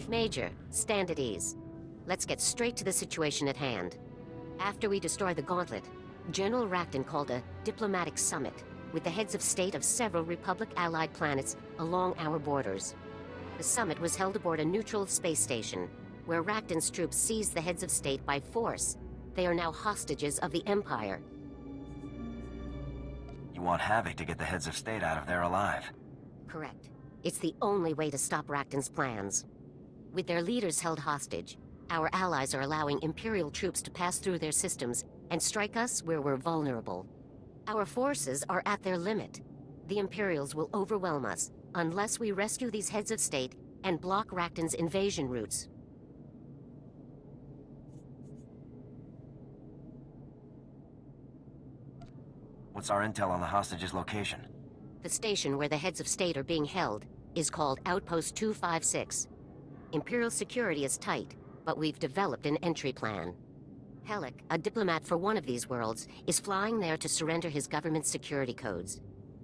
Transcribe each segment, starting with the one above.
Major, stand at ease. Let's get straight to the situation at hand. After we destroy the Gauntlet, General Racton called a diplomatic summit with the heads of state of several Republic-allied planets along our borders. The summit was held aboard a neutral space station, where Racton's troops seized the heads of state by force. They are now hostages of the Empire. You want Havoc to get the heads of state out of there alive? Correct. It's the only way to stop Racton's plans. With their leaders held hostage, our allies are allowing Imperial troops to pass through their systems and strike us where we're vulnerable. Our forces are at their limit. The Imperials will overwhelm us unless we rescue these heads of state and block Racton's invasion routes. What's our intel on the hostage's location? The station where the heads of state are being held is called Outpost 256. Imperial security is tight, but we've developed an entry plan. Hellick, a diplomat for one of these worlds, is flying there to surrender his government security codes.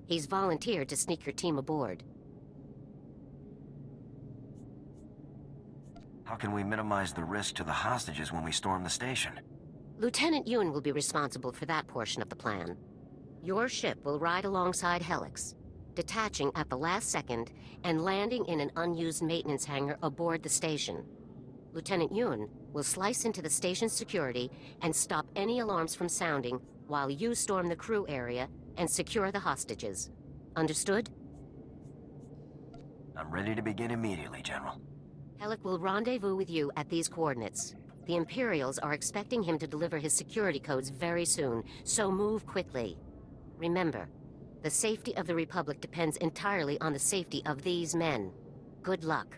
He's volunteered to sneak your team aboard. How can we minimize the risk to the hostages when we storm the station? Lieutenant Yun will be responsible for that portion of the plan. Your ship will ride alongside Hellick's, detaching at the last second and landing in an unused maintenance hangar aboard the station. Lieutenant Yun will slice into the station's security and stop any alarms from sounding while you storm the crew area and secure the hostages. Understood? I'm ready to begin immediately, General. Hellick will rendezvous with you at these coordinates. The Imperials are expecting him to deliver his security codes very soon, so move quickly. Remember, the safety of the Republic depends entirely on the safety of these men. Good luck.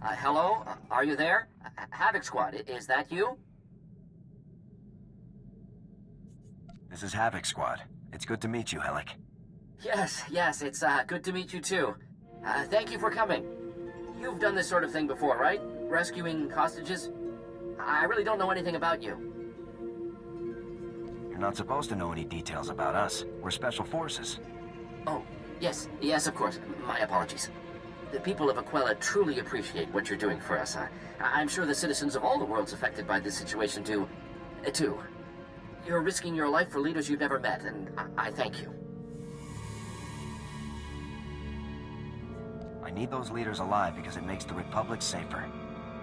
Hello? Are you there? Havoc Squad, is that you? This is Havoc Squad. It's good to meet you, Hellick. Yes, it's good to meet you too. Thank you for coming. You've done this sort of thing before, right? Rescuing hostages? I really don't know anything about you. You're not supposed to know any details about us. We're Special Forces. Oh, yes, of course. My apologies. The people of Aquila truly appreciate what you're doing for us. I'm sure the citizens of all the worlds affected by this situation do, too. You're risking your life for leaders you've never met, and I thank you. I need those leaders alive because it makes the Republic safer.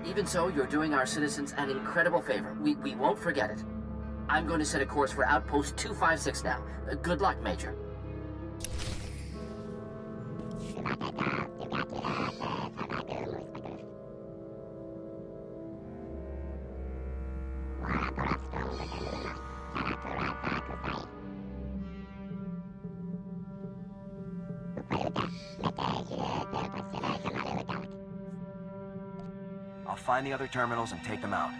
Even so, you're doing our citizens an incredible favor. We won't forget it. I'm going to set a course for Outpost 256 now. Good luck, Major. I'll find the other terminals and take them out.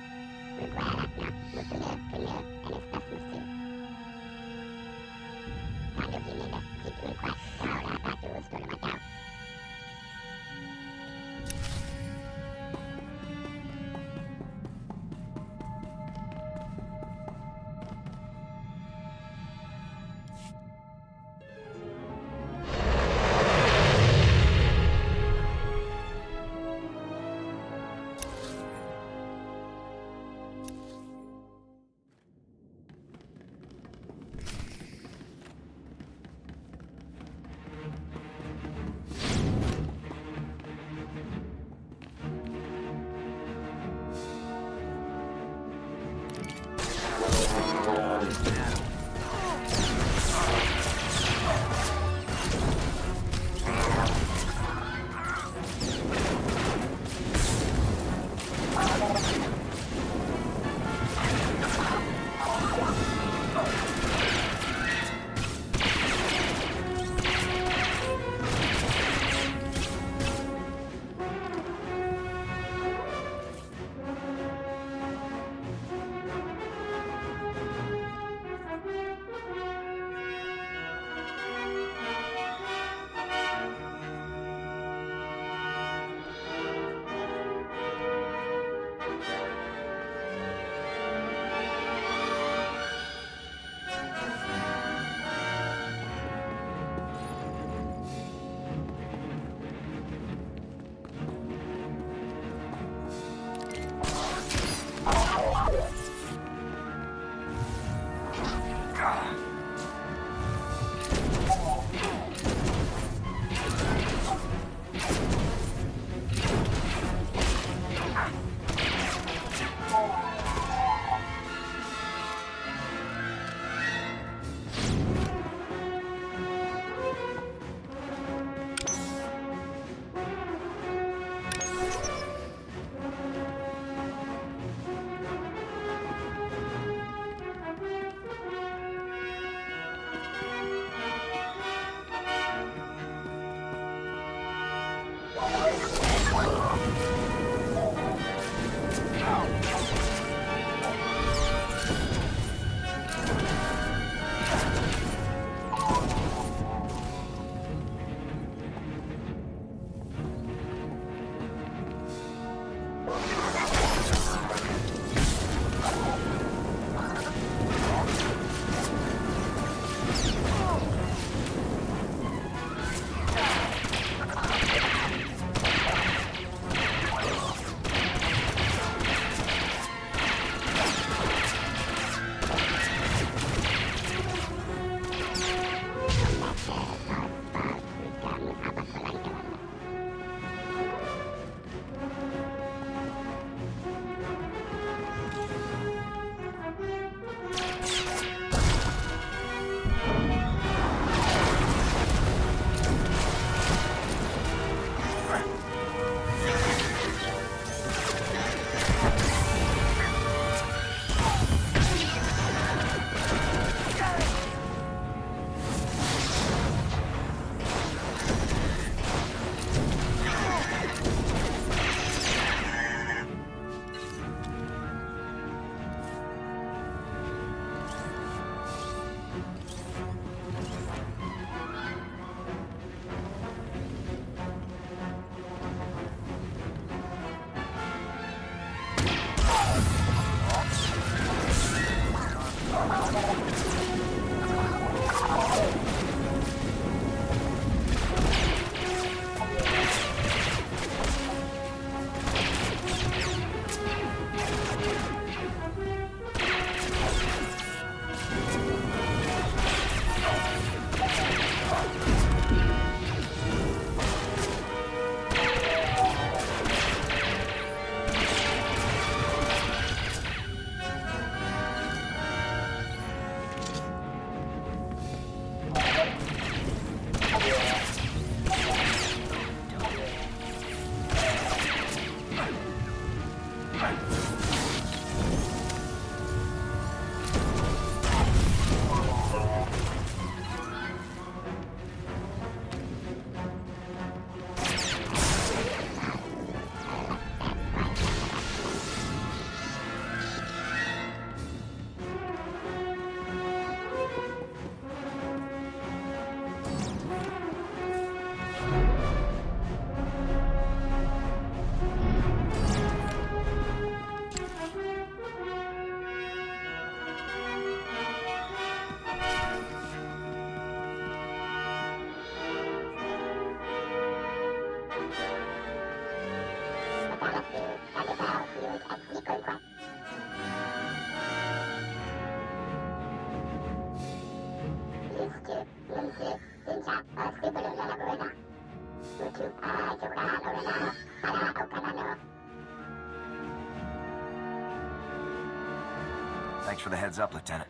Thanks for the heads up, Lieutenant.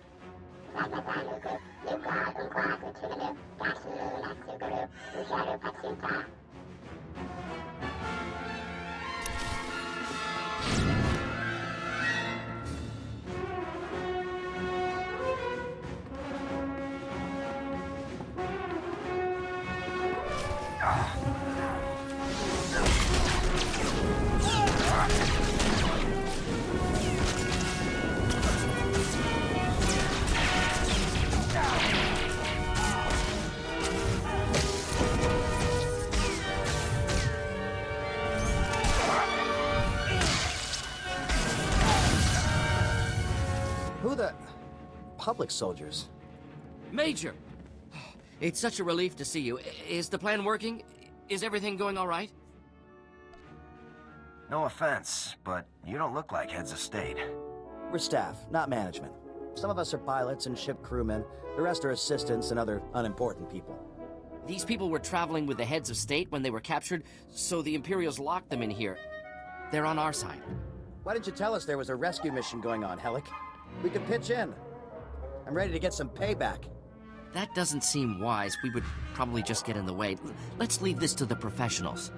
Who the... Public soldiers? Major! It's such a relief to see you. Is the plan working? Is everything going all right? No offense, but you don't look like heads of state. We're staff, not management. Some of us are pilots and ship crewmen. The rest are assistants and other unimportant people. These people were traveling with the heads of state when they were captured, so the Imperials locked them in here. They're on our side. Why didn't you tell us there was a rescue mission going on, Helic? We could pitch in. I'm ready to get some payback. That doesn't seem wise. We would probably just get in the way. Let's leave this to the professionals.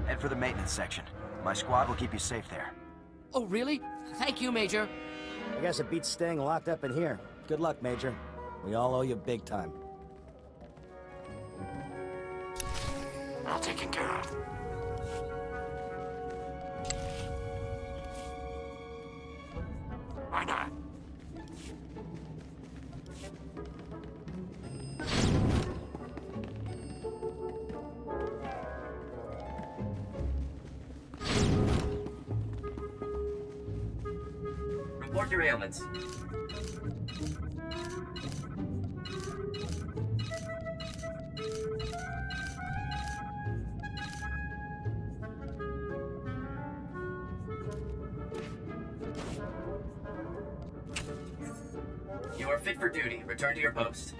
Head for the maintenance section. My squad will keep you safe there. Oh, really? Thank you, Major. I guess it beats staying locked up in here. Good luck, Major. We all owe you big time. All taken care of. Why not? Report derailments. You are fit for duty. Return to your post.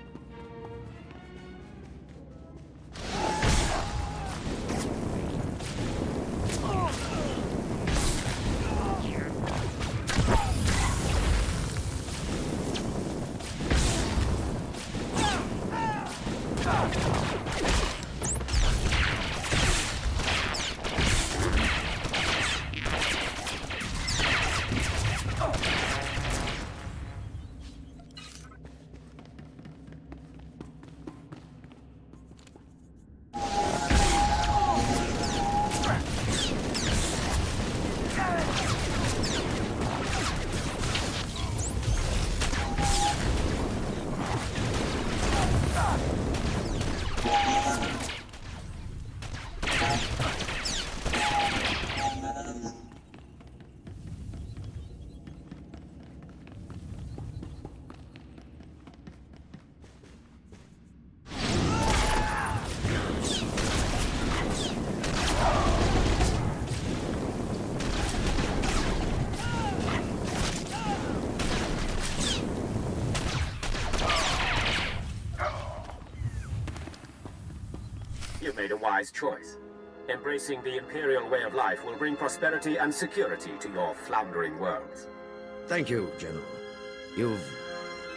wise choice. Embracing the Imperial way of life will bring prosperity and security to your floundering worlds. Thank you, General. You've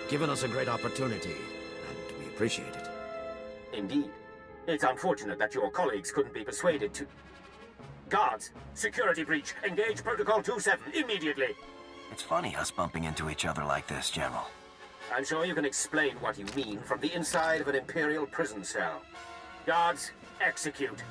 given us a great opportunity, and we appreciate it. Indeed. It's unfortunate that your colleagues couldn't be persuaded to... Guards! Security breach! Engage Protocol 27 immediately! It's funny us bumping into each other like this, General. I'm sure you can explain what you mean from the inside of an Imperial prison cell. Guards, execute.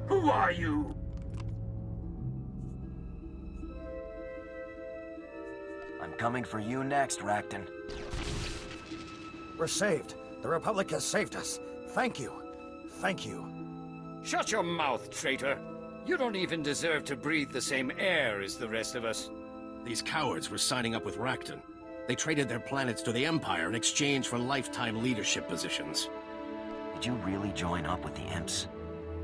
Who are you? I'm coming for you next, Racton. We're saved. The Republic has saved us. Thank you. Thank you. Shut your mouth, traitor. You don't even deserve to breathe the same air as the rest of us. These cowards were signing up with Racton. They traded their planets to the Empire in exchange for lifetime leadership positions. Did you really join up with the Imps?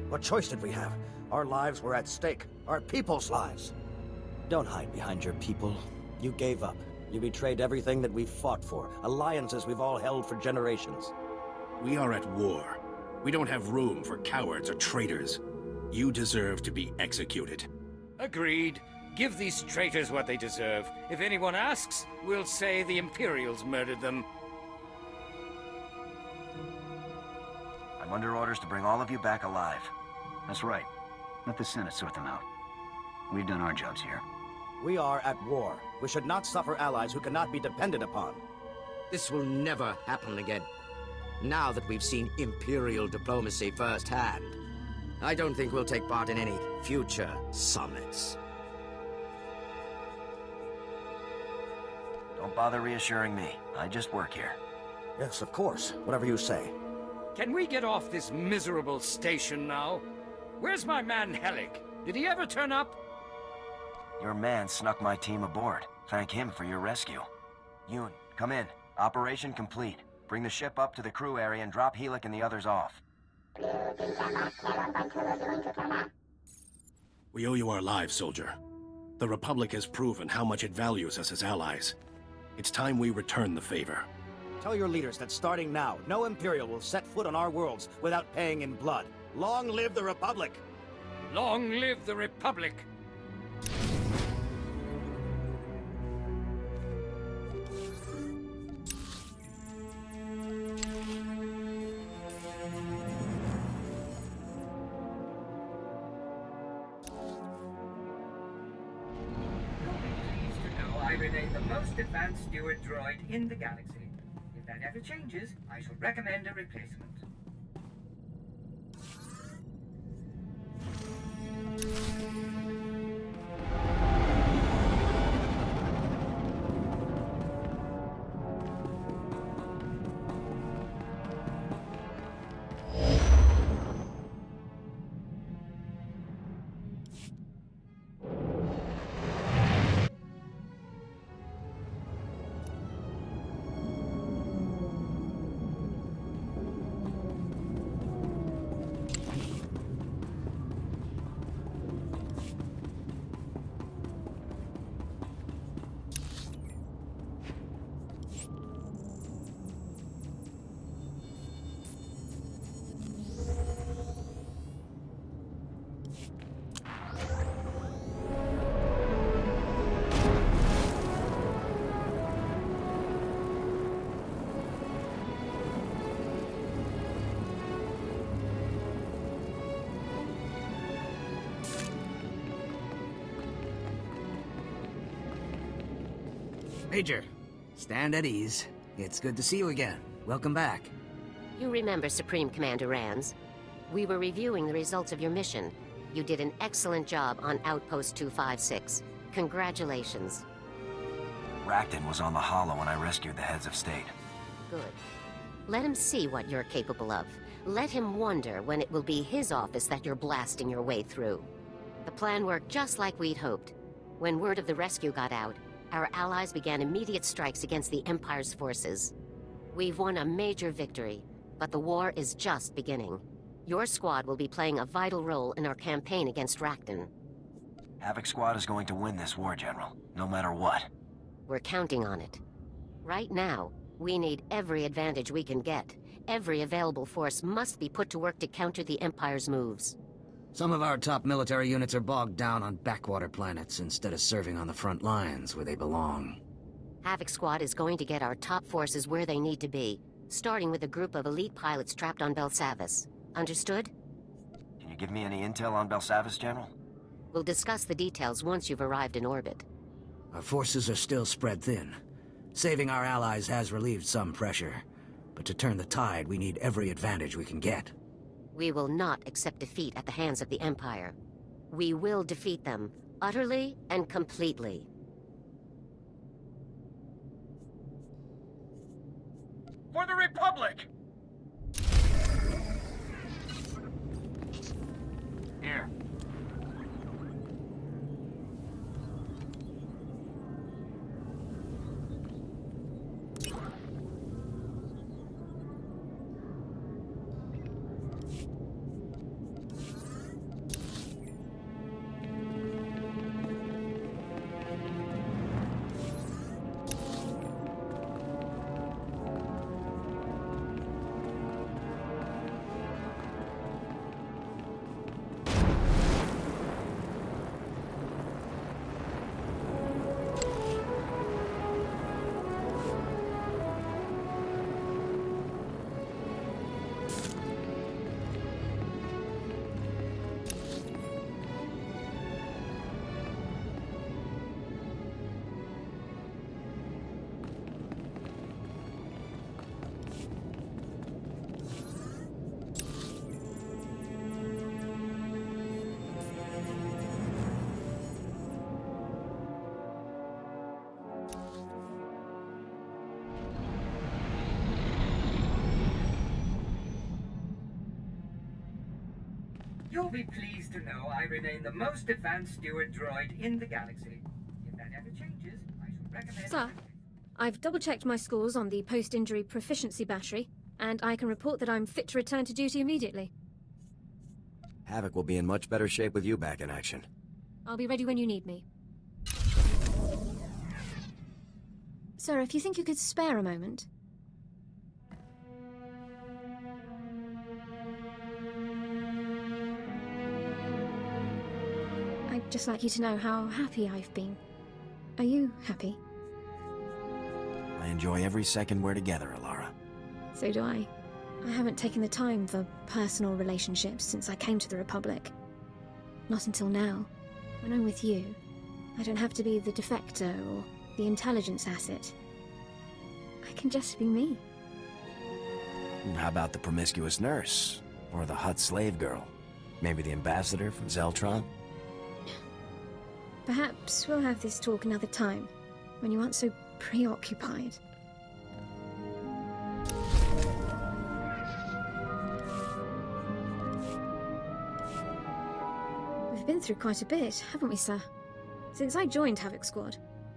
What choice did we have? Our lives were at stake. Our people's lives. Don't hide behind your people. You gave up. You betrayed everything that we've fought for. Alliances we've all held for generations. We are at war. We don't have room for cowards or traitors. You deserve to be executed. Agreed. Give these traitors what they deserve. If anyone asks, we'll say the Imperials murdered them. I'm under orders to bring all of you back alive. That's right. Let the Senate sort them out. We've done our jobs here. We are at war. We should not suffer allies who cannot be depended upon. This will never happen again. Now that we've seen Imperial diplomacy firsthand, I don't think we'll take part in any future summits. Don't bother reassuring me. I just work here. Yes, of course. Whatever you say. Can we get off this miserable station now? Where's my man Helic? Did he ever turn up? Your man snuck my team aboard. Thank him for your rescue. Yoon, come in. Operation complete. Bring the ship up to the crew area and drop Helic and the others off. We owe you our lives, soldier. The Republic has proven how much it values us as allies. It's time we return the favor. Tell your leaders that starting now, no Imperial will set foot on our worlds without paying in blood. Long live the Republic! Long live the Republic! I remain the most advanced steward droid in the galaxy. If that ever changes, I shall recommend a replacement. Major, stand at ease. It's good to see you again. Welcome back. You remember Supreme Commander Rands? We were reviewing the results of your mission. You did an excellent job on Outpost 256. Congratulations. Racton was on the Hollow when I rescued the heads of state. Good. Let him see what you're capable of. Let him wonder when it will be his office that you're blasting your way through. The plan worked just like we'd hoped. When word of the rescue got out, our allies began immediate strikes against the Empire's forces. We've won a major victory, but the war is just beginning. Your squad will be playing a vital role in our campaign against Racton. Havoc Squad is going to win this war, General, no matter what. We're counting on it. Right now, we need every advantage we can get. Every available force must be put to work to counter the Empire's moves. Some of our top military units are bogged down on backwater planets instead of serving on the front lines where they belong. Havoc Squad is going to get our top forces where they need to be, starting with a group of elite pilots trapped on Belsavis. Understood? Can you give me any intel on Belsavis, General? We'll discuss the details once you've arrived in orbit. Our forces are still spread thin. Saving our allies has relieved some pressure, but to turn the tide, we need every advantage we can get. We will not accept defeat at the hands of the Empire. We will defeat them, utterly and completely. For the Republic! Here. You'll be pleased to know I remain the most advanced steward droid in the galaxy. If that ever changes, I shall recommend... Sir, I've double-checked my scores on the post-injury proficiency battery, and I can report that I'm fit to return to duty immediately. Havoc will be in much better shape with you back in action. I'll be ready when you need me. Sir, if you think you could spare a moment... I'd just like you to know how happy I've been. Are you happy? I enjoy every second we're together, Alara. So do I. I haven't taken the time for personal relationships since I came to the Republic. Not until now. When I'm with you, I don't have to be the defector or the intelligence asset. I can just be me. How about the promiscuous nurse? Or the hot slave girl? Maybe the ambassador from Zeltron? Perhaps we'll have this talk another time, when you aren't so preoccupied. We've been through quite a bit, haven't we, sir? Since I joined Havoc Squad,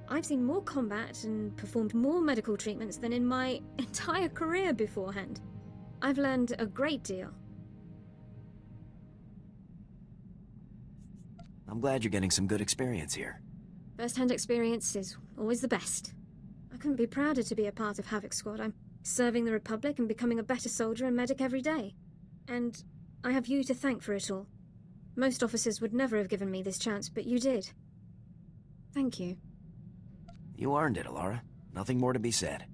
I've seen more combat and performed more medical treatments than in my entire career beforehand. I've learned a great deal. I'm glad you're getting some good experience here. First-hand experience is always the best. I couldn't be prouder to be a part of Havoc Squad. I'm serving the Republic and becoming a better soldier and medic every day. And I have you to thank for it all. Most officers would never have given me this chance, but you did. Thank you. You earned it, Alara. Nothing more to be said.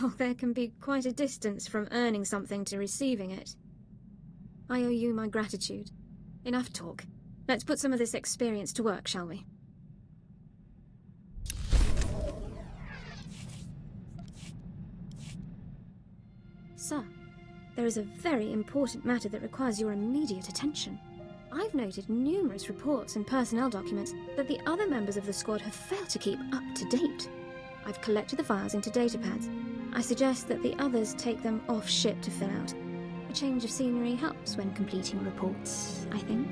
Oh, there can be quite a distance from earning something to receiving it. I owe you my gratitude. Enough talk. Let's put some of this experience to work, shall we? Sir, there is a very important matter that requires your immediate attention. I've noted numerous reports and personnel documents that the other members of the squad have failed to keep up to date. I've collected the files into datapads. I suggest that the others take them off ship to fill out. A change of scenery helps when completing reports, I think.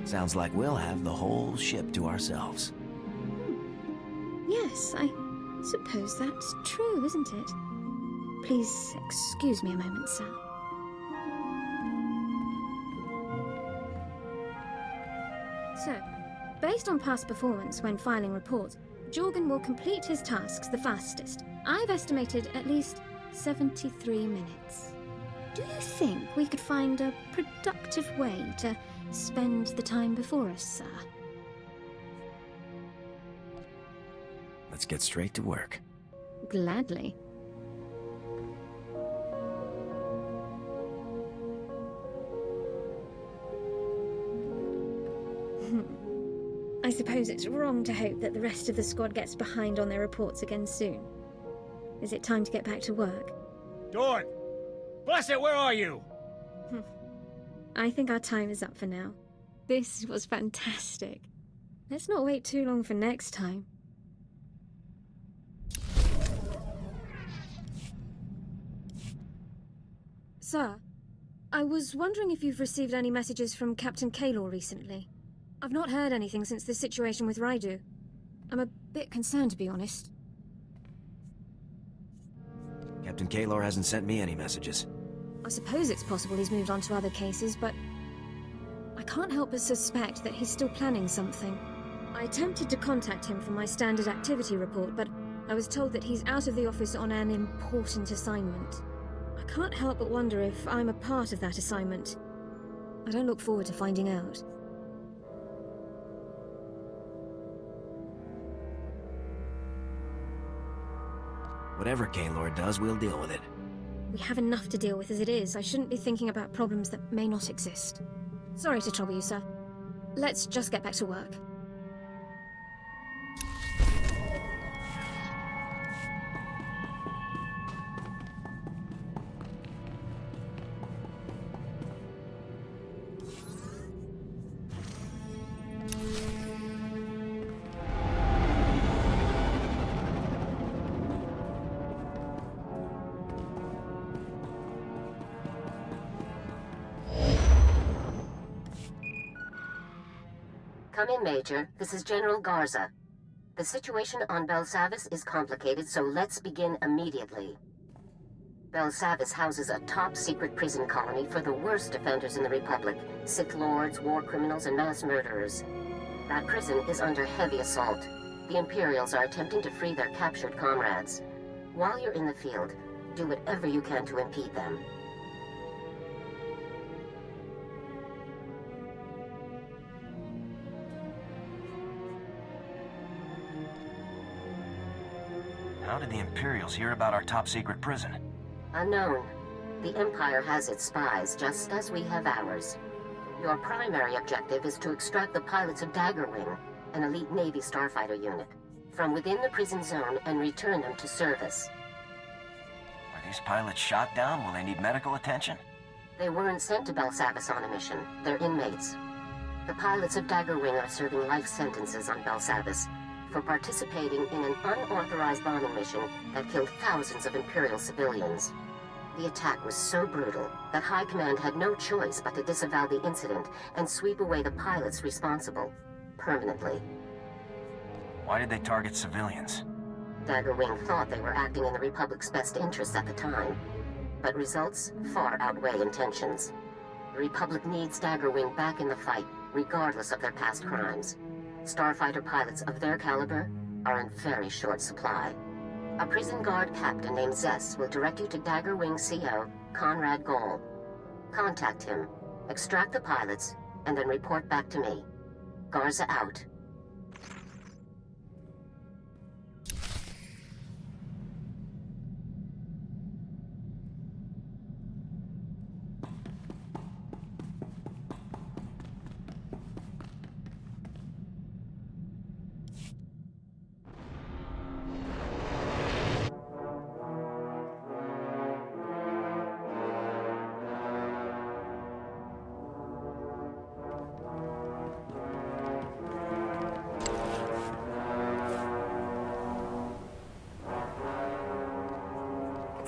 Sounds like we'll have the whole ship to ourselves. Yes, I suppose that's true, isn't it? Please excuse me a moment, sir. So, based on past performance when filing reports, Jorgen will complete his tasks the fastest. I've estimated at least 73 minutes. Do you think we could find a productive way to spend the time before us, sir? Let's get straight to work. Gladly. I suppose it's wrong to hope that the rest of the squad gets behind on their reports again soon. Is it time to get back to work? Dorn! Bless it, where are you? I think our time is up for now. This was fantastic. Let's not wait too long for next time. Sir, I was wondering if you've received any messages from Captain Kaylor recently. I've not heard anything since the situation with Raidu. I'm a bit concerned, to be honest. Captain Kaylor hasn't sent me any messages. I suppose it's possible he's moved on to other cases, but I can't help but suspect that he's still planning something. I attempted to contact him for my standard activity report, but I was told that he's out of the office on an important assignment. I can't help but wonder if I'm a part of that assignment. I don't look forward to finding out. Whatever Kaylor does, we'll deal with it. We have enough to deal with as it is. I shouldn't be thinking about problems that may not exist. Sorry to trouble you, sir. Let's just get back to work. Come in, Major. This is General Garza. The situation on Belsavis is complicated, so let's begin immediately. Belsavis houses a top-secret prison colony for the worst offenders in the Republic, Sith Lords, war criminals, and mass murderers. That prison is under heavy assault. The Imperials are attempting to free their captured comrades. While you're in the field, do whatever you can to impede them. How did the Imperials hear about our top-secret prison? Unknown. The Empire has its spies, just as we have ours. Your primary objective is to extract the pilots of Daggerwing, an elite Navy starfighter unit, from within the prison zone and return them to service. Were these pilots shot down? Will they need medical attention? They weren't sent to Belsavis on a mission. They're inmates. The pilots of Daggerwing are serving life sentences on Belsavis for participating in an unauthorized bombing mission that killed thousands of Imperial civilians. The attack was so brutal that High Command had no choice but to disavow the incident and sweep away the pilots responsible, permanently. Why did they target civilians? Daggerwing thought they were acting in the Republic's best interests at the time, but results far outweigh intentions. The Republic needs Daggerwing back in the fight, regardless of their past crimes. Starfighter pilots of their caliber are in very short supply. A prison guard captain named Zess will direct you to Daggerwing CO, Conrad Gall. Contact him, extract the pilots, and then report back to me. Garza out.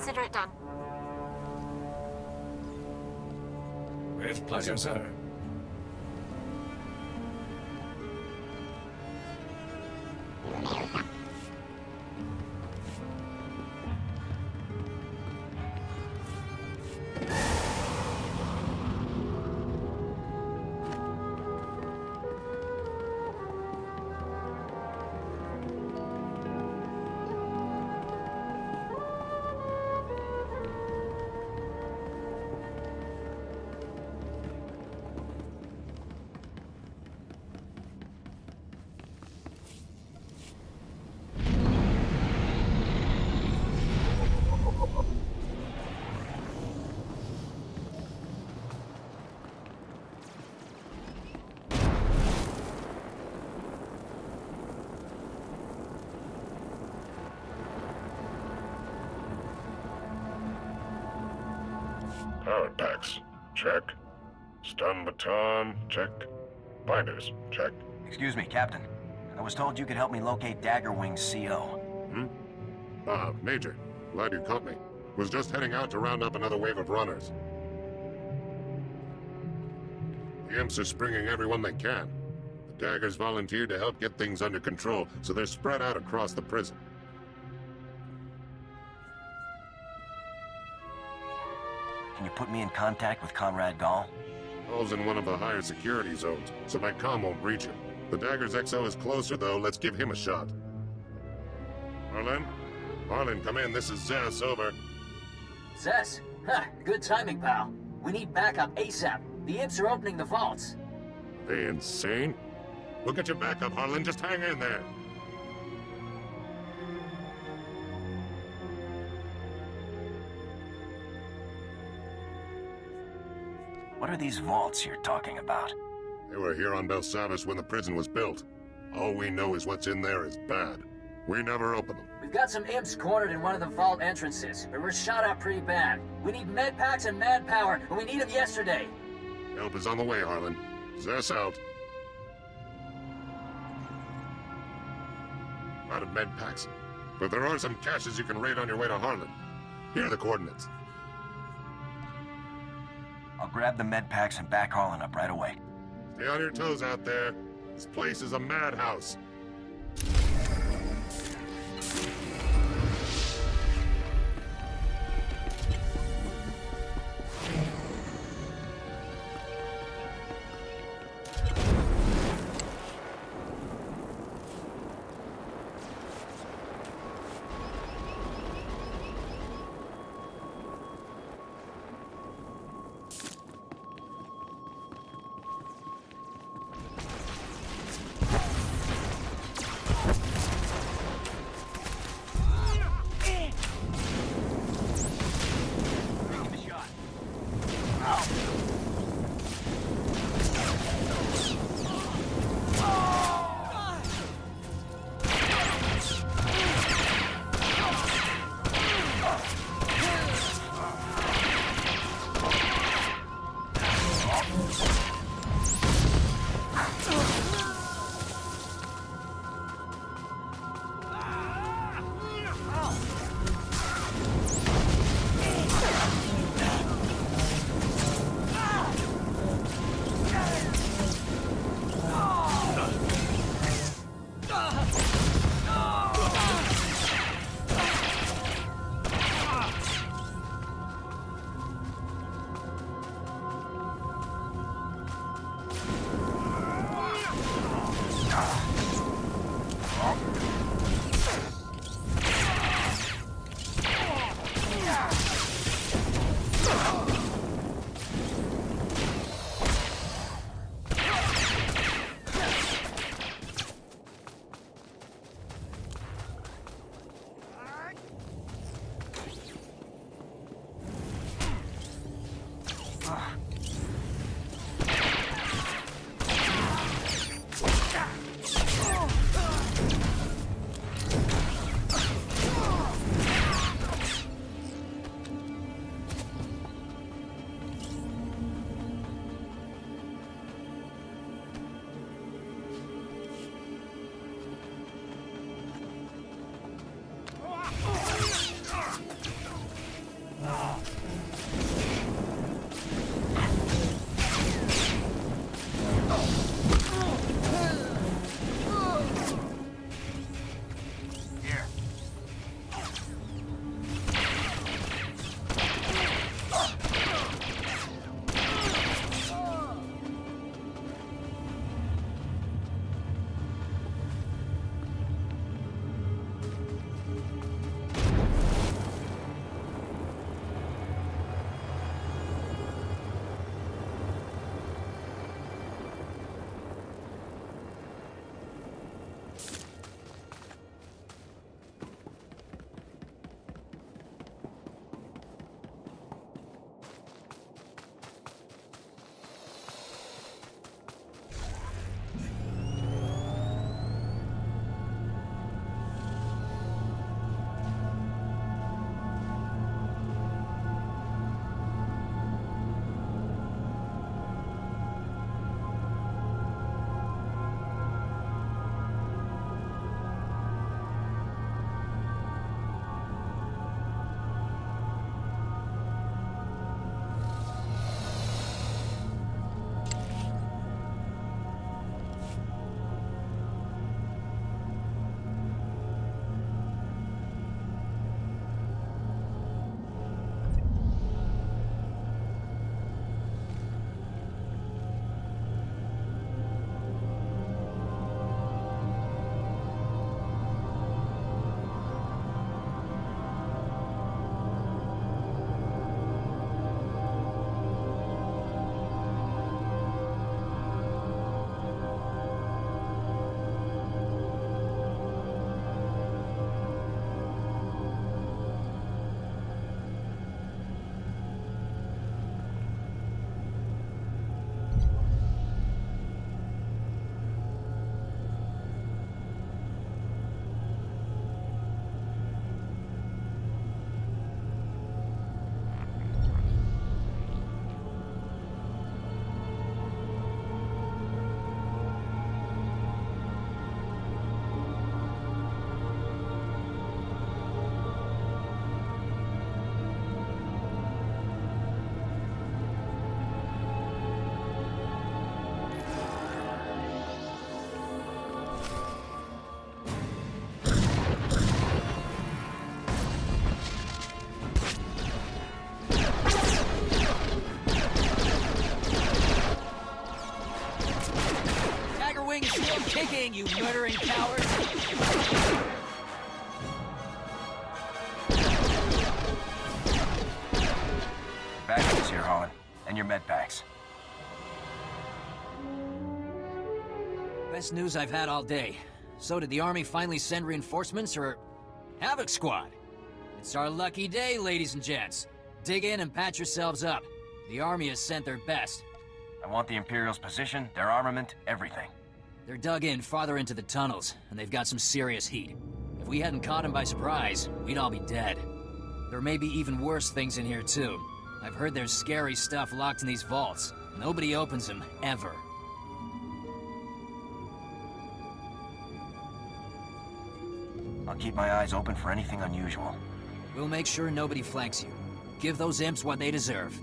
consider it done. With pleasure, sir. Power packs, check. Stun baton, check. Binders, check. Excuse me, Captain. I was told you could help me locate Daggerwing's CO. Major. Glad you caught me. Was just heading out to round up another wave of runners. The imps are springing everyone they can. The Daggers volunteered to help get things under control, so they're spread out across the prison. Can you put me in contact with Conrad Gall? Gall's in one of the higher security zones, so my comm won't reach him. The Dagger's XO is closer, though. Let's give him a shot. Harlan? Harlan, come in. This is Zess, over. Zess? Ha! Good timing, pal. We need backup ASAP. The imps are opening the vaults. Are they insane? We'll get your backup, Harlan. Just hang in there. What are these vaults you're talking about? They were here on Belsavis when the prison was built. All we know is what's in there is bad. We never open them. We've got some imps cornered in one of the vault entrances, but we're shot up pretty bad. We need med packs and manpower, and we need them yesterday. Help is on the way, Harlan. Zess out. Out of med packs. But there are some caches you can raid on your way to Harlan. Here are the coordinates. I'll grab the med packs and back Harlan up right away. Stay on your toes out there. This place is a madhouse. you murdering coward! Backups here, Holland. And your med packs. Best news I've had all day. So did the Army finally send reinforcements, or... Havoc Squad? It's our lucky day, ladies and gents. Dig in and patch yourselves up. The Army has sent their best. I want the Imperials' position, their armament, everything. They're dug in farther into the tunnels, and they've got some serious heat. If we hadn't caught them by surprise, we'd all be dead. There may be even worse things in here, too. I've heard there's scary stuff locked in these vaults. Nobody opens them, ever. I'll keep my eyes open for anything unusual. We'll make sure nobody flanks you. Give those imps what they deserve.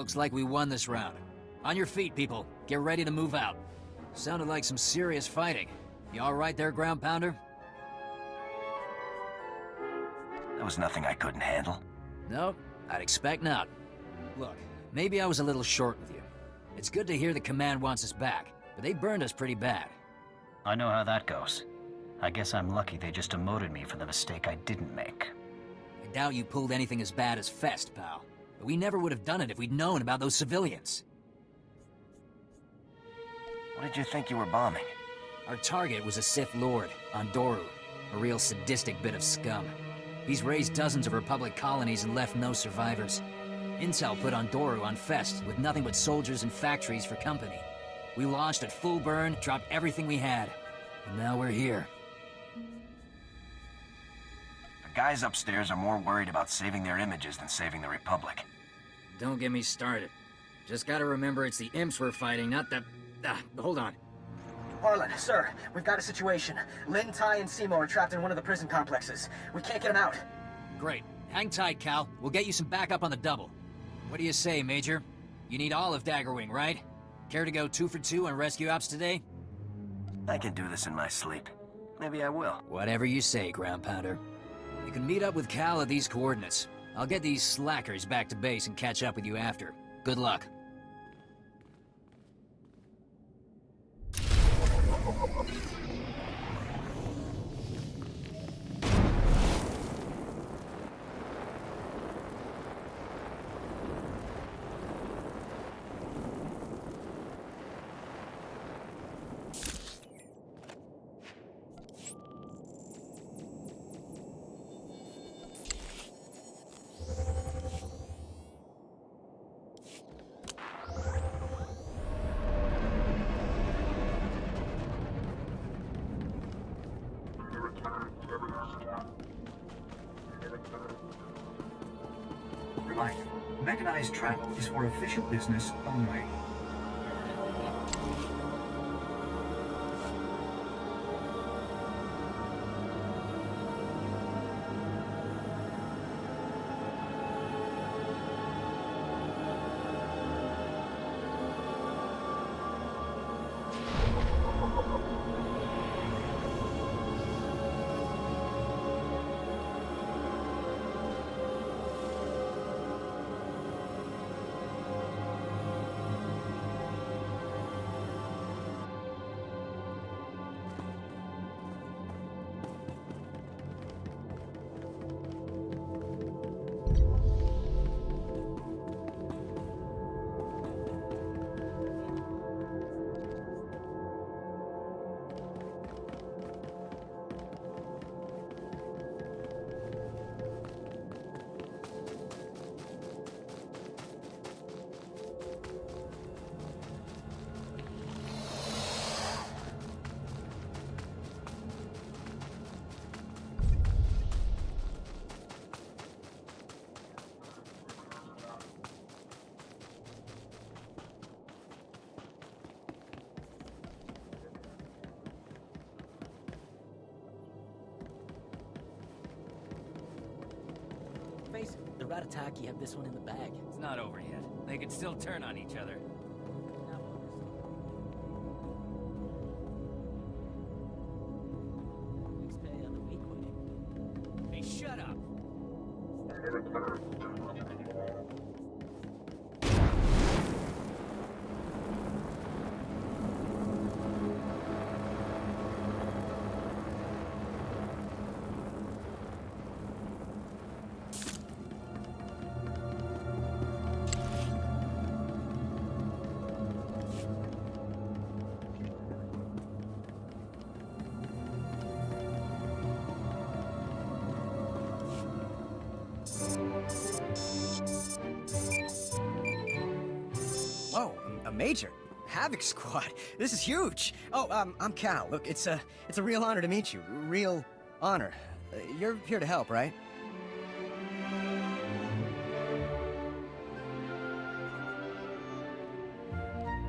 Looks like we won this round. On your feet, people. Get ready to move out. Sounded like some serious fighting. You all right there, ground pounder? There was nothing I couldn't handle. No, I'd expect not. Look, maybe I was a little short with you. It's good to hear the command wants us back, but they burned us pretty bad. I know how that goes. I guess I'm lucky they just demoted me for the mistake I didn't make. I doubt you pulled anything as bad as Fest, pal. But we never would have done it if we'd known about those civilians. What did you think you were bombing? Our target was a Sith Lord, Andoru, a real sadistic bit of scum. He's raised dozens of Republic colonies and left no survivors. Intel put Andoru on Fest with nothing but soldiers and factories for company. We launched at full burn, dropped everything we had, and now we're here. The guys upstairs are more worried about saving their images than saving the Republic. Don't get me started. Just gotta remember it's the imps we're fighting, not the... hold on. Arlen, sir, we've got a situation. Lin, Tai, and Seymour are trapped in one of the prison complexes. We can't get them out. Great. Hang tight, Cal. We'll get you some backup on the double. What do you say, Major? You need all of Daggerwing, right? Care to go 2 for 2 on rescue ops today? I can do this in my sleep. Maybe I will. Whatever you say, ground pounder. You can meet up with Cal at these coordinates. I'll get these slackers back to base and catch up with you after. Good luck. Reminder, mechanized travel is for official business only. Face it, the Ratataki have this one in the bag. It's not over yet. They could still turn on each other. Next pay on the week winning. Hey, shut up! Whoa, a major? Havoc Squad. This is huge. Oh, I'm Cal. Look, it's a real honor to meet you. Real honor. You're here to help, right?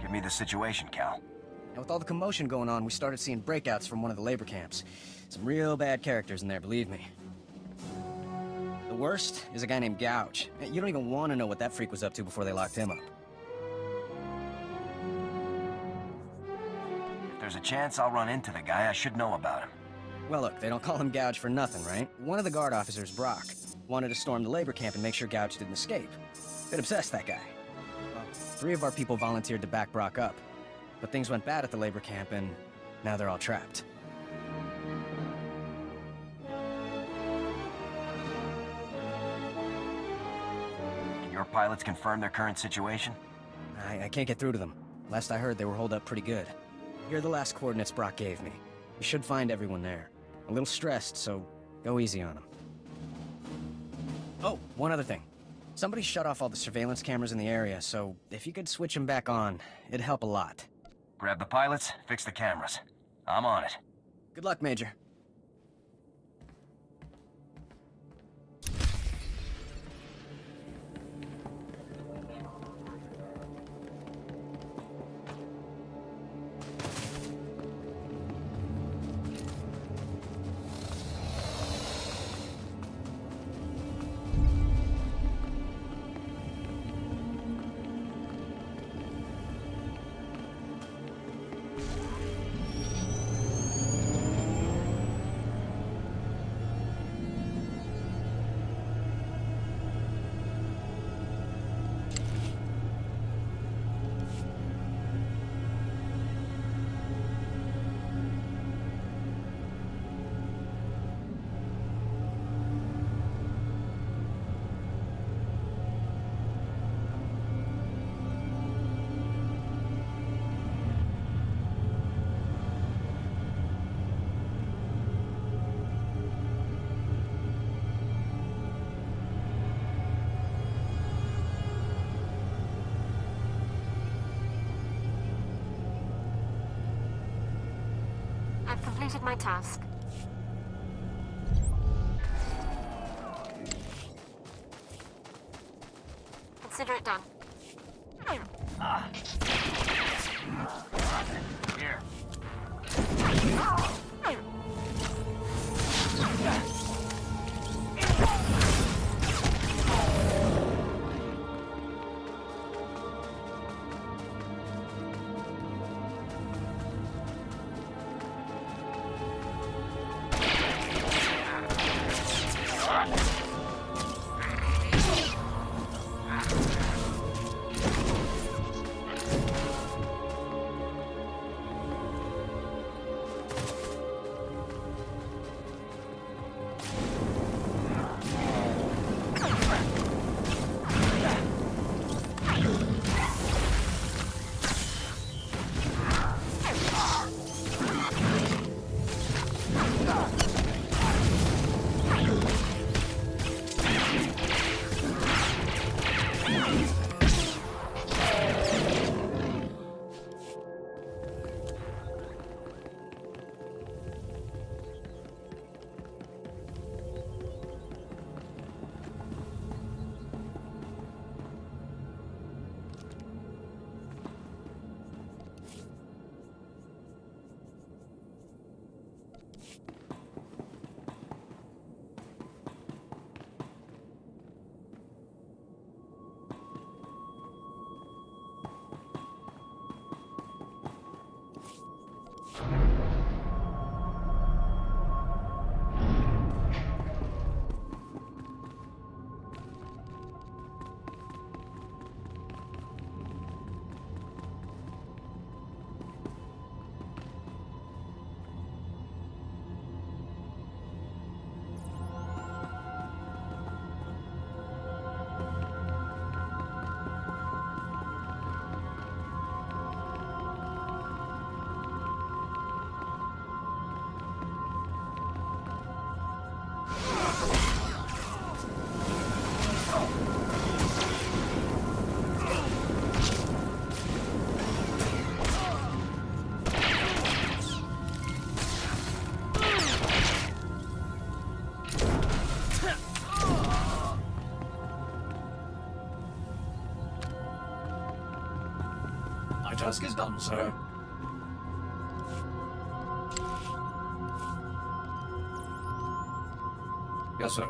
Give me the situation, Cal. Now, with all the commotion going on, we started seeing breakouts from one of the labor camps. Some real bad characters in there, believe me. The worst is a guy named Gouge. You don't even want to know what that freak was up to before they locked him up. If there's a chance I'll run into the guy, I should know about him. Well, look, they don't call him Gouge for nothing, right? One of the guard officers, Brock, wanted to storm the labor camp and make sure Gouge didn't escape. Bit obsessed, that guy. Well, 3 of our people volunteered to back Brock up. But things went bad at the labor camp, and now they're all trapped. Can your pilots confirm their current situation? I can't get through to them. Last I heard, they were holed up pretty good. Here are the last coordinates Brock gave me. We should find everyone there. A little stressed, so go easy on them. Oh, one other thing. Somebody shut off all the surveillance cameras in the area, so if you could switch them back on, it'd help a lot. Grab the pilots, fix the cameras. I'm on it. Good luck, Major. I've completed my task. Consider it done. Here. My task is done, sir. Yes, sir.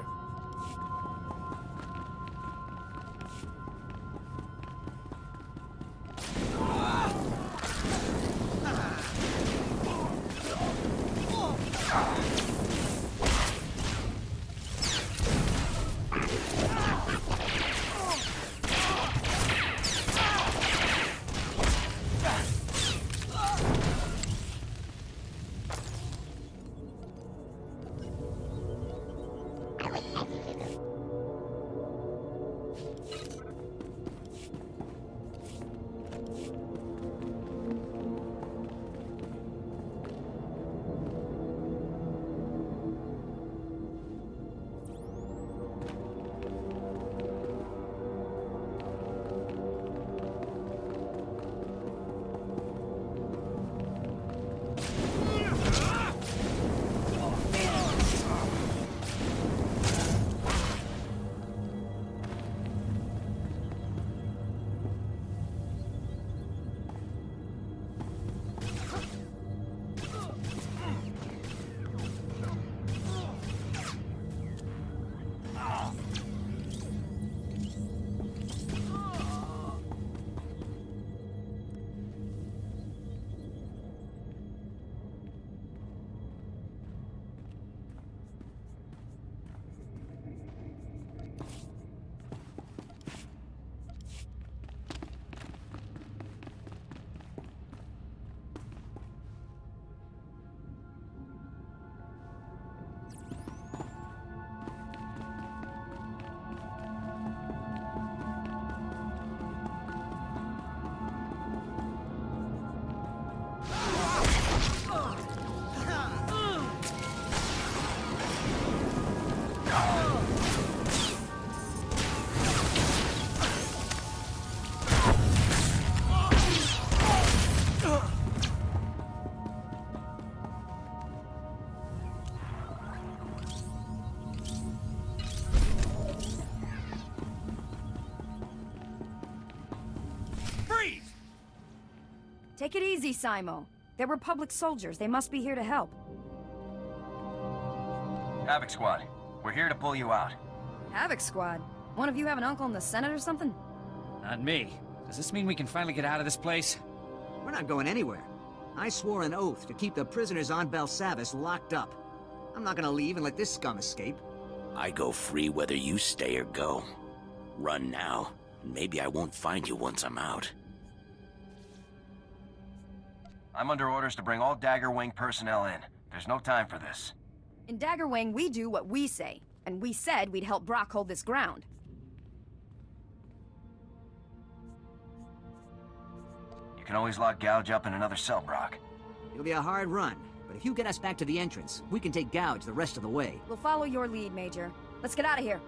Take it easy, Simo. They're Republic soldiers. They must be here to help. Havoc Squad, we're here to pull you out. Havoc Squad? One of you have an uncle in the Senate or something? Not me. Does this mean we can finally get out of this place? We're not going anywhere. I swore an oath to keep the prisoners on Belsavis locked up. I'm not gonna leave and let this scum escape. I go free whether you stay or go. Run now, and maybe I won't find you once I'm out. I'm under orders to bring all Dagger Wing personnel in. There's no time for this. In Dagger Wing, we do what we say. And we said we'd help Brock hold this ground. You can always lock Gouge up in another cell, Brock. It'll be a hard run, but if you get us back to the entrance, we can take Gouge the rest of the way. We'll follow your lead, Major. Let's get out of here.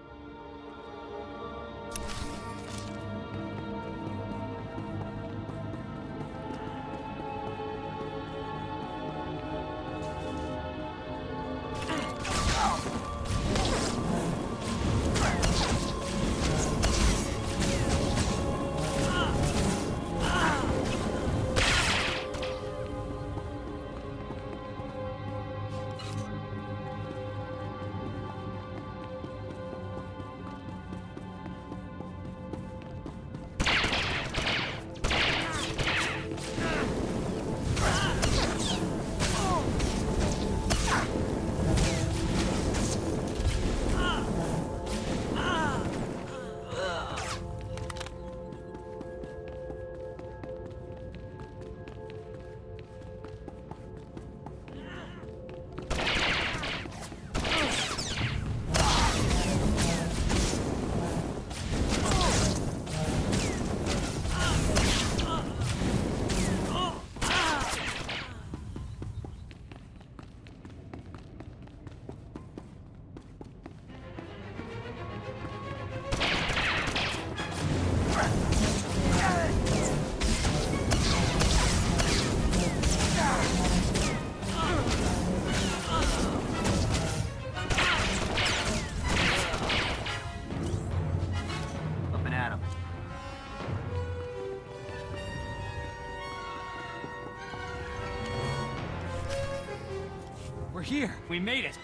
Here, we made it.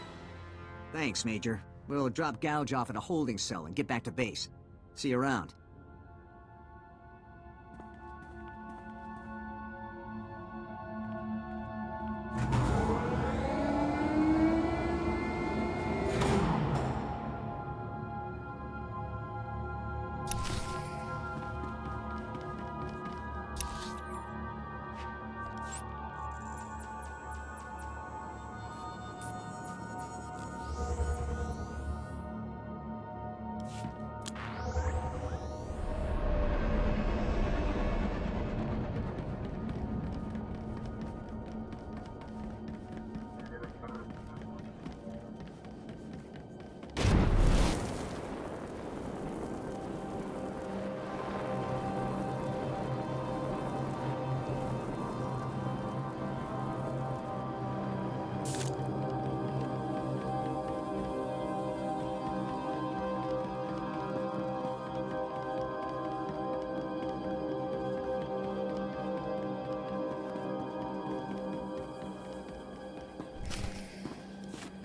Thanks, Major. We'll drop Gouge off at a holding cell and get back to base. See you around.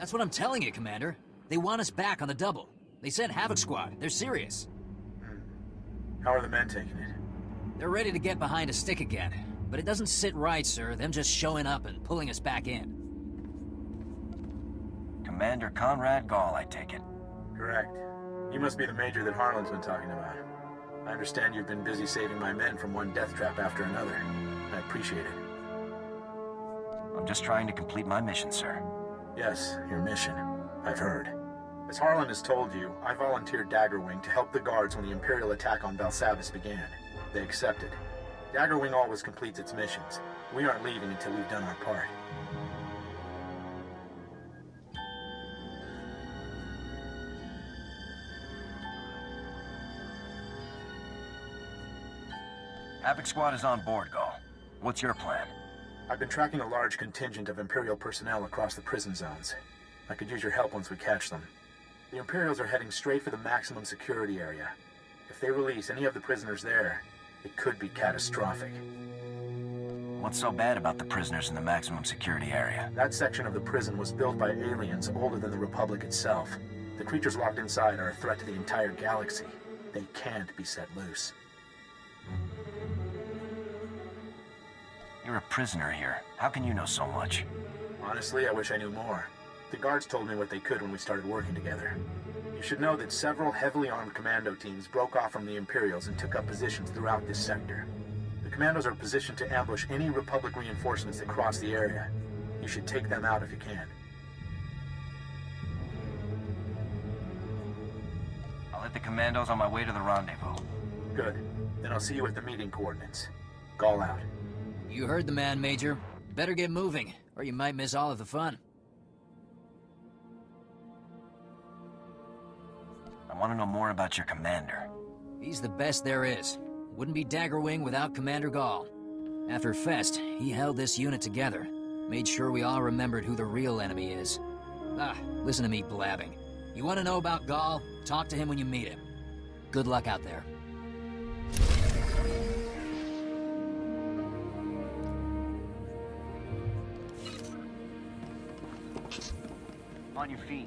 That's what I'm telling you, Commander. They want us back on the double. They sent Havoc Squad. They're serious. How are the men taking it? They're ready to get behind a stick again. But it doesn't sit right, sir, them just showing up and pulling us back in. Commander Conrad Gall, I take it. Correct. You must be the Major that Harlan's been talking about. I understand you've been busy saving my men from one death trap after another. I appreciate it. I'm just trying to complete my mission, sir. Yes, your mission. I've heard. As Harlan has told you, I volunteered Daggerwing to help the guards when the Imperial attack on Belsavis began. They accepted. Daggerwing always completes its missions. We aren't leaving until we've done our part. Havoc Squad is on board, Gall. What's your plan? I've been tracking a large contingent of Imperial personnel across the prison zones. I could use your help once we catch them. The Imperials are heading straight for the maximum security area. If they release any of the prisoners there, it could be catastrophic. What's so bad about the prisoners in the maximum security area? That section of the prison was built by aliens older than the Republic itself. The creatures locked inside are a threat to the entire galaxy. They can't be set loose. You're a prisoner here. How can you know so much? Honestly, I wish I knew more. The guards told me what they could when we started working together. You should know that several heavily armed commando teams broke off from the Imperials and took up positions throughout this sector. The commandos are positioned to ambush any Republic reinforcements that cross the area. You should take them out if you can. I'll hit the commandos on my way to the rendezvous. Good. Then I'll see you at the meeting coordinates. Gall out. You heard the man, Major. Better get moving, or you might miss all of the fun. I want to know more about your commander. He's the best there is. Wouldn't be Daggerwing without Commander Gall. After Fest, he held this unit together. Made sure we all remembered who the real enemy is. Listen to me blabbing. You want to know about Gall? Talk to him when you meet him. Good luck out there. On your feet.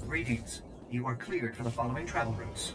Greetings. You are cleared for the following travel routes.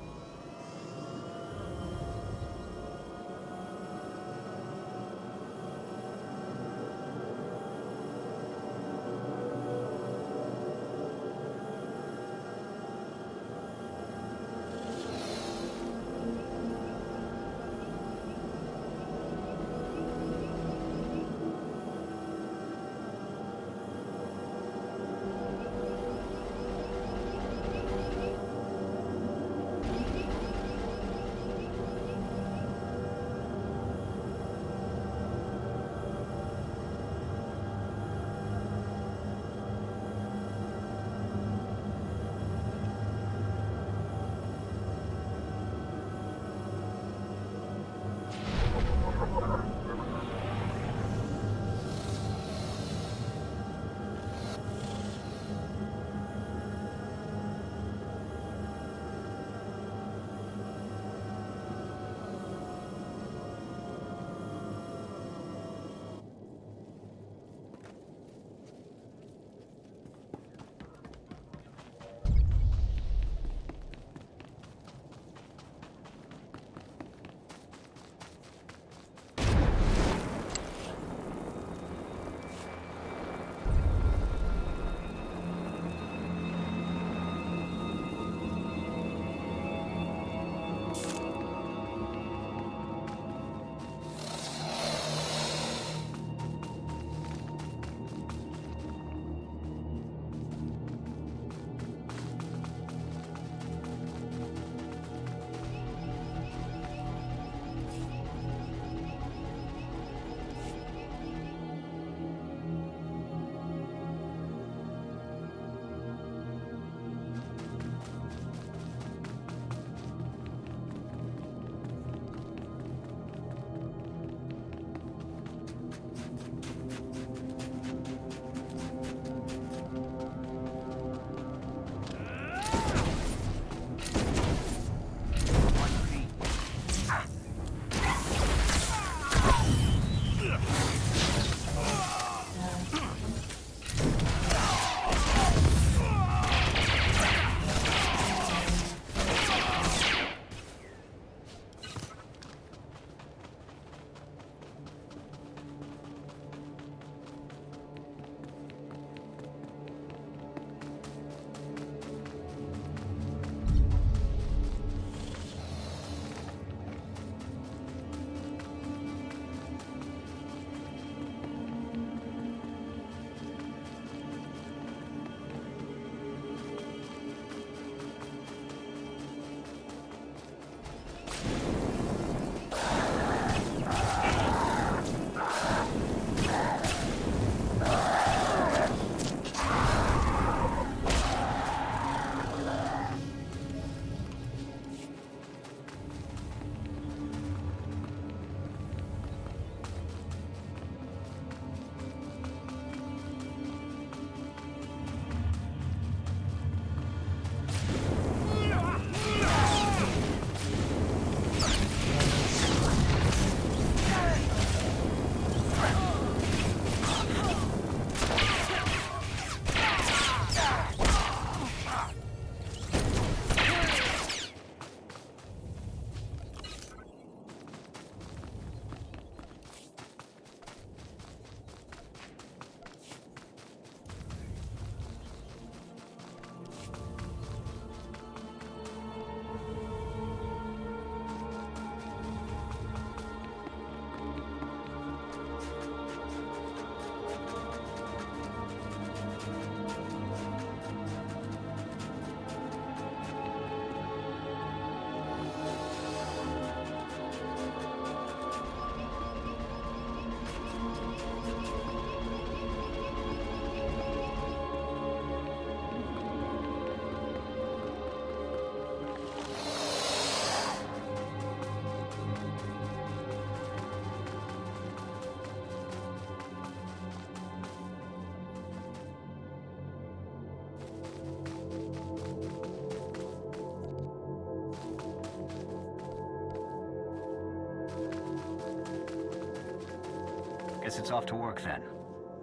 Guess it's off to work then.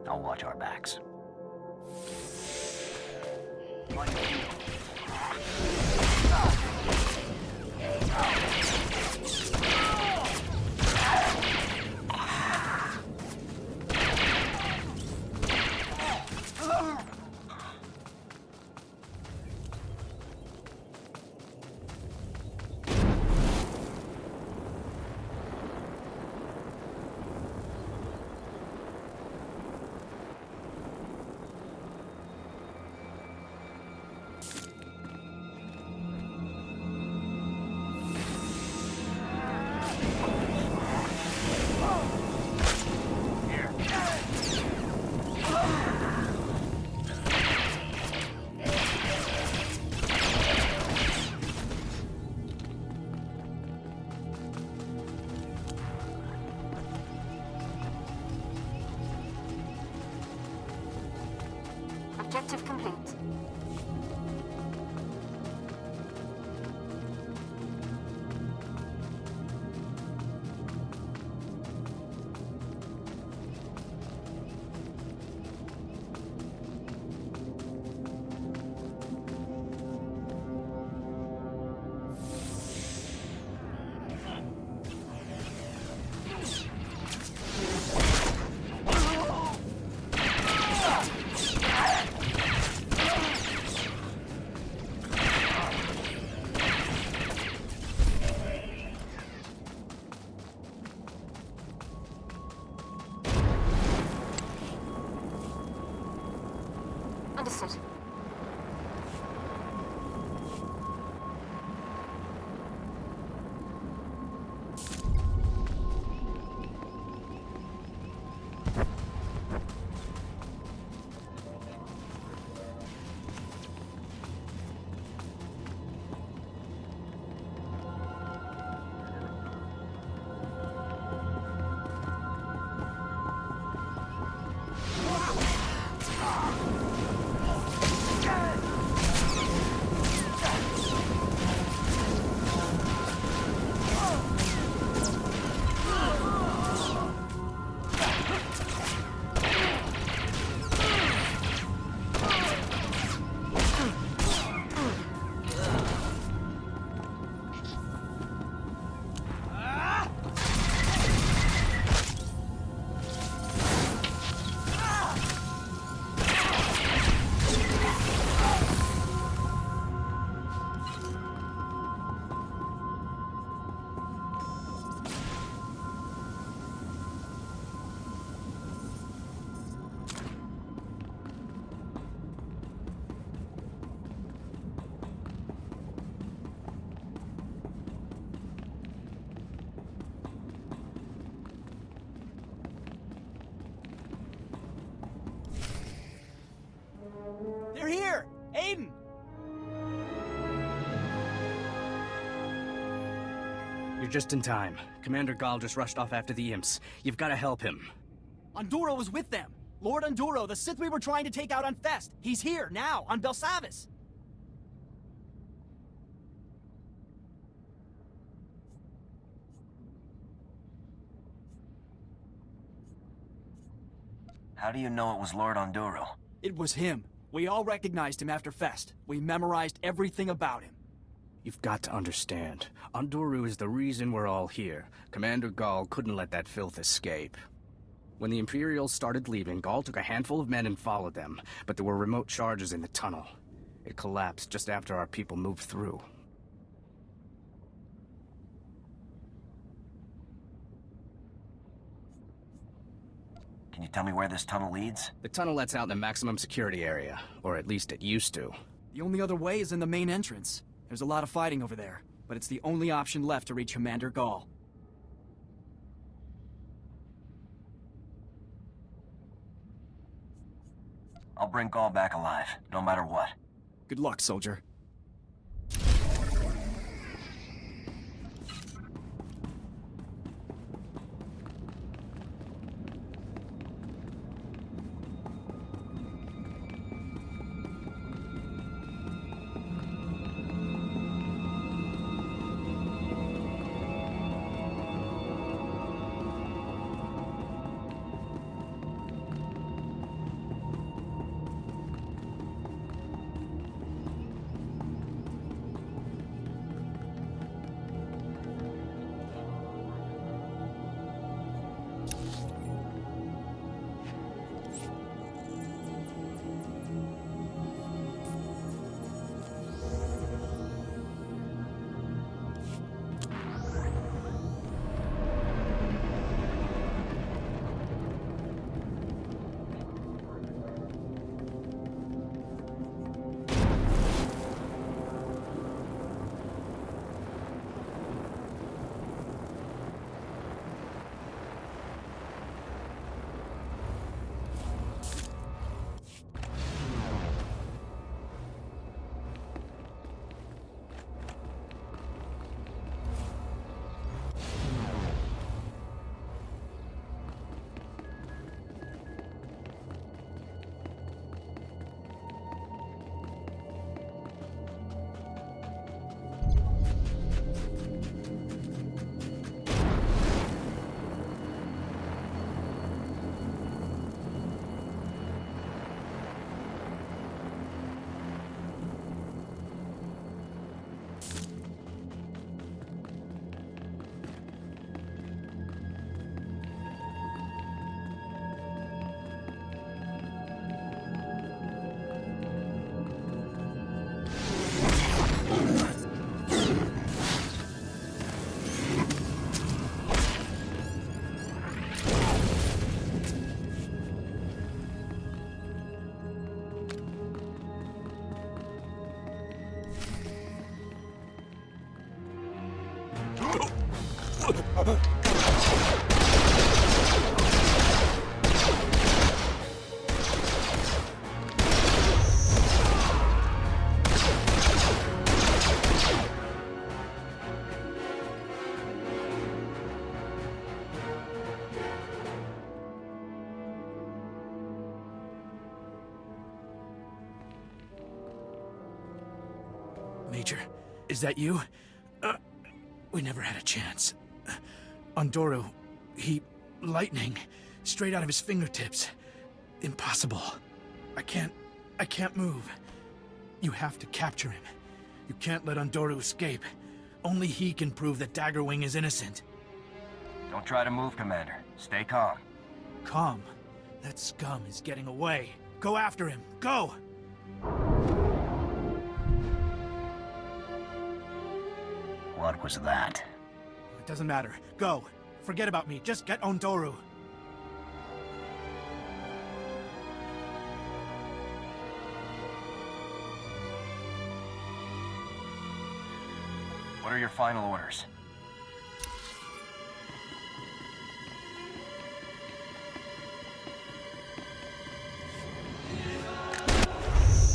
I'll watch our backs. Objective complete. Understood. They're here! Aiden! You're just in time. Commander Gall just rushed off after the imps. You've got to help him. Anduro was with them! Lord Anduro, the Sith we were trying to take out on Fest! He's here, now, on Belsavis! How do you know it was Lord Anduro? It was him. We all recognized him after Fest. We memorized everything about him. You've got to understand. Anduru is the reason we're all here. Commander Gall couldn't let that filth escape. When the Imperials started leaving, Gall took a handful of men and followed them, but there were remote charges in the tunnel. It collapsed just after our people moved through. Can you tell me where this tunnel leads? The tunnel lets out in the maximum security area, or at least it used to. The only other way is in the main entrance. There's a lot of fighting over there, but it's the only option left to reach Commander Gall. I'll bring Gall back alive, no matter what. Good luck, soldier. Major, is that you? We never had a chance. On Doru, lightning, straight out of his fingertips. Impossible. I can't move. You have to capture him. You can't let Undoru escape. Only he can prove that Daggerwing is innocent. Don't try to move, Commander. Stay calm. Calm? That scum is getting away. Go after him. Go! What was that? It doesn't matter. Go. Forget about me. Just get Ondoru. What are your final orders?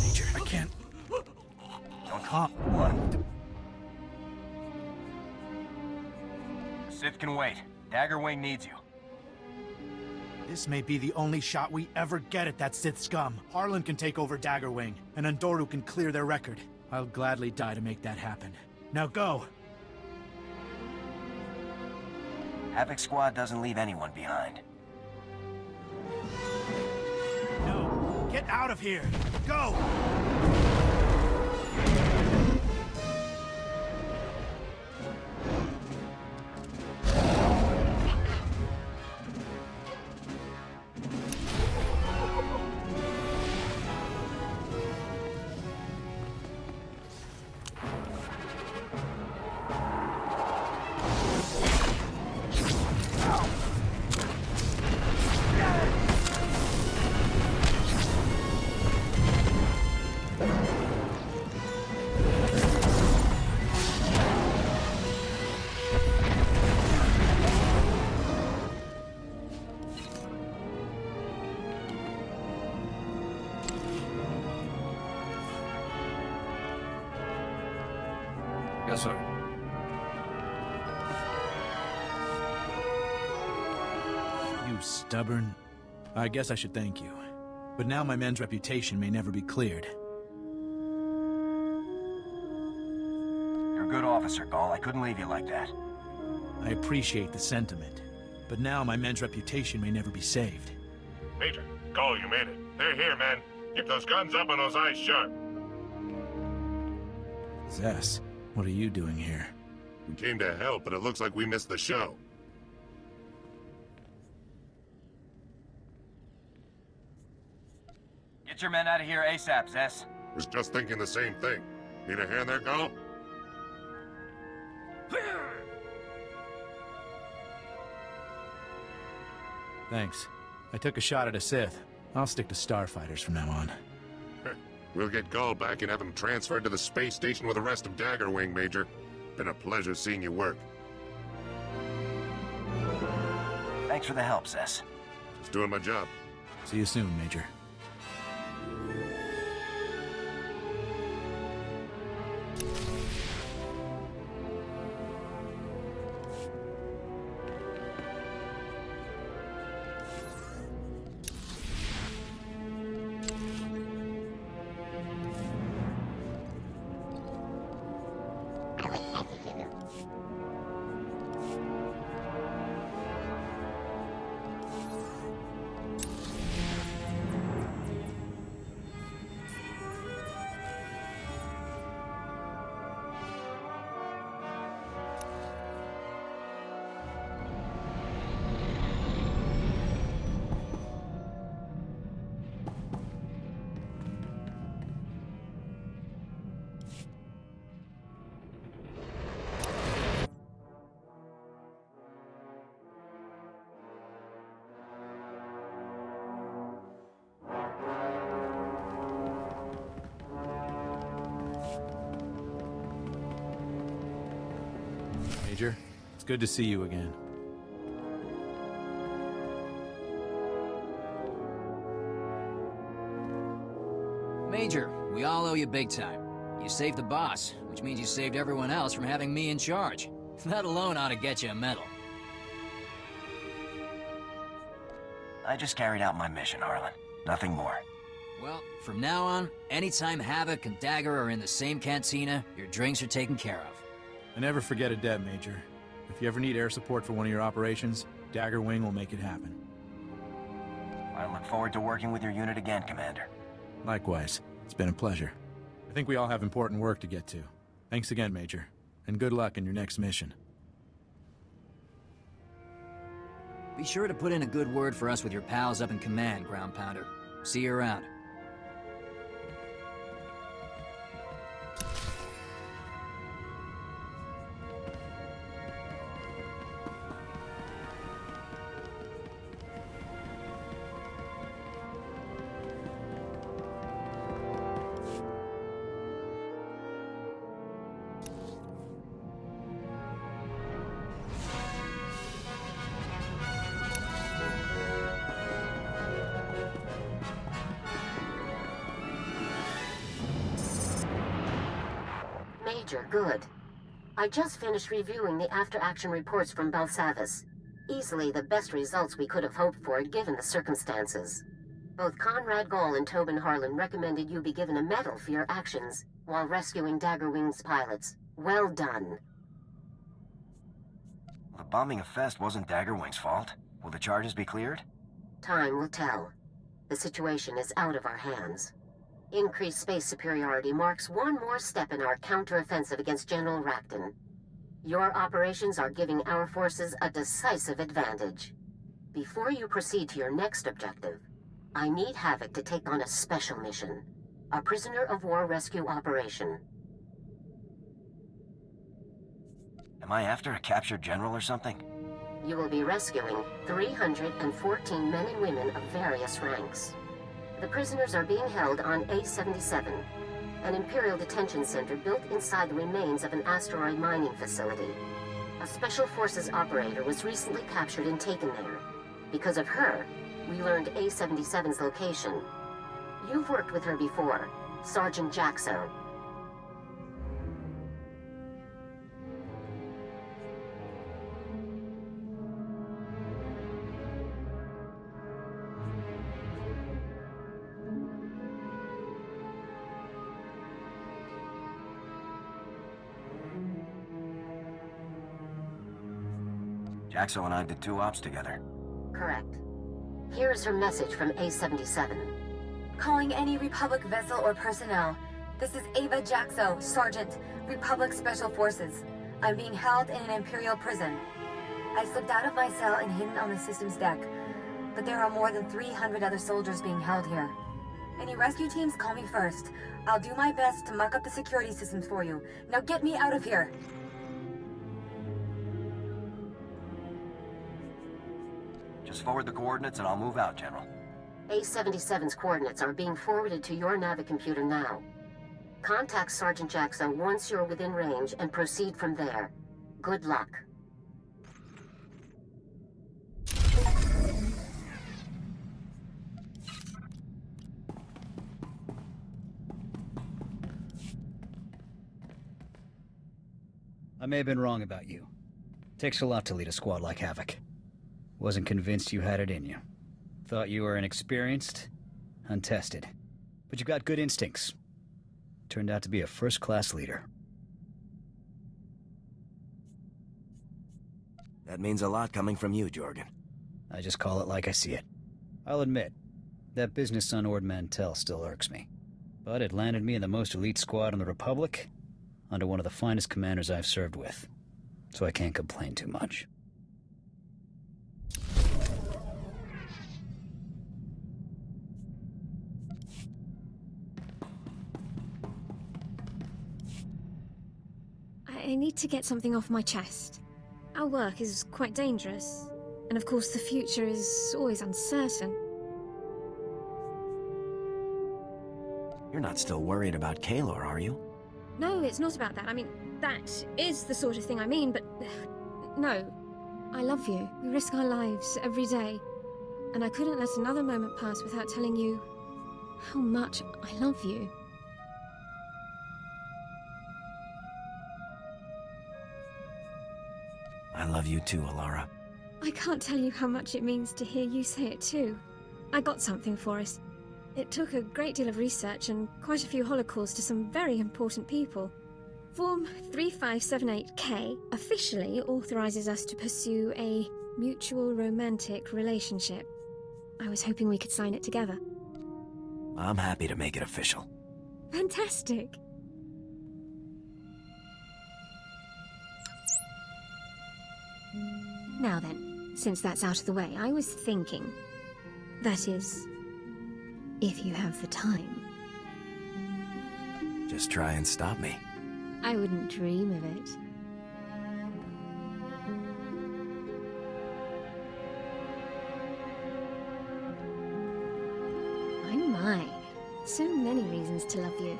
Major, I can't... Don't calm. What? Sith can wait. Daggerwing needs you. This may be the only shot we ever get at that Sith scum. Harlan can take over Daggerwing, and Undoru can clear their record. I'll gladly die to make that happen. Now go! Havoc Squad doesn't leave anyone behind. No! Get out of here! Go! Yes, sir. You stubborn. I guess I should thank you. But now my men's reputation may never be cleared. You're a good officer, Gall. I couldn't leave you like that. I appreciate the sentiment. But now my men's reputation may never be saved. Major, Gall, you made it. They're here, man. Keep those guns up and those eyes sharp. Zess, what are you doing here? We came to help, but it looks like we missed the show. Get your men out of here ASAP, Zess. Was just thinking the same thing. Need a hand there, Gall? Thanks. I took a shot at a Sith. I'll stick to starfighters from now on. We'll get Gall back and have him transferred to the space station with the rest of Daggerwing, Major. Been a pleasure seeing you work. Thanks for the help, Zess. Just doing my job. See you soon, Major. Major. It's good to see you again. Major, we all owe you big time. You saved the boss, which means you saved everyone else from having me in charge. That alone ought to get you a medal. I just carried out my mission, Harlan. Nothing more. Well, from now on, anytime Havoc and Dagger are in the same cantina, your drinks are taken care of. And never forget a debt, Major. If you ever need air support for one of your operations, Dagger Wing will make it happen. I look forward to working with your unit again, Commander. Likewise. It's been a pleasure. I think we all have important work to get to. Thanks again, Major. And good luck in your next mission. Be sure to put in a good word for us with your pals up in command, Ground Pounder. See you around. Major, good. I just finished reviewing the after-action reports from Balsavis. Easily the best results we could have hoped for, given the circumstances. Both Conrad Gall and Tobin Harlan recommended you be given a medal for your actions while rescuing Daggerwing's pilots. Well done. The bombing of Fest wasn't Daggerwing's fault. Will the charges be cleared? Time will tell. The situation is out of our hands. Increased space superiority marks one more step in our counteroffensive against General Racton. Your operations are giving our forces a decisive advantage. Before you proceed to your next objective, I need Havoc to take on a special mission. A prisoner of war rescue operation. Am I after a captured general or something? You will be rescuing 314 men and women of various ranks. The prisoners are being held on A-77, an Imperial detention center built inside the remains of an asteroid mining facility. A Special Forces operator was recently captured and taken there. Because of her, we learned A-77's location. You've worked with her before, Sergeant Jaxo. Jaxo and I did 2 ops together. Correct. Here is her message from A-77. Calling any Republic vessel or personnel. This is Ava Jaxo, Sergeant, Republic Special Forces. I'm being held in an Imperial prison. I slipped out of my cell and hidden on the system's deck, but there are more than 300 other soldiers being held here. Any rescue teams, call me first. I'll do my best to muck up the security systems for you. Now get me out of here! Just forward the coordinates and I'll move out, General. A-77's coordinates are being forwarded to your navicomputer now. Contact Sergeant Jaxo once you're within range and proceed from there. Good luck. I may have been wrong about you. Takes a lot to lead a squad like Havoc. Wasn't convinced you had it in you. Thought you were inexperienced, untested. But you've got good instincts. Turned out to be a first-class leader. That means a lot coming from you, Jorgen. I just call it like I see it. I'll admit, that business on Ord Mantell still irks me. But it landed me in the most elite squad in the Republic, under one of the finest commanders I've served with. So I can't complain too much. I need to get something off my chest. Our work is quite dangerous, and of course the future is always uncertain. You're not still worried about Kaelor, are you? No, it's not about that. I mean, that is the sort of thing I mean, but... No. I love you. We risk our lives every day. And I couldn't let another moment pass without telling you how much I love you. I love you too, Alara. I can't tell you how much it means to hear you say it too. I got something for us. It took a great deal of research and quite a few holocalls to some very important people. Form 3578K officially authorizes us to pursue a mutual romantic relationship. I was hoping we could sign it together. I'm happy to make it official. Fantastic. Now then, since that's out of the way, I was thinking... That is, if you have the time. Just try and stop me. I wouldn't dream of it. My. So many reasons to love you.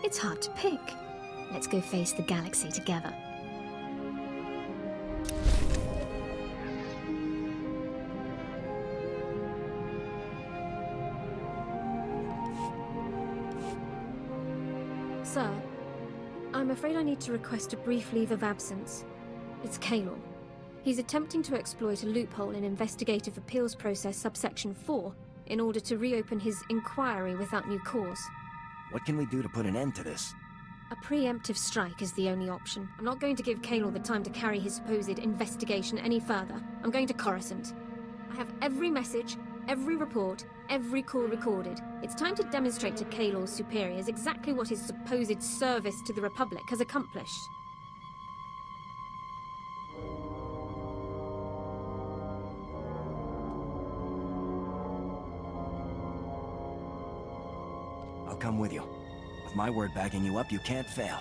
It's hard to pick. Let's go face the galaxy together. Sir, I'm afraid I need to request a brief leave of absence. It's Kalor. He's attempting to exploit a loophole in Investigative Appeals Process subsection 4 in order to reopen his inquiry without new cause. What can we do to put an end to this? A preemptive strike is the only option. I'm not going to give Kalor the time to carry his supposed investigation any further. I'm going to Coruscant. I have every message, every report, every call recorded. It's time to demonstrate to Kalor's superiors exactly what his supposed service to the Republic has accomplished. I'll come with you. With my word backing you up, you can't fail.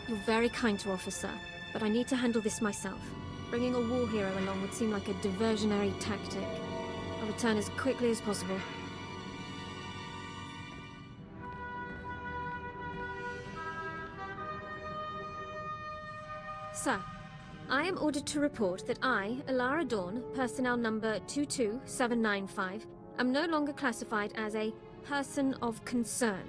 You're very kind to offer, sir, but I need to handle this myself. Bringing a war hero along would seem like a diversionary tactic. I'll return as quickly as possible. Sir, I am ordered to report that I, Alara Dawn, personnel number 22795, am no longer classified as a person of concern.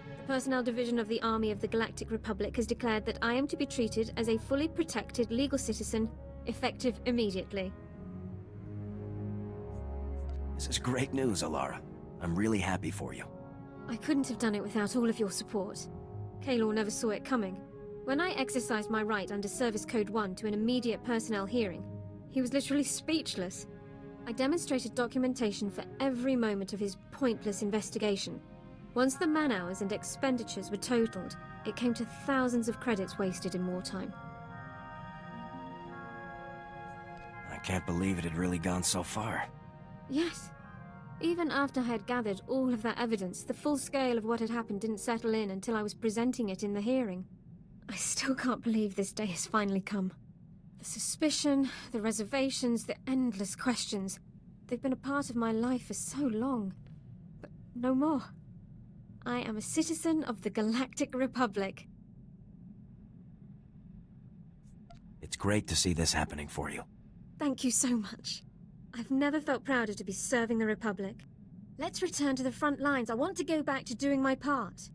The Personnel Division of the Army of the Galactic Republic has declared that I am to be treated as a fully protected legal citizen, effective immediately. This is great news, Alara. I'm really happy for you. I couldn't have done it without all of your support. Kalor never saw it coming. When I exercised my right under Service Code 1 to an immediate personnel hearing, he was literally speechless. I demonstrated documentation for every moment of his pointless investigation. Once the man-hours and expenditures were totaled, it came to thousands of credits wasted in wartime. I can't believe it had really gone so far. Yes. Even after I had gathered all of that evidence, the full scale of what had happened didn't settle in until I was presenting it in the hearing. I still can't believe this day has finally come. The suspicion, the reservations, the endless questions. They've been a part of my life for so long. But no more. I am a citizen of the Galactic Republic. It's great to see this happening for you. Thank you so much. I've never felt prouder to be serving the Republic. Let's return to the front lines. I want to go back to doing my part.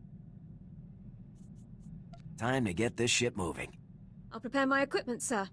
Time to get this ship moving. I'll prepare my equipment, sir.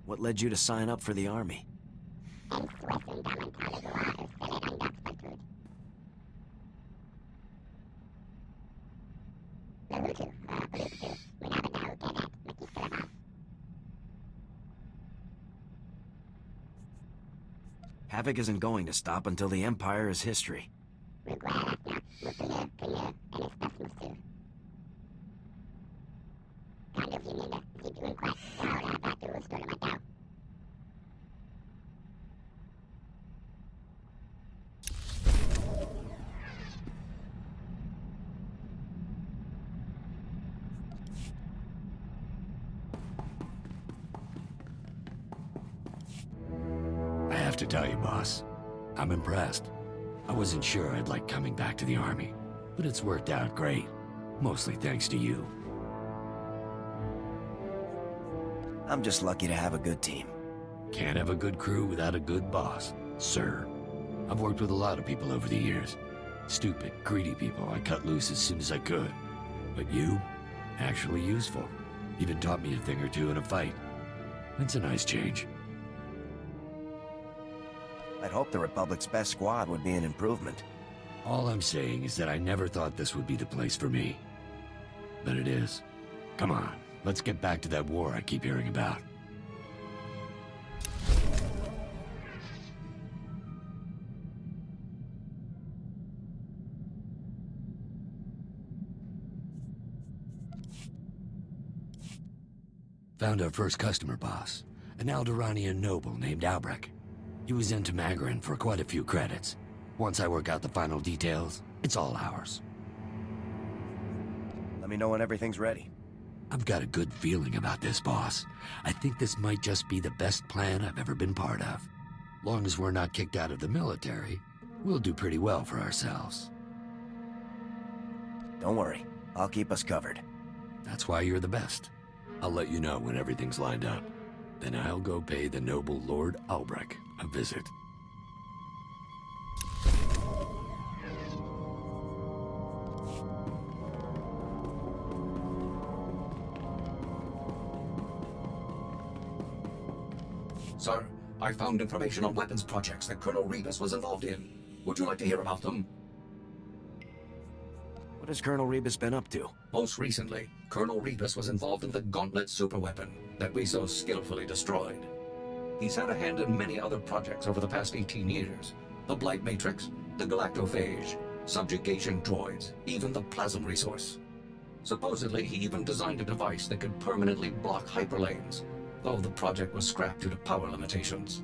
What led you to sign up for the army? Havoc isn't going to stop until the Empire is history. I have to tell you, boss, I'm impressed. I wasn't sure I'd like coming back to the Army, but it's worked out great. Mostly thanks to you. I'm just lucky to have a good team. Can't have a good crew without a good boss, sir. I've worked with a lot of people over the years. Stupid, greedy people I cut loose as soon as I could. But you, actually useful. Even taught me a thing or two in a fight. It's a nice change. I'd hope the Republic's best squad would be an improvement. All I'm saying is that I never thought this would be the place for me. But it is. Come on, let's get back to that war I keep hearing about. Found our first customer, boss. An Alderaanian noble named Albrecht. He was into Magarin for quite a few credits. Once I work out the final details, it's all ours. Let me know when everything's ready. I've got a good feeling about this, boss. I think this might just be the best plan I've ever been part of. Long as we're not kicked out of the military, we'll do pretty well for ourselves. Don't worry, I'll keep us covered. That's why you're the best. I'll let you know when everything's lined up. Then I'll go pay the noble Lord Albrecht a visit. Sir, I found information on weapons projects that Colonel Rebus was involved in. Would you like to hear about them? What has Colonel Rebus been up to? Most recently, Colonel Rebus was involved in the Gauntlet superweapon that we so skillfully destroyed. He's had a hand in many other projects over the past 18 years. The Blight Matrix, the Galactophage, subjugation droids, even the Plasm resource. Supposedly, he even designed a device that could permanently block hyperlanes, though the project was scrapped due to power limitations.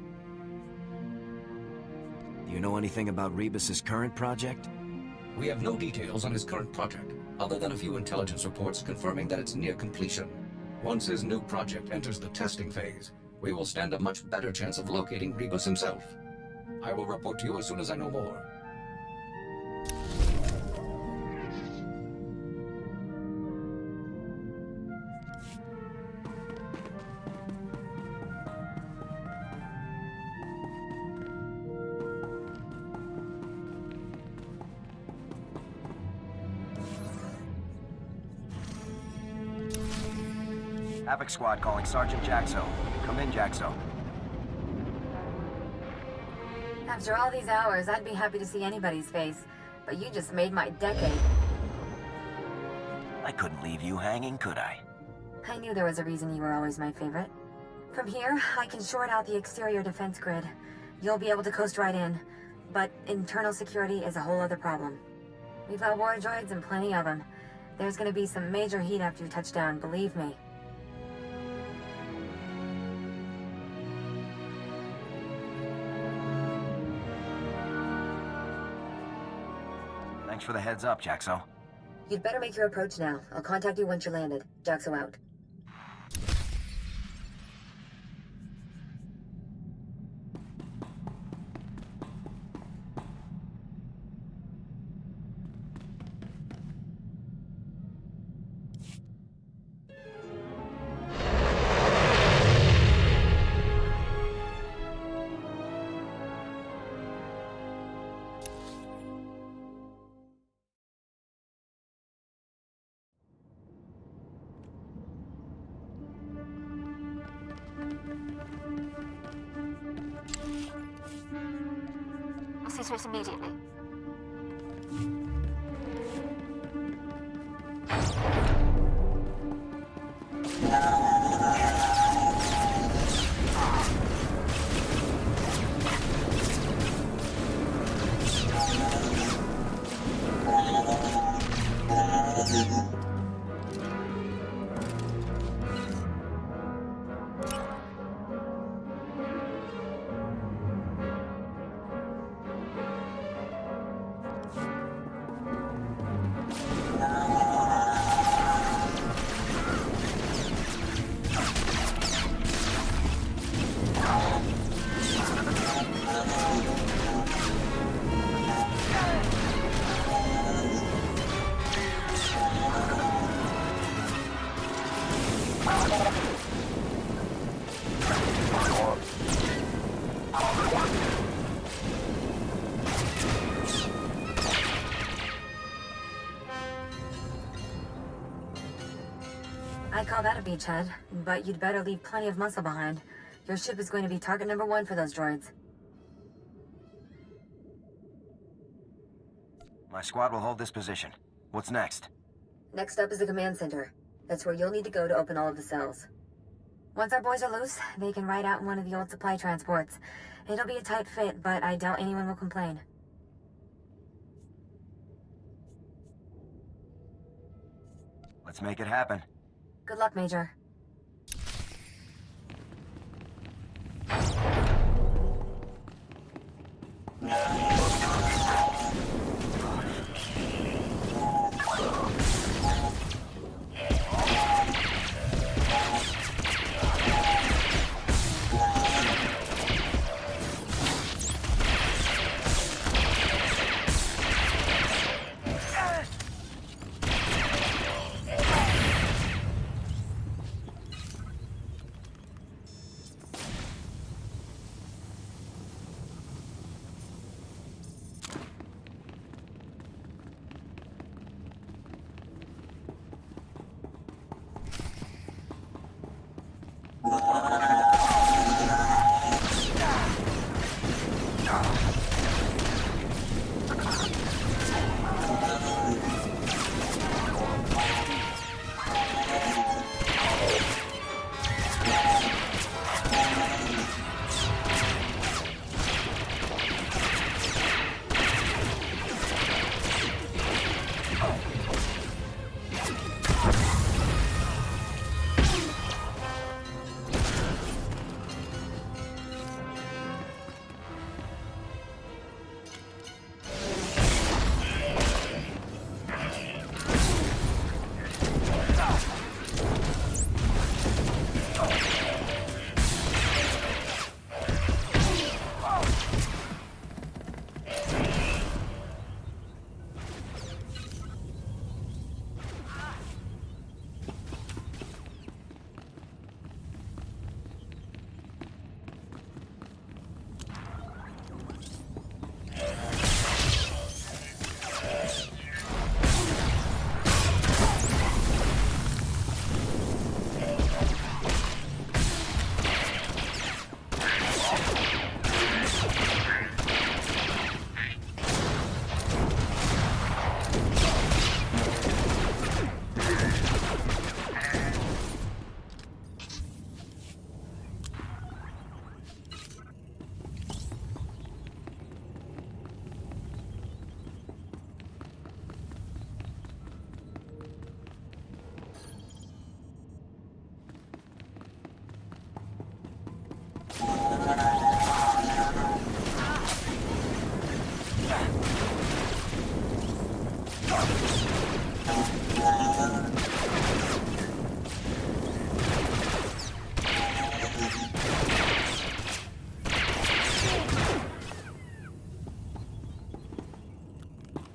Do you know anything about Rebus's current project? We have no details on his current project, other than a few intelligence reports confirming that it's near completion. Once his new project enters the testing phase, we will stand a much better chance of locating Rebus himself. I will report to you as soon as I know more. Havoc Squad calling Sergeant Jaxo. Come in, Jaxo. After all these hours, I'd be happy to see anybody's face, but you just made my decade. I couldn't leave you hanging, could I? I knew there was a reason you were always my favorite. From here, I can short out the exterior defense grid. You'll be able to coast right in, but internal security is a whole other problem. We've got war droids and plenty of them. There's gonna be some major heat after you touch down, believe me. Thanks for the heads up, Jaxo. You'd better make your approach now. I'll contact you once you're landed. Jaxo out. Cease race immediately. I call that a beachhead, but you'd better leave plenty of muscle behind. Your ship is going to be target number 1 for those droids. My squad will hold this position. What's next? Next up is the command center. That's where you'll need to go to open all of the cells. Once our boys are loose, they can ride out in one of the old supply transports. It'll be a tight fit, but I doubt anyone will complain. Let's make it happen. Good luck, Major.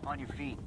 On your feet.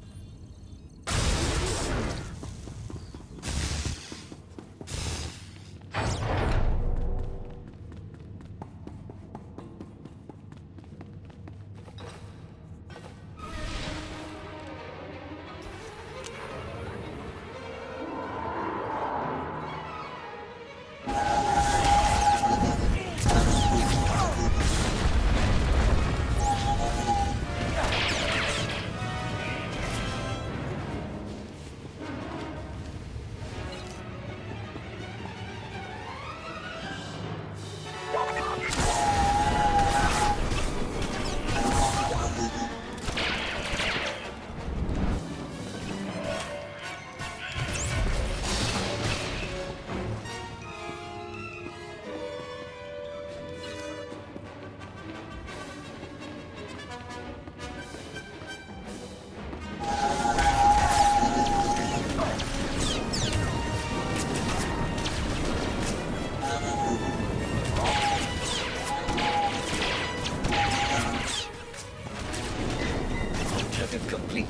Complete.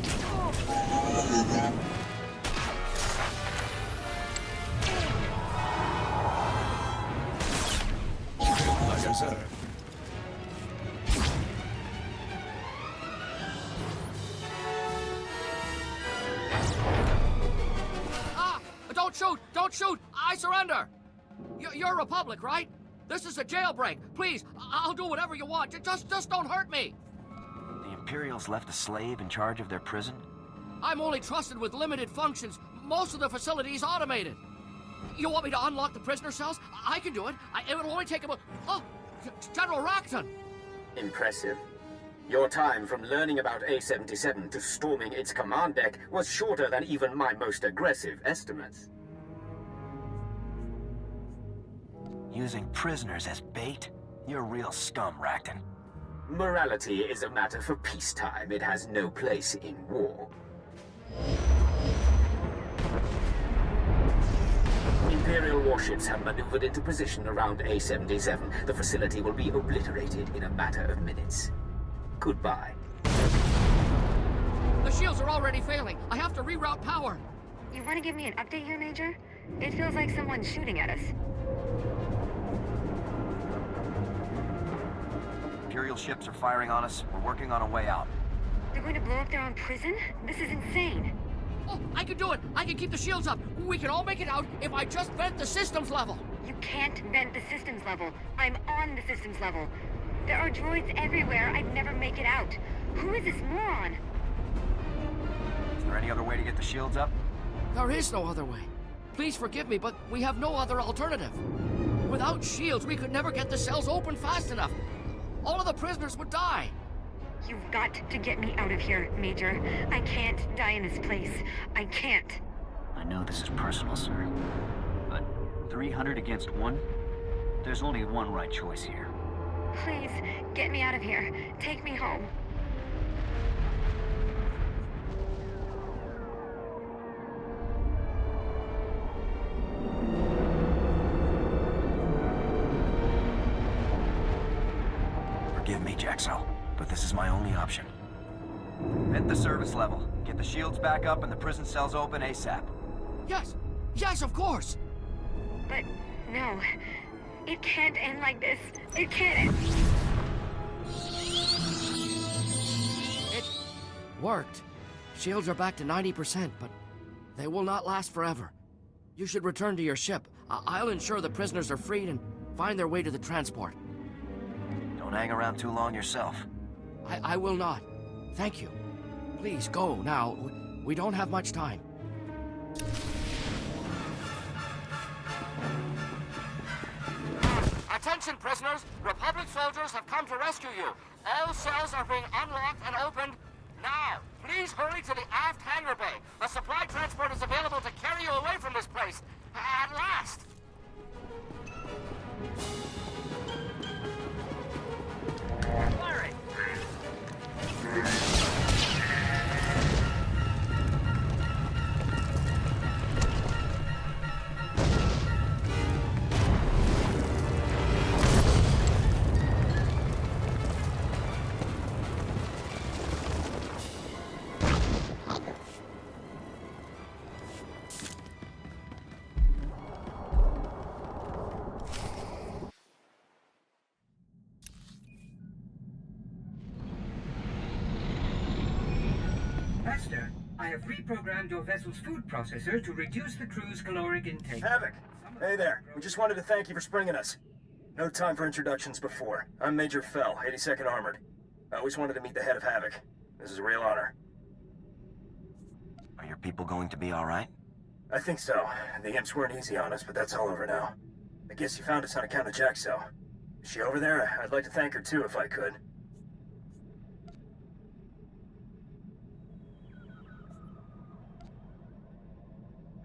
Pleasure, sir. Ah! Don't shoot! Don't shoot! I surrender! You're Republic, right? This is a jailbreak. Please, I'll do whatever you want. Just don't hurt me. The Imperials left a slave in charge of their prison? I'm only trusted with limited functions. Most of the facility is automated. You want me to unlock the prisoner cells? I can do it. It will only take about... Oh, General Rackton! Impressive. Your time from learning about A-77 to storming its command deck was shorter than even my most aggressive estimates. Using prisoners as bait? You're real scum, Rackton. Morality is a matter for peacetime. It has no place in war. Imperial warships have maneuvered into position around A-77. The facility will be obliterated in a matter of minutes. Goodbye. The shields are already failing. I have to reroute power. You want to give me an update here, Major? It feels like someone's shooting at us. Imperial ships are firing on us. We're working on a way out. They're going to blow up their own prison? This is insane. Oh, I can do it! I can keep the shields up! We can all make it out if I just vent the systems level! You can't vent the systems level. I'm on the systems level. There are droids everywhere. I'd never make it out. Who is this moron? Is there any other way to get the shields up? There is no other way. Please forgive me, but we have no other alternative. Without shields, we could never get the cells open fast enough. All of the prisoners would die. You've got to get me out of here, Major. I can't die in this place. I can't. I know this is personal, sir, but 300 against 1? There's only one right choice here. Please, get me out of here. Take me home. Forgive me, Jaxo, but this is my only option. Vent the service level. Get the shields back up and the prison cells open ASAP. Yes! Yes, of course! But, no. It can't end like this. It can't end. It worked. Shields are back to 90%, but they will not last forever. You should return to your ship. I'll ensure the prisoners are freed and find their way to the transport. Don't hang around too long yourself. I will not. Thank you. Please go now. We don't have much time. Attention, prisoners! Republic soldiers have come to rescue you. All cells are being unlocked and opened now. Please hurry to the aft hangar bay. A supply transport is available to carry you away from this place. At last! Larry! Master, I have reprogrammed your vessel's food processor to reduce the crew's caloric intake. Havoc! Hey there. We just wanted to thank you for springing us. No time for introductions before. I'm Major Fell, 82nd Armored. I always wanted to meet the head of Havoc. This is a real honor. Are your people going to be all right? I think so. The imps weren't easy on us, but that's all over now. I guess you found us on account of Jaxo. Is she over there? I'd like to thank her too, if I could.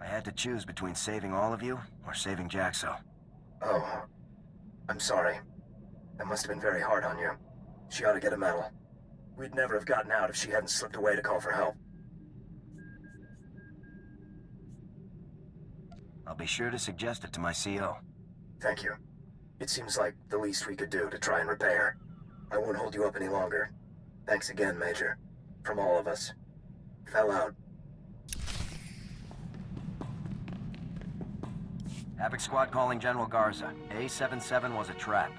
I had to choose between saving all of you or saving Jaxo. Oh. I'm sorry. That must have been very hard on you. She ought to get a medal. We'd never have gotten out if she hadn't slipped away to call for help. I'll be sure to suggest it to my CO. Thank you. It seems like the least we could do to try and repair. I won't hold you up any longer. Thanks again, Major. From all of us. Fell out. Havoc Squad calling General Garza. A-77 was a trap.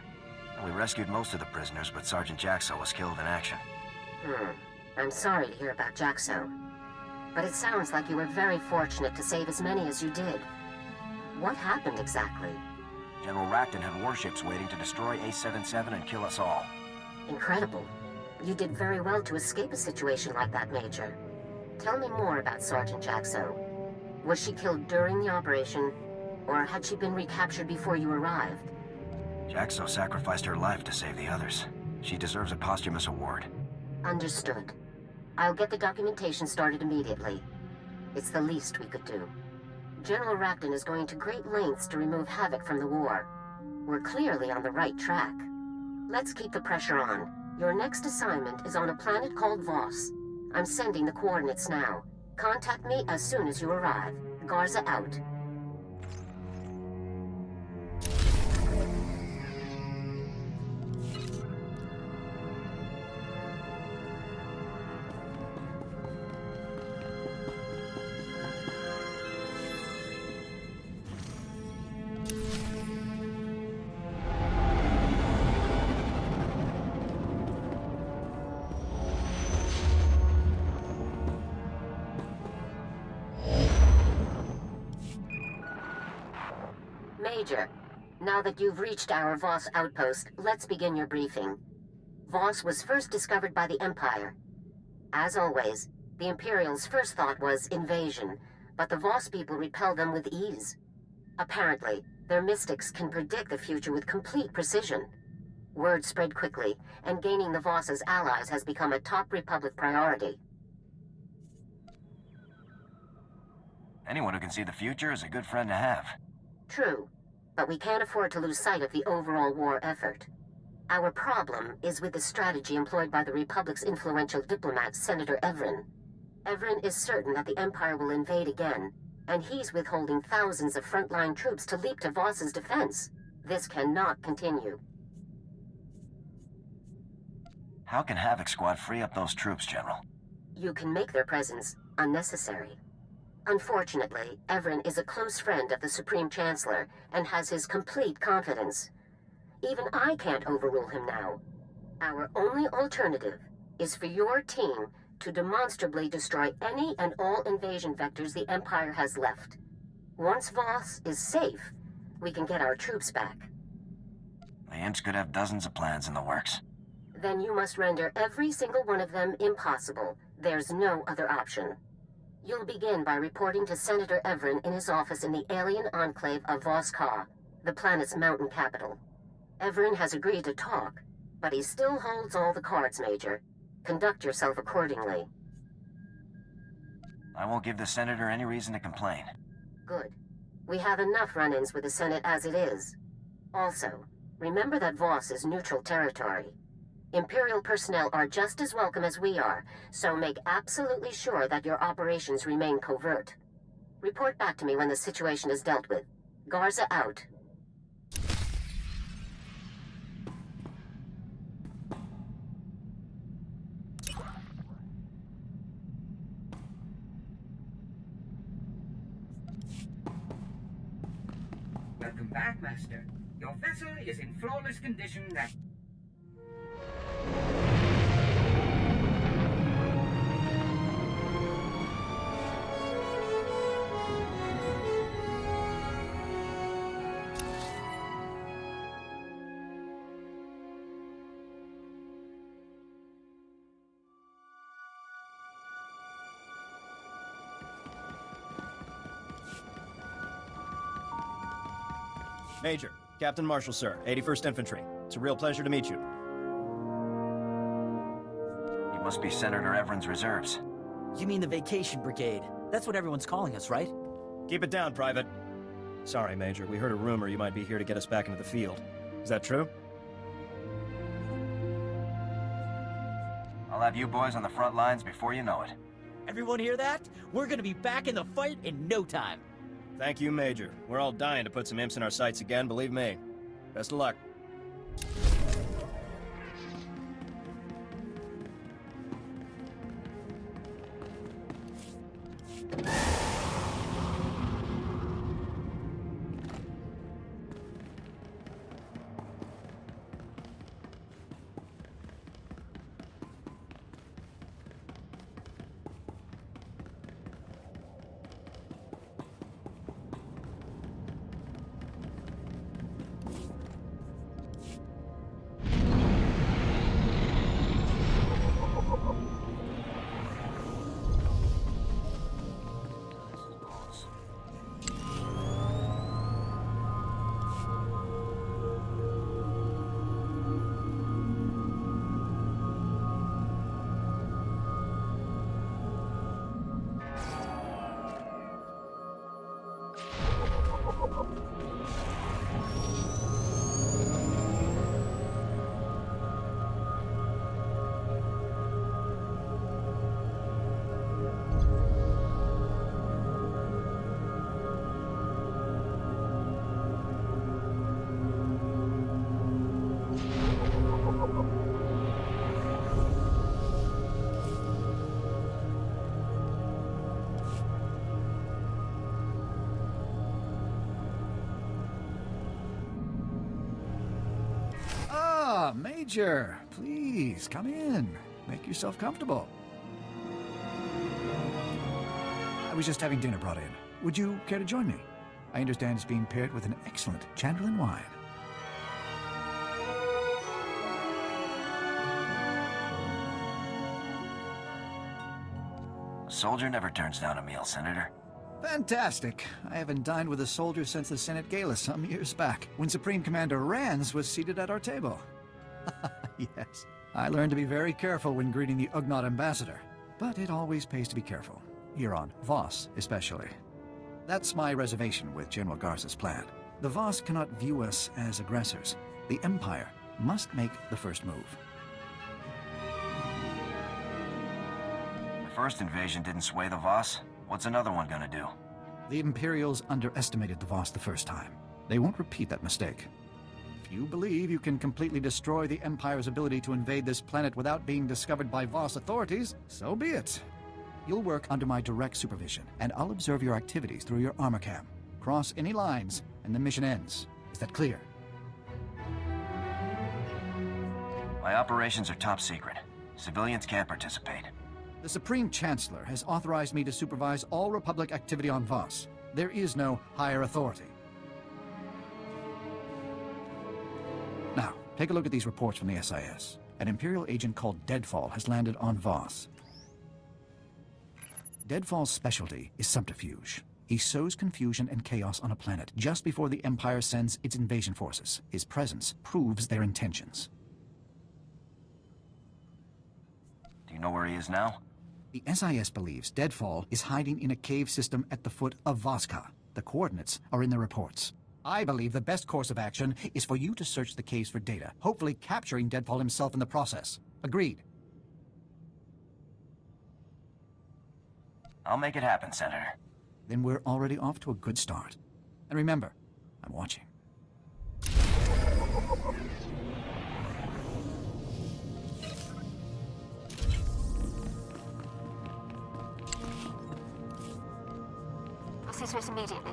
We rescued most of the prisoners, but Sergeant Jaxo was killed in action. I'm sorry to hear about Jaxo. But it sounds like you were very fortunate to save as many as you did. What happened exactly? General Racton had warships waiting to destroy A-77 and kill us all. Incredible. You did very well to escape a situation like that, Major. Tell me more about Sergeant Jaxo. Was she killed during the operation, or had she been recaptured before you arrived? Jaxo sacrificed her life to save the others. She deserves a posthumous award. Understood. I'll get the documentation started immediately. It's the least we could do. General Racton is going to great lengths to remove havoc from the war. We're clearly on the right track. Let's keep the pressure on. Your next assignment is on a planet called Voss. I'm sending the coordinates now. Contact me as soon as you arrive. Garza out. Major, now that you've reached our Voss outpost, let's begin your briefing. Voss was first discovered by the Empire. As always, the Imperials' first thought was invasion, but the Voss people repel them with ease. Apparently, their mystics can predict the future with complete precision. Word spread quickly, and gaining the Voss as allies has become a top Republic priority. Anyone who can see the future is a good friend to have. True, but we can't afford to lose sight of the overall war effort. Our problem is with the strategy employed by the Republic's influential diplomat, Senator Evren. Evren is certain that the Empire will invade again, and he's withholding thousands of frontline troops to leap to Voss's defense. This cannot continue. How can Havoc Squad free up those troops, General? You can make their presence unnecessary. Unfortunately, Evren is a close friend of the Supreme Chancellor and has his complete confidence. Even I can't overrule him now. Our only alternative is for your team to demonstrably destroy any and all invasion vectors the Empire has left. Once Voss is safe, we can get our troops back. The Imps could have dozens of plans in the works. Then you must render every single one of them impossible. There's no other option. You'll begin by reporting to Senator Evren in his office in the alien enclave of Voss-Ka, the planet's mountain capital. Evren has agreed to talk, but he still holds all the cards, Major. Conduct yourself accordingly. I won't give the Senator any reason to complain. Good. We have enough run-ins with the Senate as it is. Also, remember that Voss is neutral territory. Imperial personnel are just as welcome as we are, so make absolutely sure that your operations remain covert. Report back to me when the situation is dealt with. Garza out. Welcome back, Master. Your vessel is in flawless condition that... Major, Captain Marshall, sir, 81st Infantry. It's a real pleasure to meet you. You must be Senator Evren's reserves. You mean the Vacation Brigade? That's what everyone's calling us, right? Keep it down, Private. Sorry, Major, we heard a rumor you might be here to get us back into the field. Is that true? I'll have you boys on the front lines before you know it. Everyone hear that? We're gonna be back in the fight in no time. Thank you, Major. We're all dying to put some imps in our sights again, believe me. Best of luck. Major, please, come in. Make yourself comfortable. I was just having dinner brought in. Would you care to join me? I understand it's being paired with an excellent Chandlerine wine. A soldier never turns down a meal, Senator. Fantastic. I haven't dined with a soldier since the Senate Gala some years back, when Supreme Commander Rands was seated at our table. Yes, I learned to be very careful when greeting the Ugnaught ambassador. But it always pays to be careful. Here on Voss, especially. That's my reservation with General Garza's plan. The Voss cannot view us as aggressors. The Empire must make the first move. The first invasion didn't sway the Voss. What's another one gonna do? The Imperials underestimated the Voss the first time. They won't repeat that mistake. If you believe you can completely destroy the Empire's ability to invade this planet without being discovered by Voss authorities, so be it. You'll work under my direct supervision, and I'll observe your activities through your armor cam. Cross any lines, and the mission ends. Is that clear? My operations are top secret. Civilians can't participate. The Supreme Chancellor has authorized me to supervise all Republic activity on Voss. There is no higher authority. Now, take a look at these reports from the SIS. An Imperial agent called Deadfall has landed on Voss. Deadfall's specialty is subterfuge. He sows confusion and chaos on a planet just before the Empire sends its invasion forces. His presence proves their intentions. Do you know where he is now? The SIS believes Deadfall is hiding in a cave system at the foot of Voska. The coordinates are in the reports. I believe the best course of action is for you to search the caves for data, hopefully capturing Deadfall himself in the process. Agreed? I'll make it happen, Senator. Then we're already off to a good start. And remember, I'm watching. I'll see to it immediately.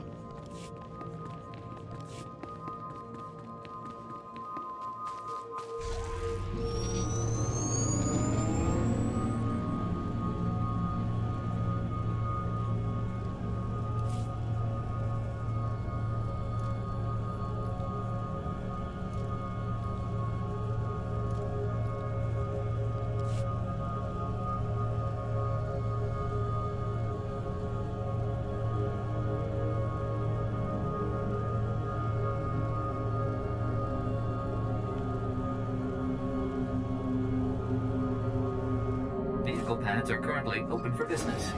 Vehicle pads are currently open for business.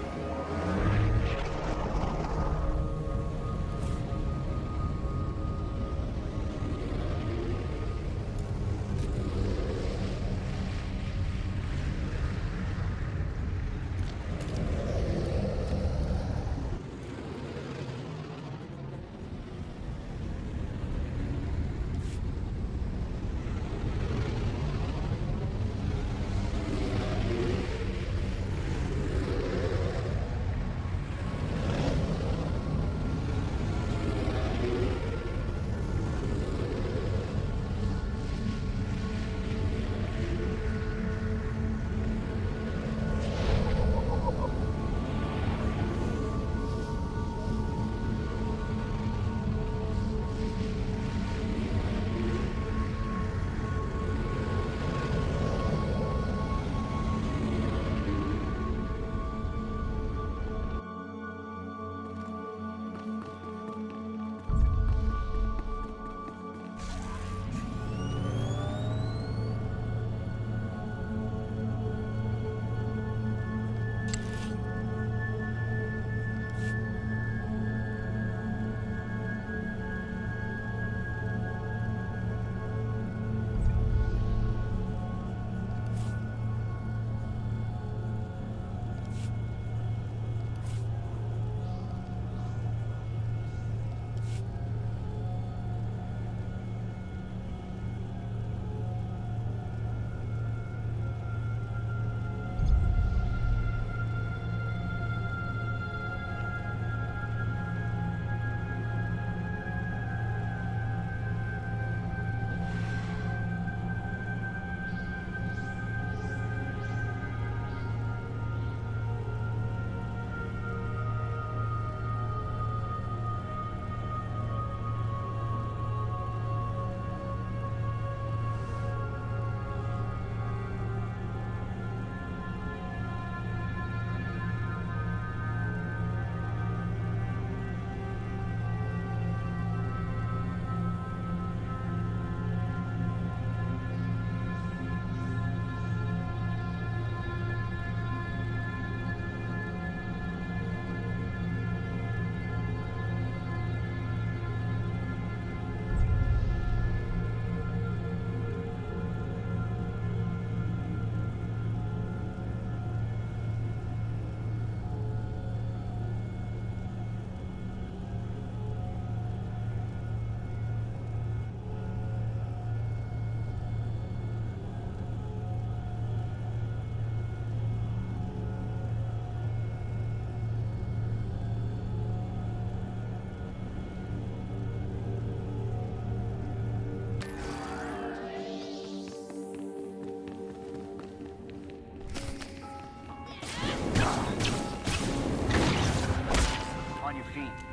feet.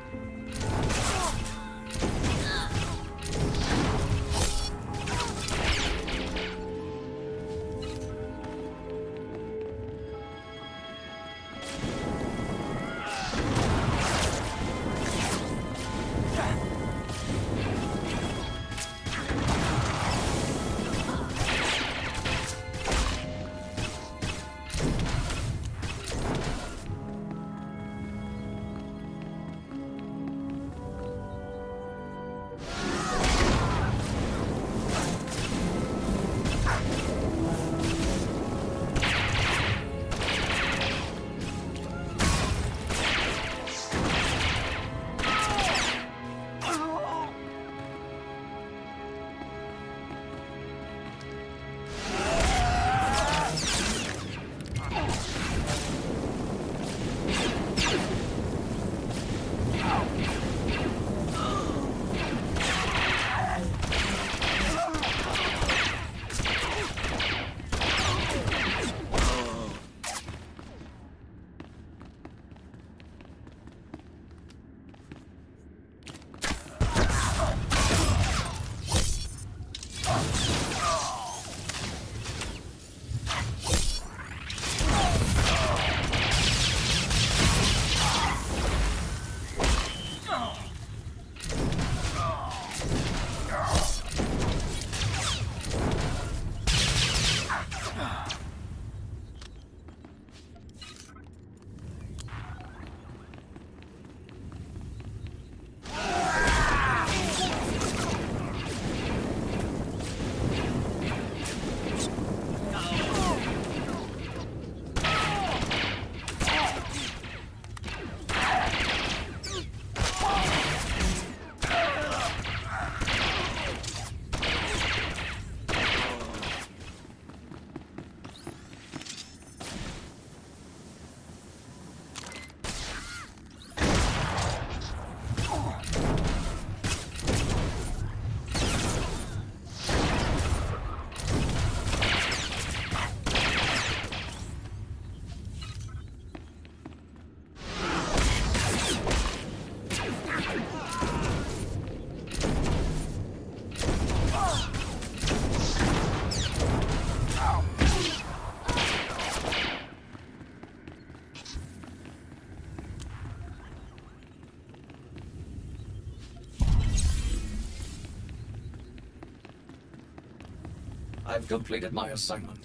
I've completed my assignment.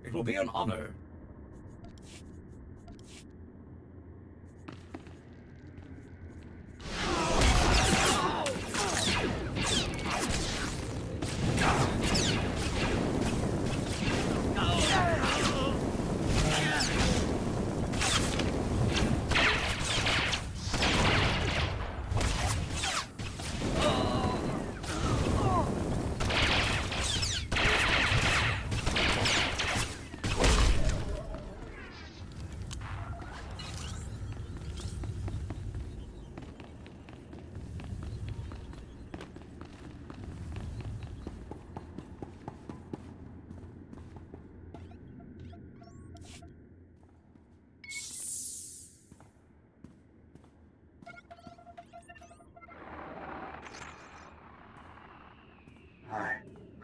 It will be an honor.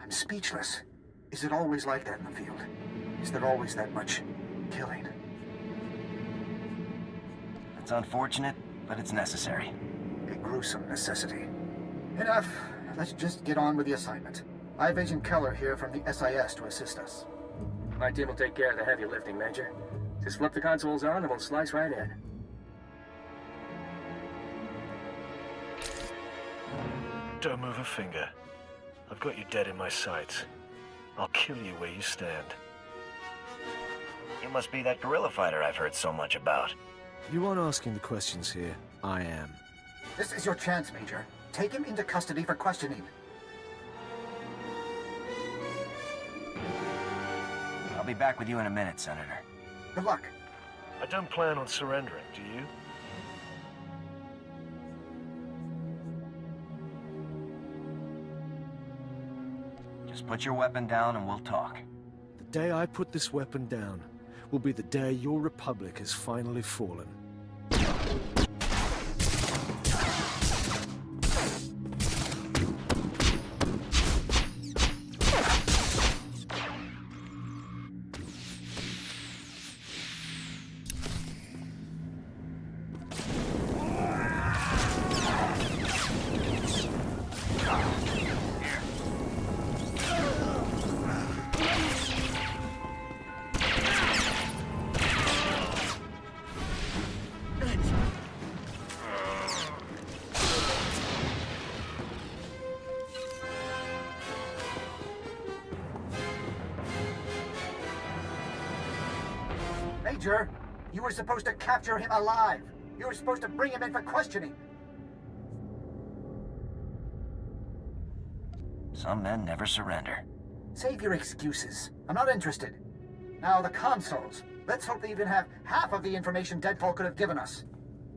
I'm speechless. Is it always like that in the field? Is there always that much killing? It's unfortunate, but it's necessary. A gruesome necessity. Enough. Let's just get on with the assignment. I have Agent Keller here from the SIS to assist us. My team will take care of the heavy lifting, Major. Just flip the consoles on and we'll slice right in. Don't move a finger. I've got you dead in my sights. I'll kill you where you stand. You must be that guerrilla fighter I've heard so much about. You aren't asking the questions here. I am. This is your chance, Major. Take him into custody for questioning. I'll be back with you in a minute, Senator. Good luck. I don't plan on surrendering, do you? Just put your weapon down and we'll talk. The day I put this weapon down, will be the day your republic has finally fallen. Major, you were supposed to capture him alive. You were supposed to bring him in for questioning. Some men never surrender. Save your excuses. I'm not interested. Now, the consoles. Let's hope they even have half of the information Deadfall could have given us.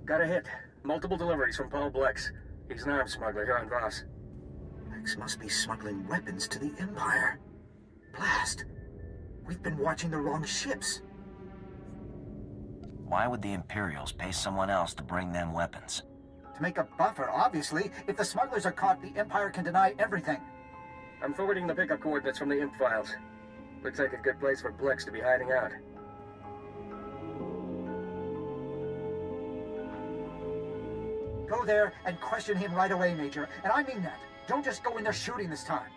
Got a hit. Multiple deliveries from Paul Blex. He's an arms smuggler here on Voss. Blex must be smuggling weapons to the Empire. Blast. We've been watching the wrong ships. Why would the Imperials pay someone else to bring them weapons? To make a buffer, obviously. If the smugglers are caught, the Empire can deny everything. I'm forwarding the pickup coordinates from the Imp files. Looks like a good place for Blex to be hiding out. Go there and question him right away, Major. And I mean that. Don't just go in there shooting this time.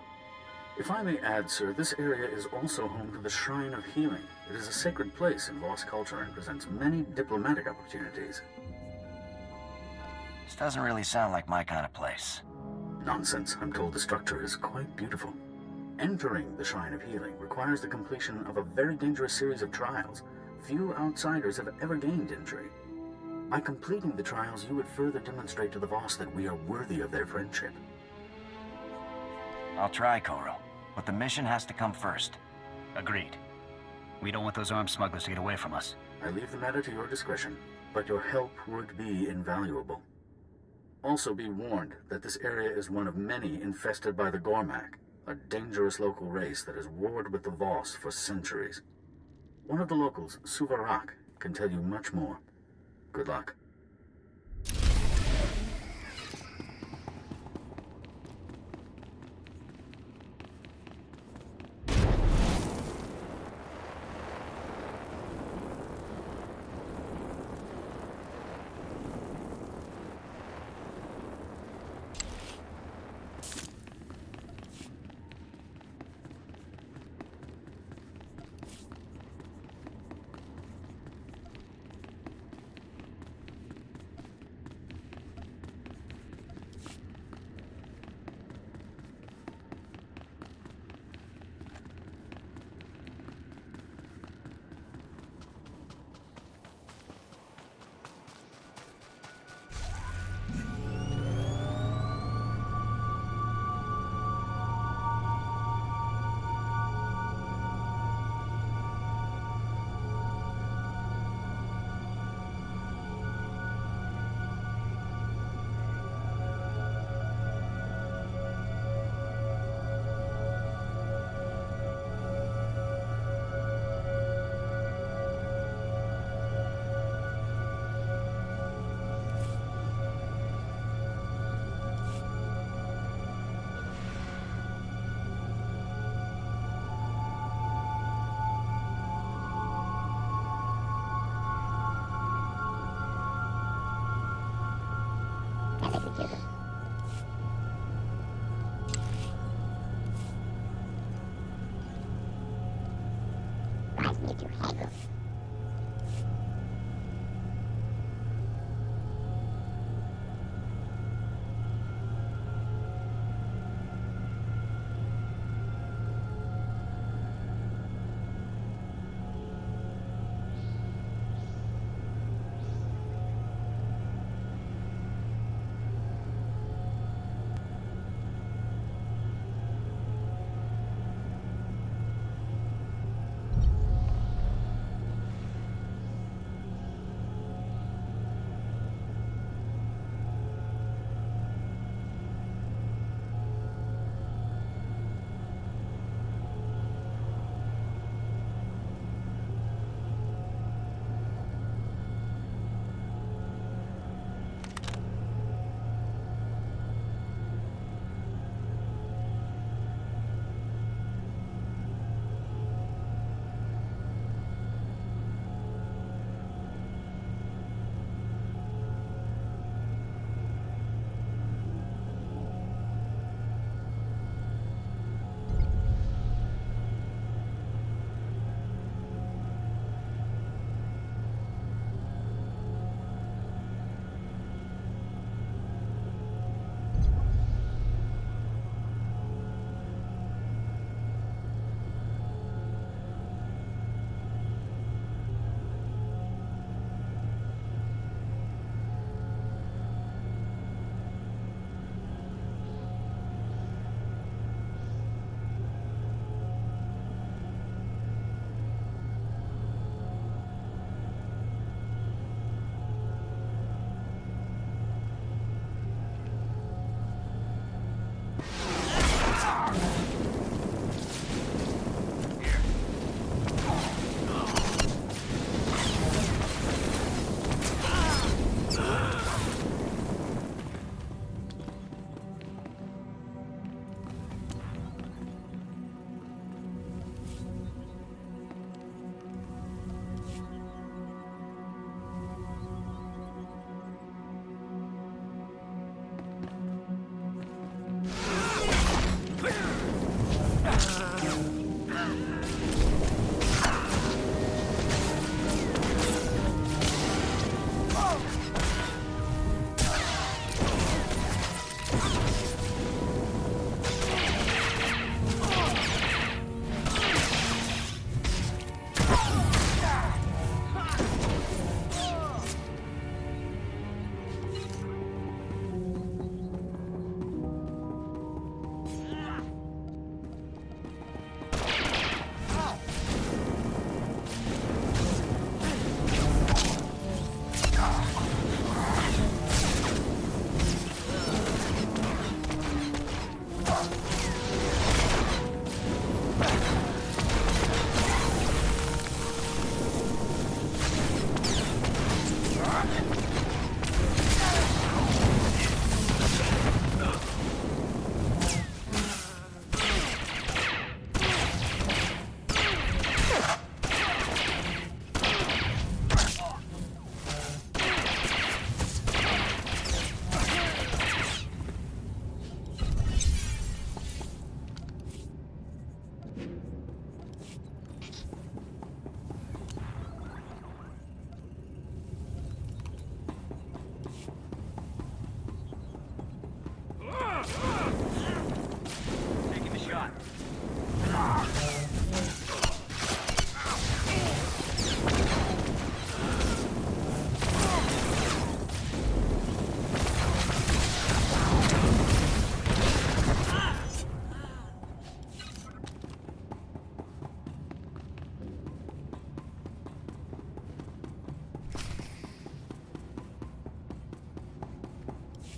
If I may add, sir, this area is also home to the Shrine of Healing. It is a sacred place in Voss culture and presents many diplomatic opportunities. This doesn't really sound like my kind of place. Nonsense. I'm told the structure is quite beautiful. Entering the Shrine of Healing requires the completion of a very dangerous series of trials. Few outsiders have ever gained entry. By completing the trials, you would further demonstrate to the Voss that we are worthy of their friendship. I'll try, Koro. But the mission has to come first. Agreed. We don't want those arms smugglers to get away from us. I leave the matter to your discretion, but your help would be invaluable. Also be warned that this area is one of many infested by the Gormak, a dangerous local race that has warred with the Voss for centuries. One of the locals, Suvarak, can tell you much more. Good luck.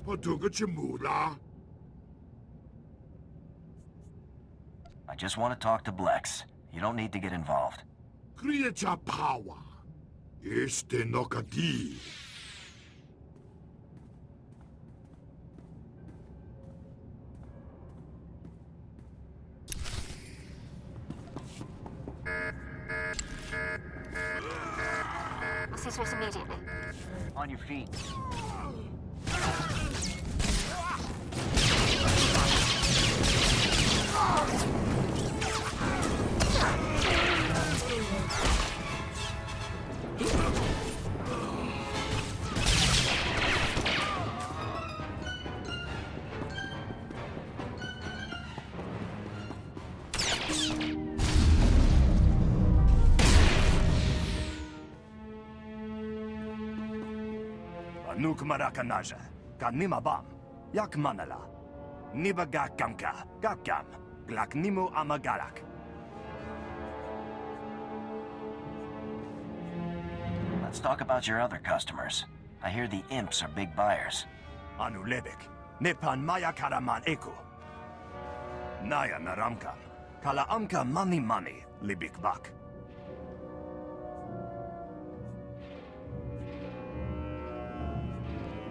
I just want to talk to Blex. You don't need to get involved. Creature power. Este no kadi. Ceasers immediately. On your feet. Nuk marakanaja, kanimabam, yak manala, nibaga kamka, gakam, glaknimo amagalak. Let's talk about your other customers. I hear the imps are big buyers. Anu lebek, nepan maya karaman eko. Naya naramkam, kala amka mani libik bak.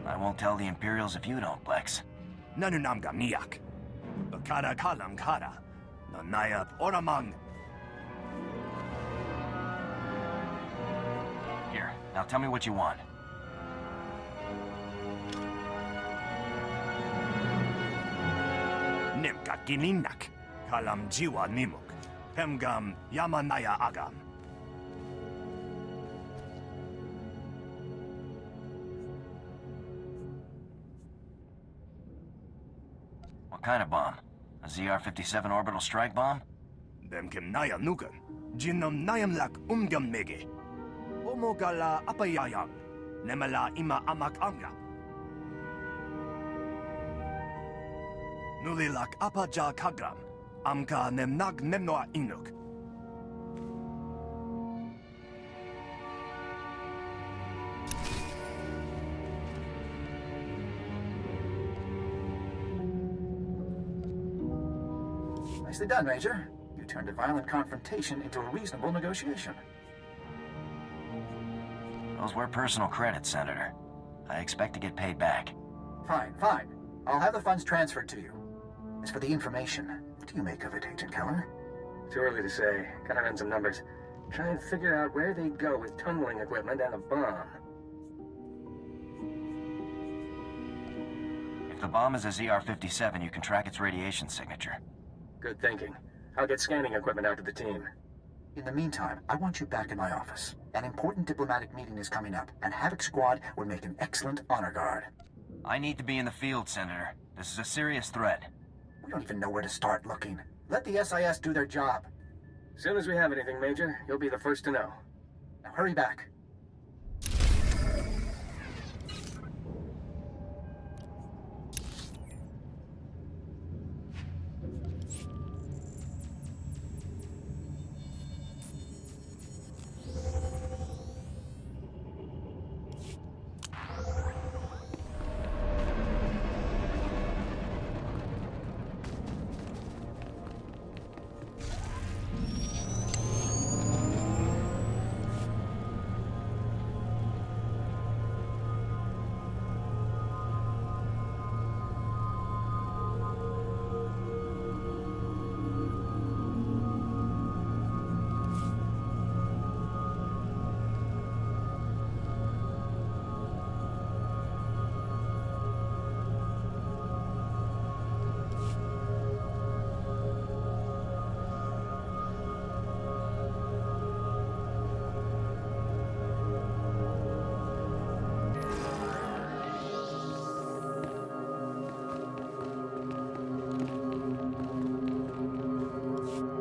I won't tell the Imperials if you don't, Blex. Nanunamga miyak. Bakara kalam kara. Nanayap oramang. Here, now tell me what you want. Nimka kininak. Kalam jiwa nimuk. Pemgam yamanaya agam. What kind of bomb? A ZR-57 orbital strike bomb? Them kim naya nukan. Jinam nayam lak mege. Omogala apayayang. Nemala ima amak anga. Nulilak apaja kagram. Amka nemnag nemnoa inuk. Nicely done, Major. You turned a violent confrontation into a reasonable negotiation. Those were personal credits, Senator. I expect to get paid back. Fine. I'll have the funds transferred to you. As for the information, what do you make of it, Agent Keller? Too early to say. Gotta run some numbers. Try and figure out where they'd go with tunneling equipment and a bomb. If the bomb is a ZR-57, you can track its radiation signature. Good thinking. I'll get scanning equipment out to the team. In the meantime, I want you back in my office. An important diplomatic meeting is coming up, and Havoc Squad would make an excellent honor guard. I need to be in the field, Senator. This is a serious threat. We don't even know where to start looking. Let the SIS do their job. As soon as we have anything, Major, you'll be the first to know. Now hurry back.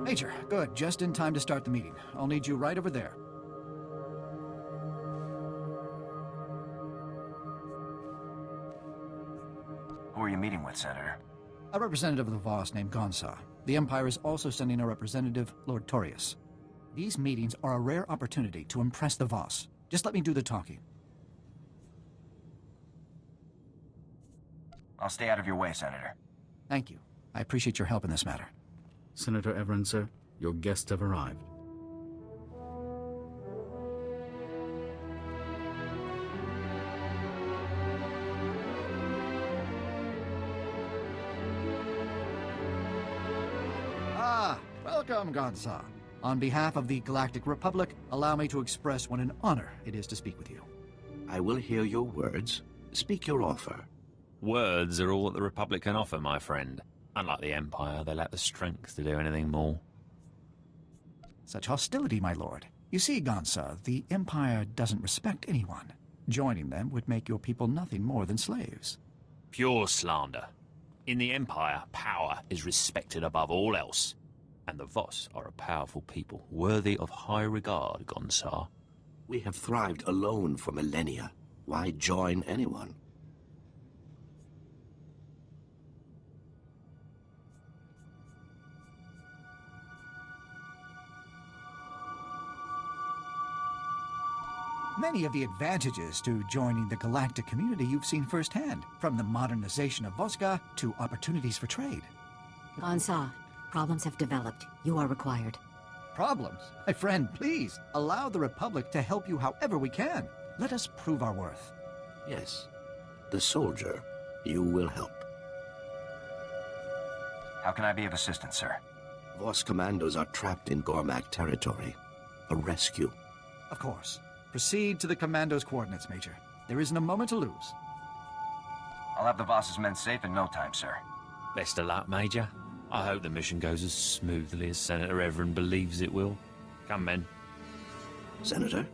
Major, good. Just in time to start the meeting. I'll need you right over there. Who are you meeting with, Senator? A representative of the Voss named Gonsa. The Empire is also sending a representative, Lord Torius. These meetings are a rare opportunity to impress the Voss. Just let me do the talking. I'll stay out of your way, Senator. Thank you. I appreciate your help in this matter. Senator Everin, sir, your guests have arrived. Welcome, Gonsa. On behalf of the Galactic Republic, allow me to express what an honor it is to speak with you. I will hear your words. Speak your offer. Words are all that the Republic can offer, my friend. Unlike the Empire, they lack the strength to do anything more. Such hostility, my lord. You see, Gonsa, the Empire doesn't respect anyone. Joining them would make your people nothing more than slaves. Pure slander. In the Empire, power is respected above all else. And the Voss are a powerful people, worthy of high regard, Gonsar. We have thrived alone for millennia. Why join anyone? Many of the advantages to joining the galactic community you've seen firsthand, from the modernization of Voska to opportunities for trade. Gonsa, problems have developed. You are required. Problems? My friend, please, allow the Republic to help you however we can. Let us prove our worth. Yes. The soldier, you will help. How can I be of assistance, sir? Voss commandos are trapped in Gormak territory. A rescue. Of course. Proceed to the commando's coordinates, Major. There isn't a moment to lose. I'll have the Voss's men safe in no time, sir. Best of luck, Major. I hope the mission goes as smoothly as Senator Everin believes it will. Come, men. Senator?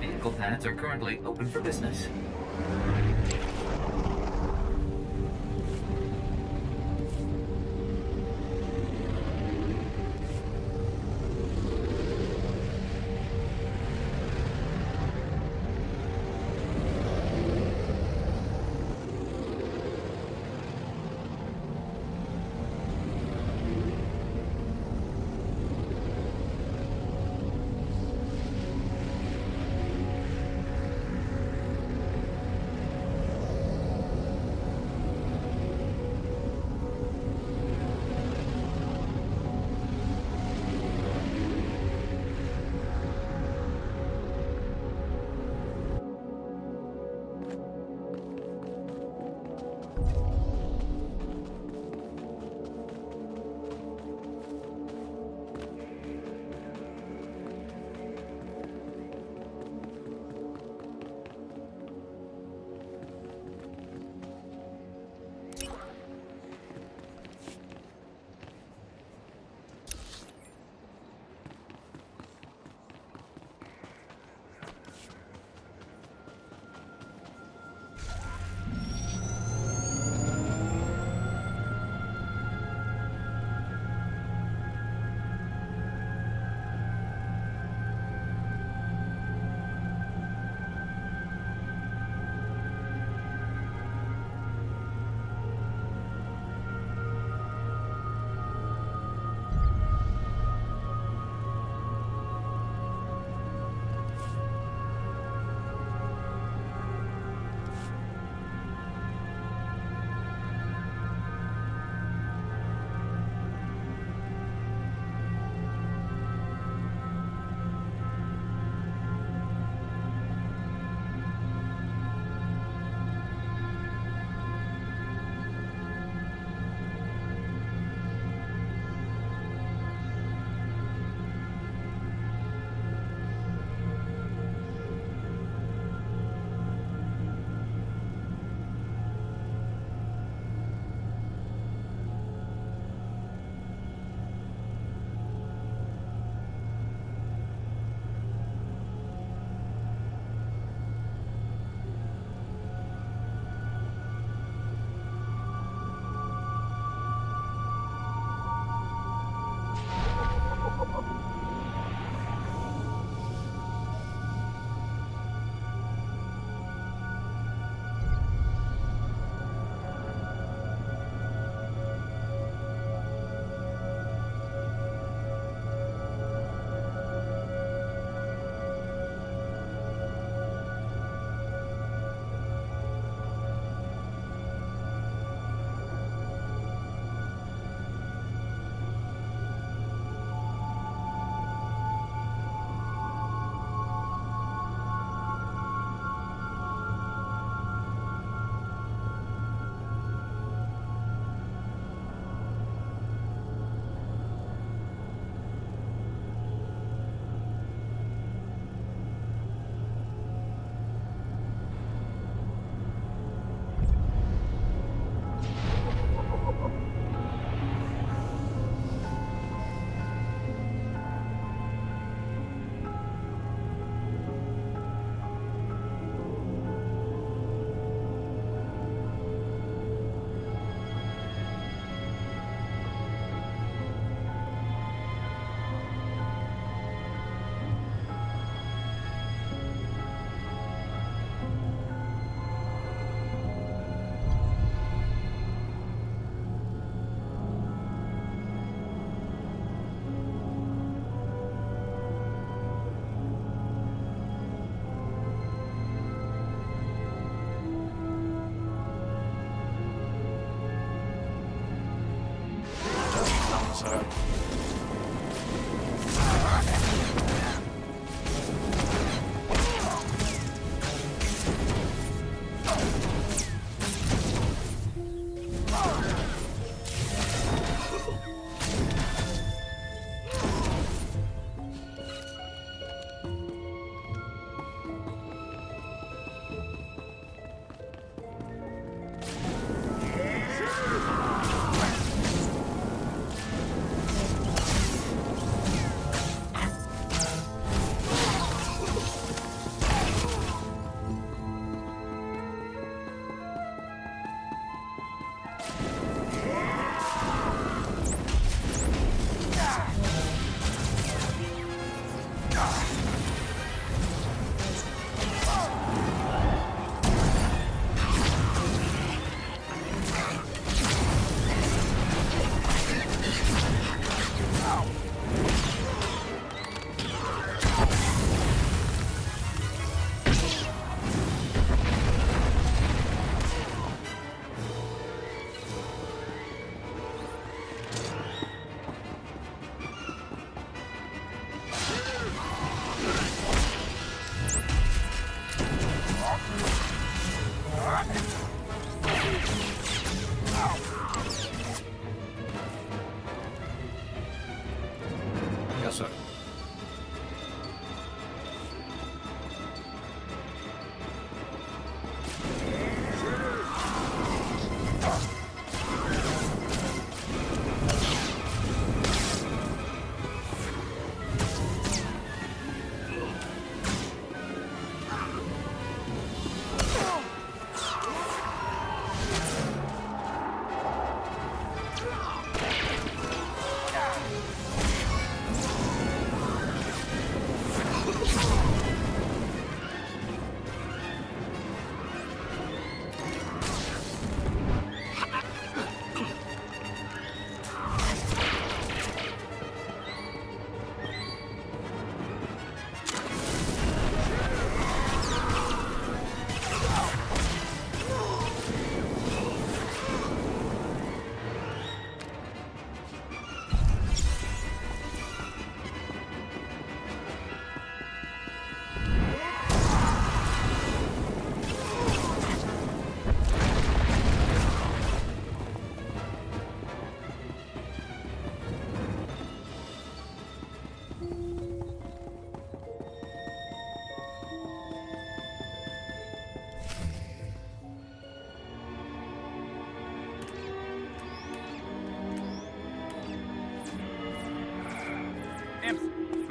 Vehicle pads are currently open for business.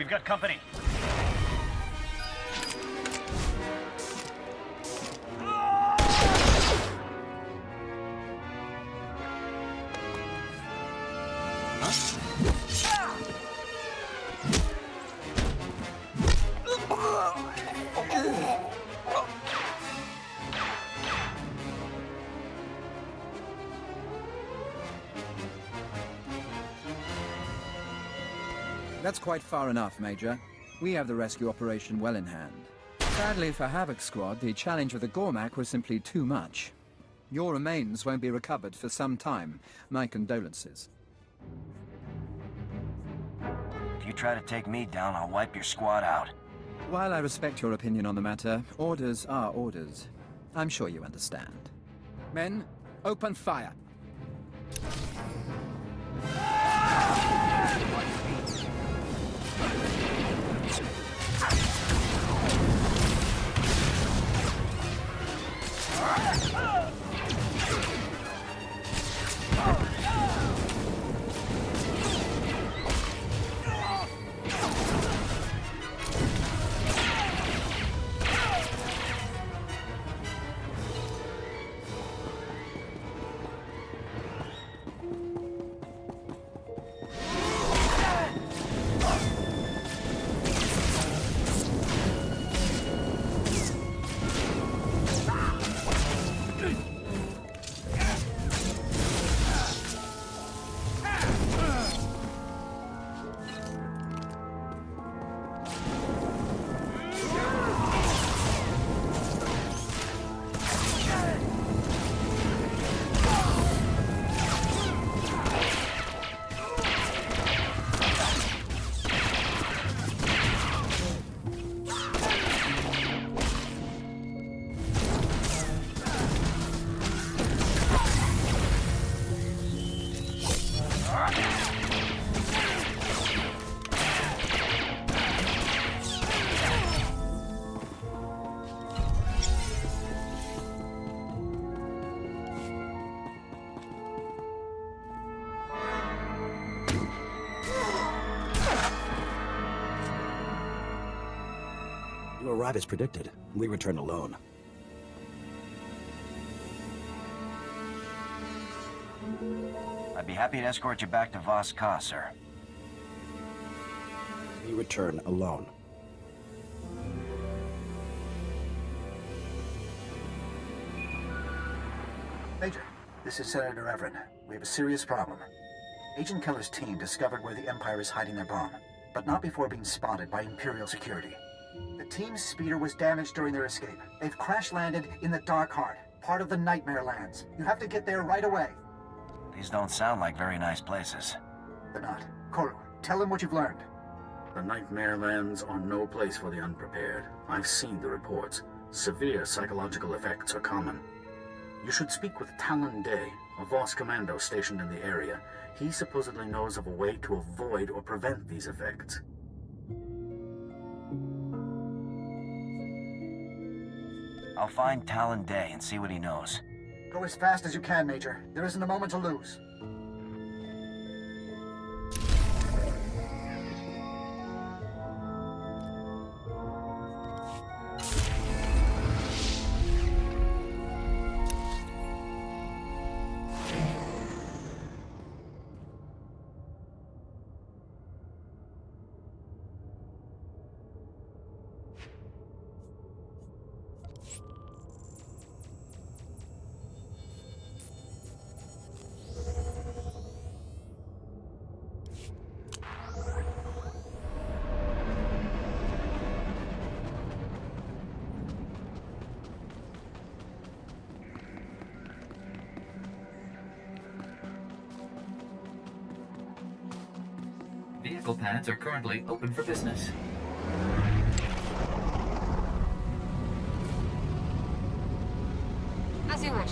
We've got company. That's quite far enough, Major. We have the rescue operation well in hand. Sadly for Havoc Squad, the challenge of the Gormak was simply too much. Your remains won't be recovered for some time. My condolences. If you try to take me down, I'll wipe your squad out. While I respect your opinion on the matter, orders are orders. I'm sure you understand. Men, open fire. You arrive as predicted. We return alone. I'd be happy to escort you back to Vos Ka, sir. We return alone. Major, This is Senator Everett. We have a serious problem. Agent Keller's team discovered where the Empire is hiding their bomb, but not before being spotted by Imperial security. The team's speeder was damaged during their escape. They've crash-landed in the Dark Heart, part of the Nightmare Lands. You have to get there right away. These don't sound like very nice places. They're not. Koru, tell them what you've learned. The Nightmare Lands are no place for the unprepared. I've seen the reports. Severe psychological effects are common. You should speak with Talon Day, a Voss commando stationed in the area. He supposedly knows of a way to avoid or prevent these effects. I'll find Talon Day and see what he knows. Go as fast as you can, Major. There isn't a moment to lose. Vehicle pads are currently open for business. As you wish.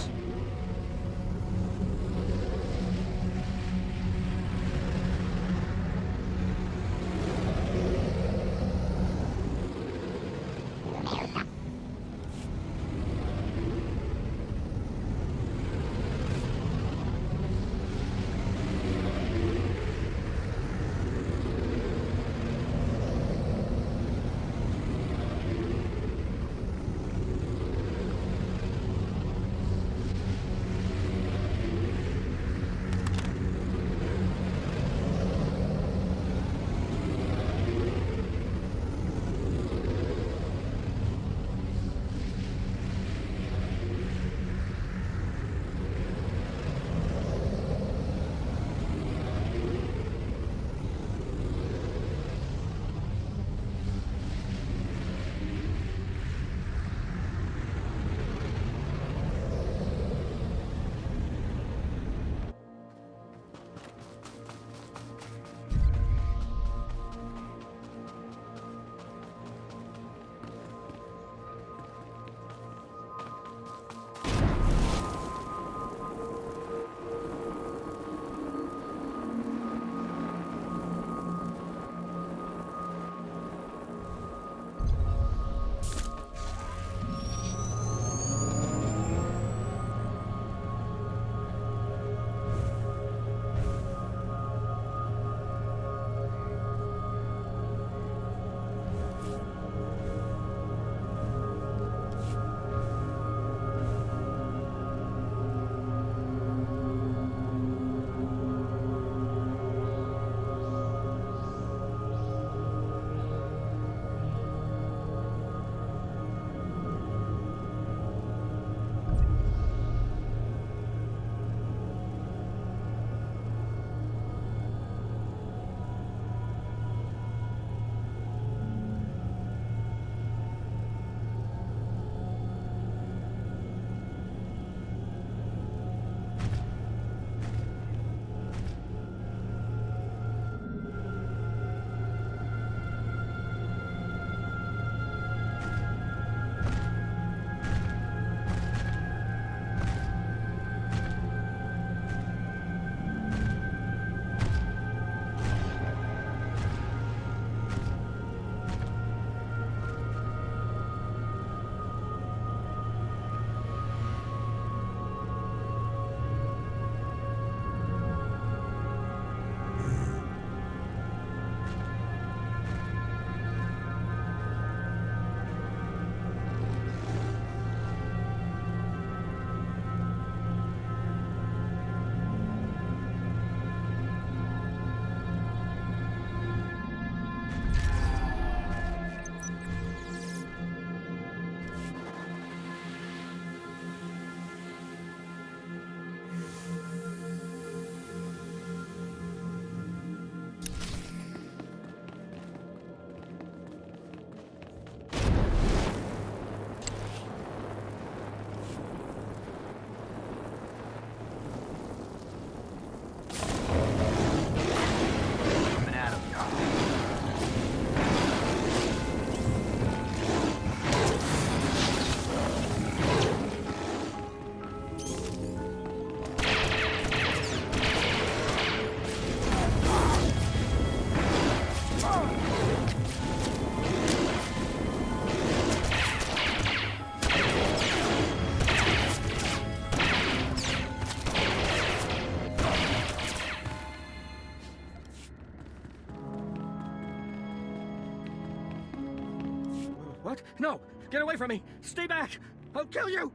What? No! Get away from me! Stay back! I'll kill you!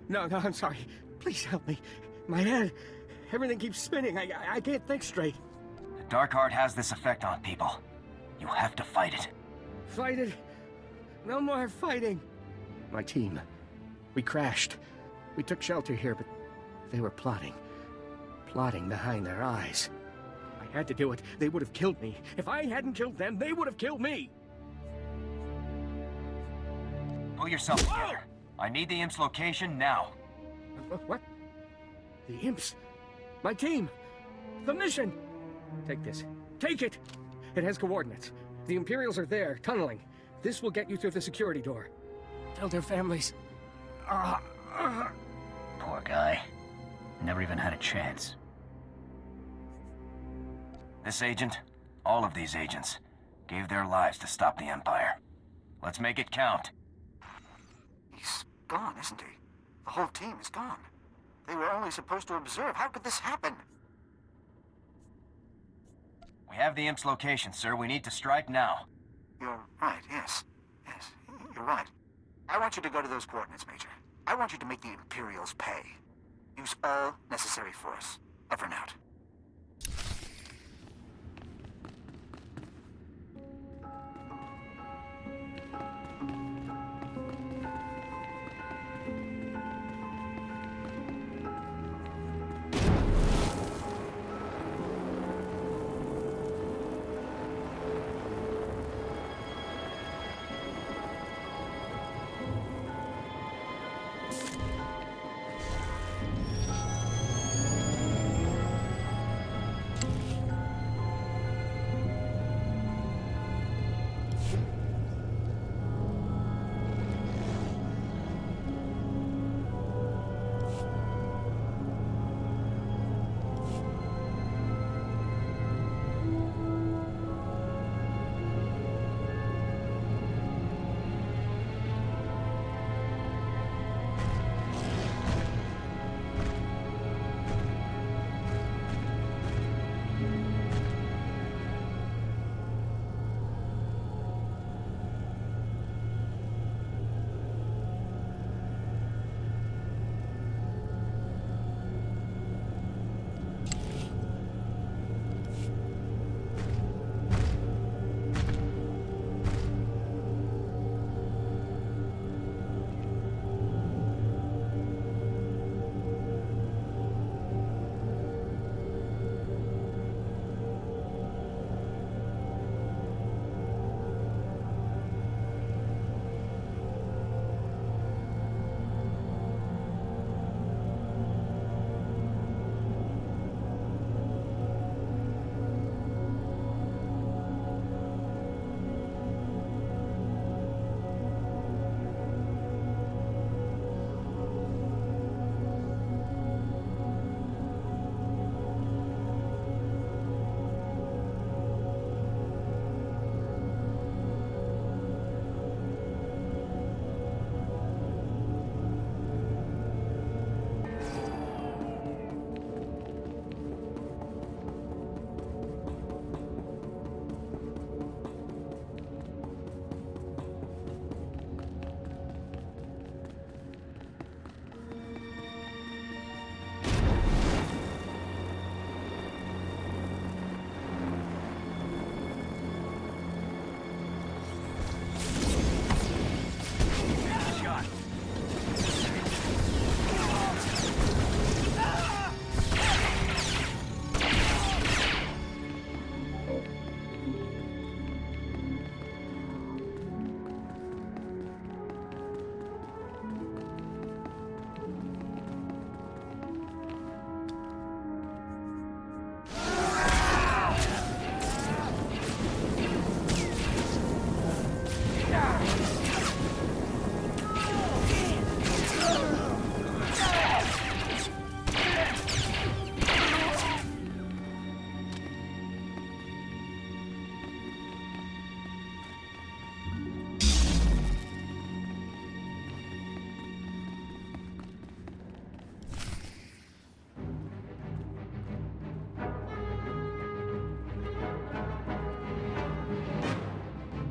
No, I'm sorry. Please help me. My head, everything keeps spinning. I can't think straight. The Dark Heart has this effect on people. You have to fight it. Fight it? No more fighting. My team. We crashed. We took shelter here, but they were plotting. Plotting behind their eyes. I had to do it. They would have killed me. If I hadn't killed them, they would have killed me. Pull yourself together. I need the imp's location now. What? The imps? My team? The mission? Take this. Take it! It has coordinates. The Imperials are there, tunneling. This will get you through the security door. Tell their families. Poor guy. Never even had a chance. This agent, all of these agents, gave their lives to stop the Empire. Let's make it count. He's gone, isn't he? The whole team is gone. They were only supposed to observe. How could this happen? We have the imp's location, sir. We need to strike now. You're right, yes. Yes, you're right. I want you to go to those coordinates, Major. I want you to make the Imperials pay. Use all necessary force. Over and out.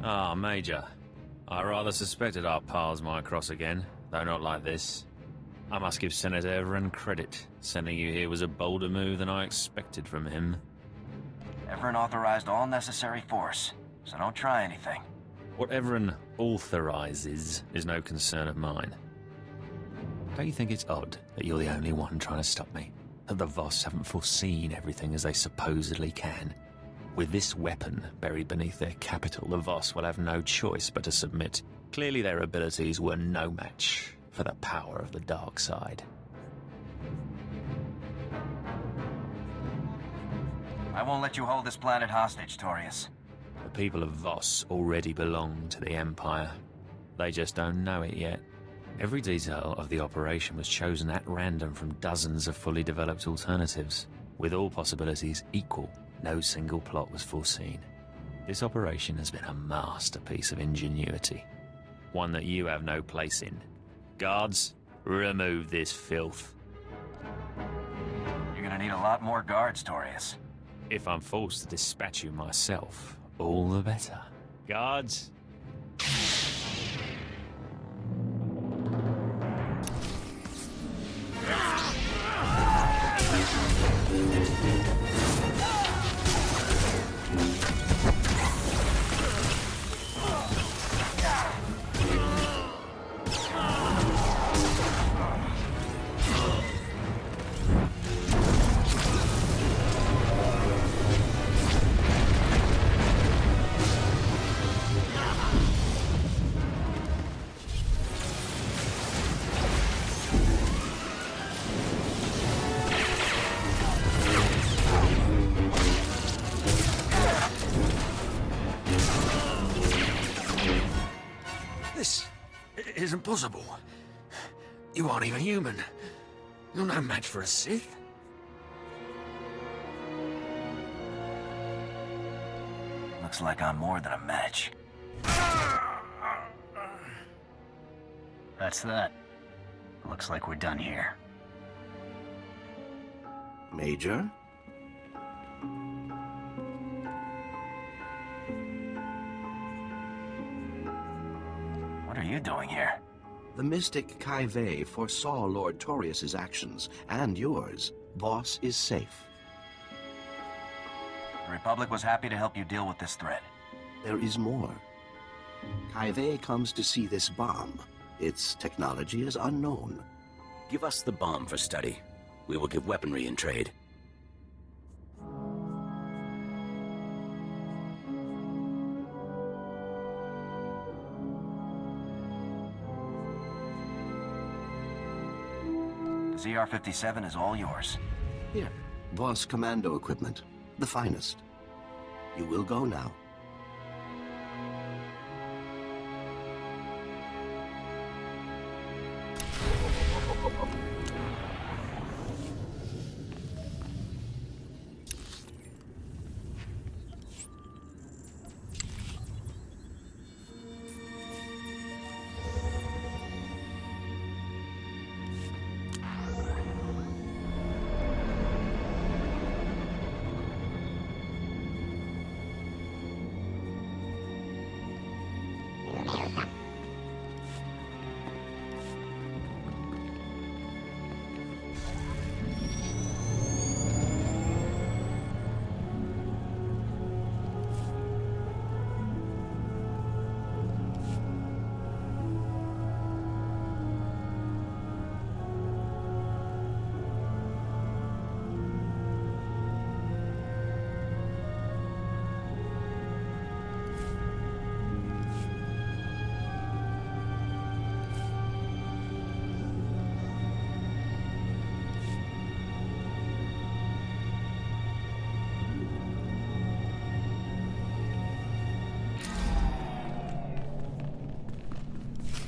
Ah, Major. I rather suspected our paths might cross again, though not like this. I must give Senator Everin credit. Sending you here was a bolder move than I expected from him. Everin authorized all necessary force, so don't try anything. What Everin authorizes is no concern of mine. Don't you think it's odd that you're the only one trying to stop me? That the Voss haven't foreseen everything as they supposedly can? With this weapon buried beneath their capital, the Voss will have no choice but to submit. Clearly their abilities were no match for the power of the dark side. I won't let you hold this planet hostage, Torius. The people of Voss already belong to the Empire. They just don't know it yet. Every detail of the operation was chosen at random from dozens of fully developed alternatives. With all possibilities equal, no single plot was foreseen. This operation has been a masterpiece of ingenuity. One that you have no place in. Guards, remove this filth. You're gonna need a lot more guards, Torius. If I'm forced to dispatch you myself, all the better. Guards? This is impossible. You aren't even human. You're no match for a Sith. Looks like I'm more than a match. That's that. Looks like we're done here. Major? What are you doing here? The mystic Kai Vey foresaw Lord Torius's actions, and yours. Voss is safe. The Republic was happy to help you deal with this threat. There is more. Kai Vey comes to see this bomb. Its technology is unknown. Give us the bomb for study. We will give weaponry in trade. The ZR-57 is all yours. Here, Voss commando equipment. The finest. You will go now.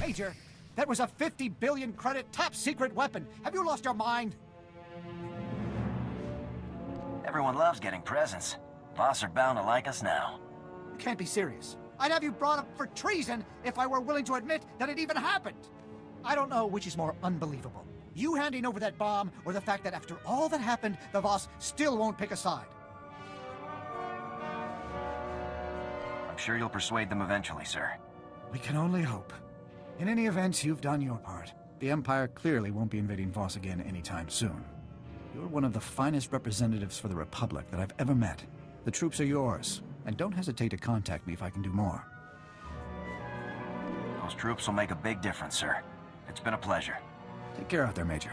Major, that was a 50 billion credit top secret weapon. Have you lost your mind? Everyone loves getting presents. Voss are bound to like us now. You can't be serious. I'd have you brought up for treason if I were willing to admit that it even happened. I don't know which is more unbelievable. You handing over that bomb, or the fact that after all that happened, the Voss still won't pick a side. I'm sure you'll persuade them eventually, sir. We can only hope. In any event, you've done your part. The Empire clearly won't be invading Voss again anytime soon. You're one of the finest representatives for the Republic that I've ever met. The troops are yours, and don't hesitate to contact me if I can do more. Those troops will make a big difference, sir. It's been a pleasure. Take care out there, Major.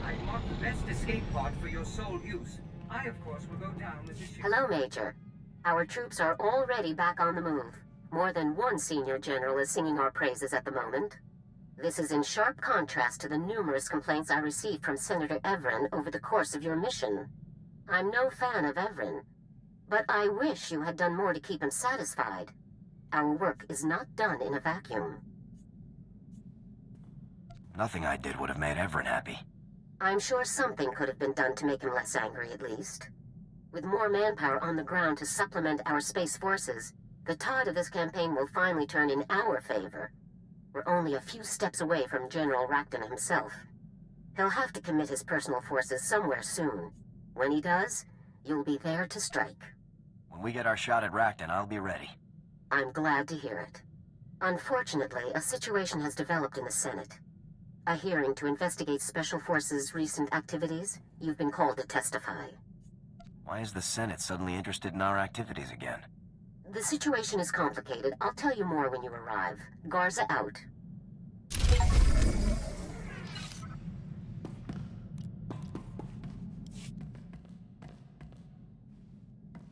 I marked the best escape pod for your sole use. I, of course, will go down with this ship. Hello, Major. Our troops are already back on the move. More than one senior general is singing our praises at the moment. This is in sharp contrast to the numerous complaints I received from Senator Everin over the course of your mission. I'm no fan of Everin, but I wish you had done more to keep him satisfied. Our work is not done in a vacuum. Nothing I did would have made Everin happy. I'm sure something could have been done to make him less angry, at least. With more manpower on the ground to supplement our space forces, the tide of this campaign will finally turn in our favor. We're only a few steps away from General Racton himself. He'll have to commit his personal forces somewhere soon. When he does, you'll be there to strike. When we get our shot at Racton, I'll be ready. I'm glad to hear it. Unfortunately, a situation has developed in the Senate. A hearing to investigate Special Forces' recent activities. You've been called to testify. Why is the Senate suddenly interested in our activities again? The situation is complicated. I'll tell you more when you arrive. Garza out.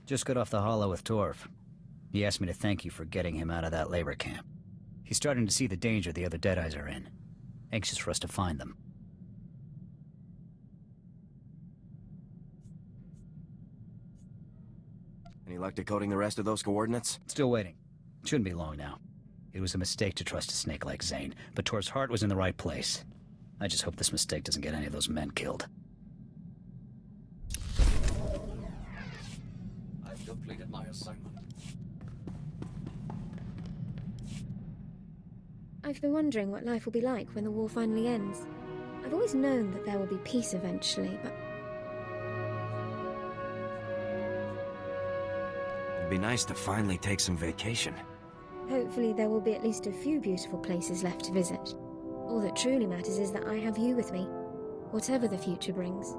Just got off the holo with Torv. He asked me to thank you for getting him out of that labor camp. He's starting to see the danger the other Deadeyes are in. Anxious for us to find them. Any luck decoding the rest of those coordinates? Still waiting. Shouldn't be long now. It was a mistake to trust a snake like Zane, but Torv's heart was in the right place. I just hope this mistake doesn't get any of those men killed. I've completed my assignment. I've been wondering what life will be like when the war finally ends. I've always known that there will be peace eventually, but... It'd be nice to finally take some vacation. hopefully there will be at least a few beautiful places left to visit. All that truly matters is that I have you with me, whatever the future brings.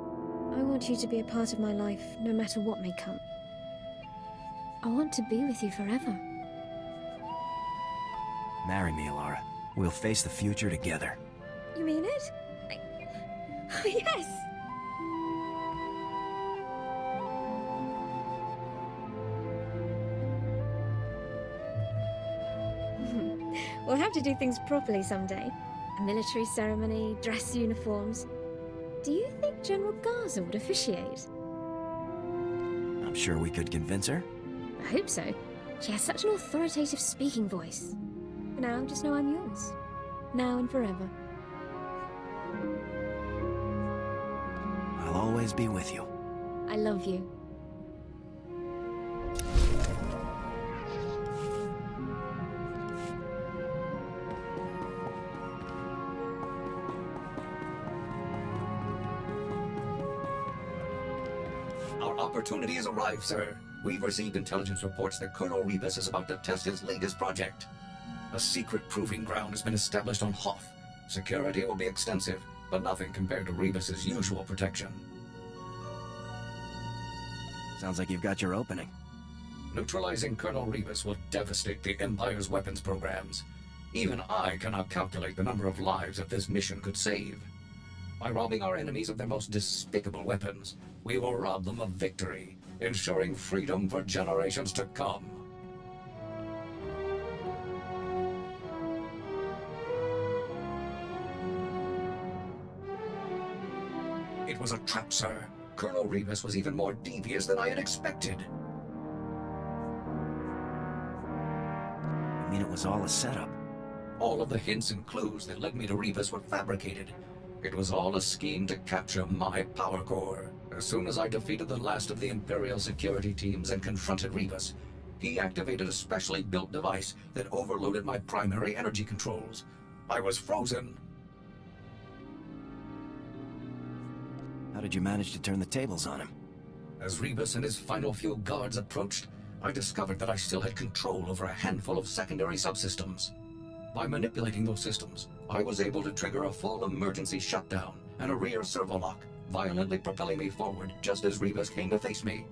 I want you to be a part of my life, no matter what may come. I want to be with you forever. Marry me, Alara. We'll face the future together. You mean it? Oh, yes! We'll have to do things properly someday. A military ceremony, dress uniforms. Do you think General Garza would officiate? I'm sure we could convince her. I hope so. She has such an authoritative speaking voice. For now, just know I'm yours. Now and forever. I'll always be with you. I love you. Our opportunity has arrived, sir. We've received intelligence reports that Colonel Rebus is about to test his latest project. A secret proving ground has been established on Hoth. Security will be extensive, but nothing compared to Rebus's usual protection. Sounds like you've got your opening. Neutralizing Colonel Rebus will devastate the Empire's weapons programs. Even I cannot calculate the number of lives that this mission could save. By robbing our enemies of their most despicable weapons, we will rob them of victory, ensuring freedom for generations to come. It was a trap, sir. Colonel Rebus was even more devious than I had expected. You mean it was all a setup? All of the hints and clues that led me to Rebus were fabricated. It was all a scheme to capture my power core. As soon as I defeated the last of the Imperial security teams and confronted Rebus, He activated a specially built device that overloaded my primary energy controls. I was frozen. How did you manage to turn the tables on him? As Rebus and his final few guards approached, I discovered that I still had control over a handful of secondary subsystems. By manipulating those systems, I was able to trigger a full emergency shutdown and a rear servolock, violently propelling me forward just as Rebus came to face me.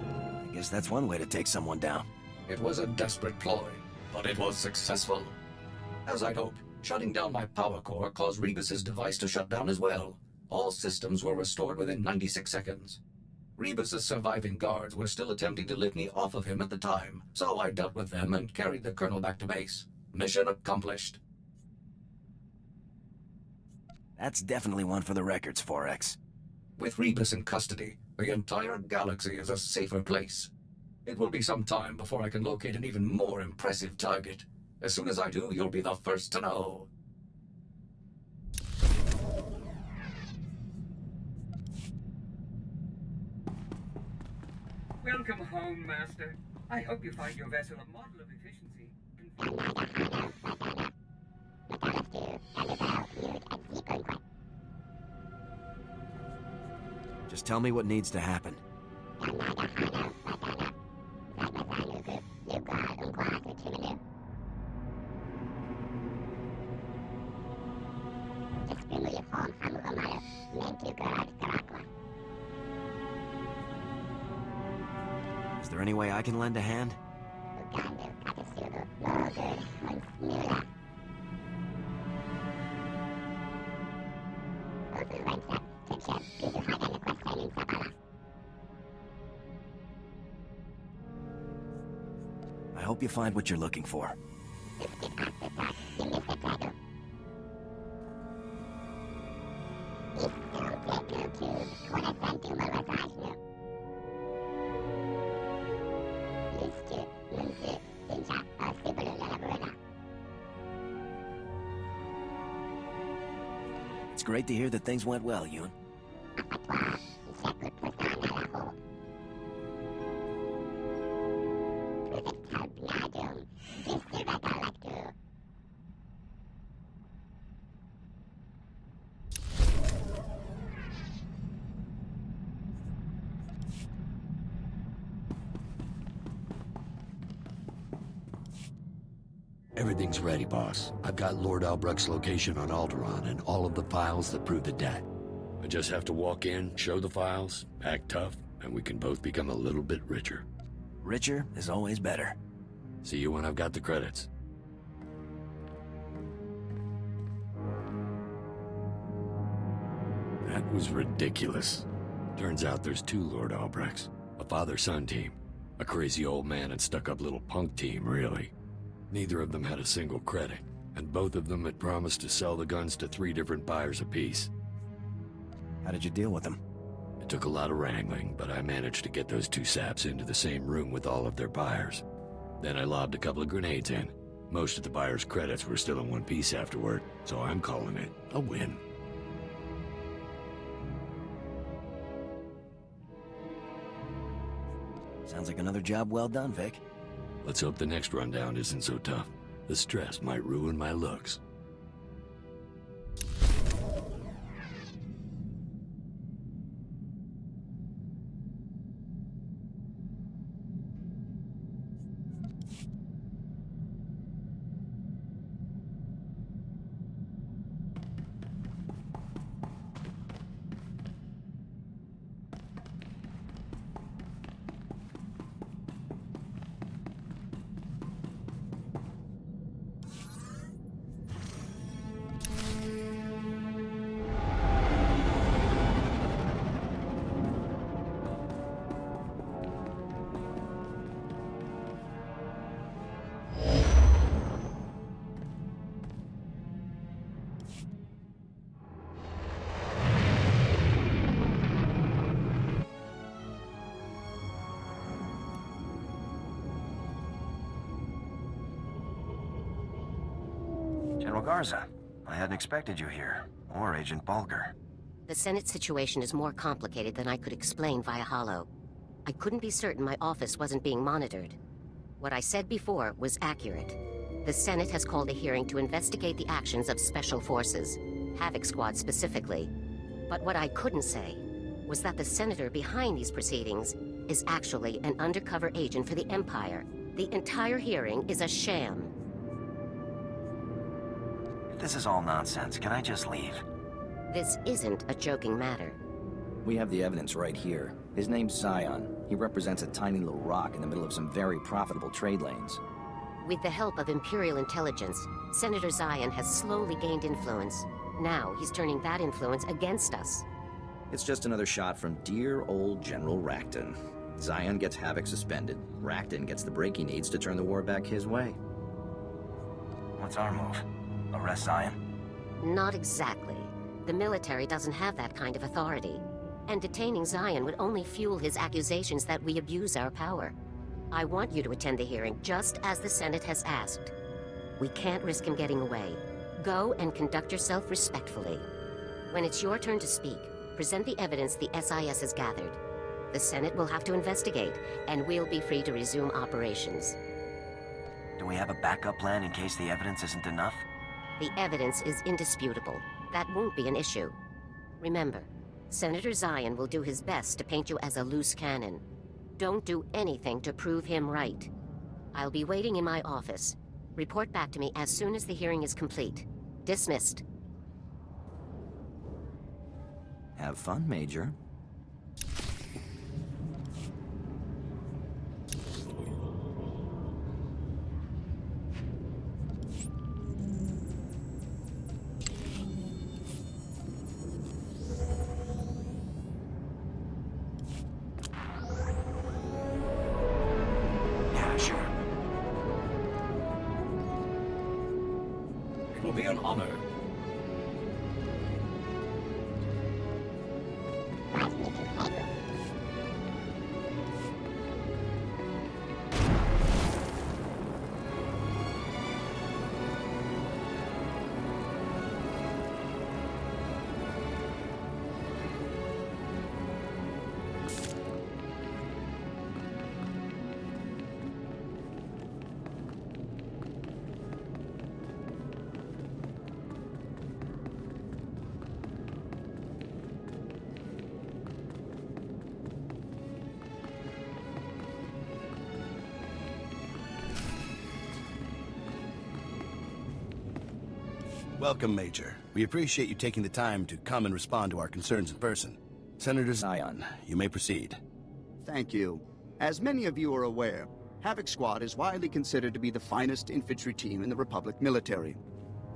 I guess that's one way to take someone down. It was a desperate ploy, but it was successful. As I'd hoped, shutting down my power core caused Rebus's device to shut down as well. All systems were restored within 96 seconds. Rebus's surviving guards were still attempting to lift me off of him at the time, so I dealt with them and carried the colonel back to base. Mission accomplished. That's definitely one for the records, 4X. With Rebus in custody, the entire galaxy is a safer place. It will be some time before I can locate an even more impressive target. As soon as I do, you'll be the first to know. Welcome home, Master. I hope you find your vessel a model of efficiency. Just tell me what needs to happen. Is there any way I can lend a hand? I hope you find what you're looking for. It's great to hear that things went well, Yoon. Everything's ready, boss. I've got Lord Albrecht's location on Alderaan and all of the files that prove the debt. I just have to walk in, show the files, act tough, and we can both become a little bit richer. Richer is always better. See you when I've got the credits. That was ridiculous. Turns out there's two Lord Albrechts. A father-son team. A crazy old man and stuck-up little punk team, really. Neither of them had a single credit, and both of them had promised to sell the guns to 3 different buyers apiece. How did you deal with them? It took a lot of wrangling, but I managed to get those 2 saps into the same room with all of their buyers. Then I lobbed a couple of grenades in. Most of the buyers' credits were still in one piece afterward, so I'm calling it a win. Sounds like another job well done, Vic. Let's hope the next rundown isn't so tough. The stress might ruin my looks. General Garza, I hadn't expected you here, or Agent Bulger. The Senate situation is more complicated than I could explain via holo. I couldn't be certain my office wasn't being monitored. What I said before was accurate. The Senate has called a hearing to investigate the actions of Special Forces, Havoc Squad specifically. But what I couldn't say was that the senator behind these proceedings is actually an undercover agent for the Empire. The entire hearing is a sham. If this is all nonsense, can I just leave? This isn't a joking matter. We have the evidence right here. His name's Zion. He represents a tiny little rock in the middle of some very profitable trade lanes. With the help of Imperial intelligence, Senator Zion has slowly gained influence. Now he's turning that influence against us. It's just another shot from dear old General Racton. Zion gets Havoc suspended. Racton gets the break he needs to turn the war back his way. What's our move? Arrest Zion? Not exactly. The military doesn't have that kind of authority. And detaining Zion would only fuel his accusations that we abuse our power. I want you to attend the hearing just as the Senate has asked. We can't risk him getting away. Go and conduct yourself respectfully. When it's your turn to speak, present the evidence the SIS has gathered. The Senate will have to investigate, and we'll be free to resume operations. Do we have a backup plan in case the evidence isn't enough? The evidence is indisputable. That won't be an issue. Remember, Senator Zion will do his best to paint you as a loose cannon. Don't do anything to prove him right. I'll be waiting in my office. Report back to me as soon as the hearing is complete. Dismissed. Have fun, Major. It will be an honor. Welcome, Major. We appreciate you taking the time to come and respond to our concerns in person. Senator Zion, you may proceed. Thank you. As many of you are aware, Havoc Squad is widely considered to be the finest infantry team in the Republic military.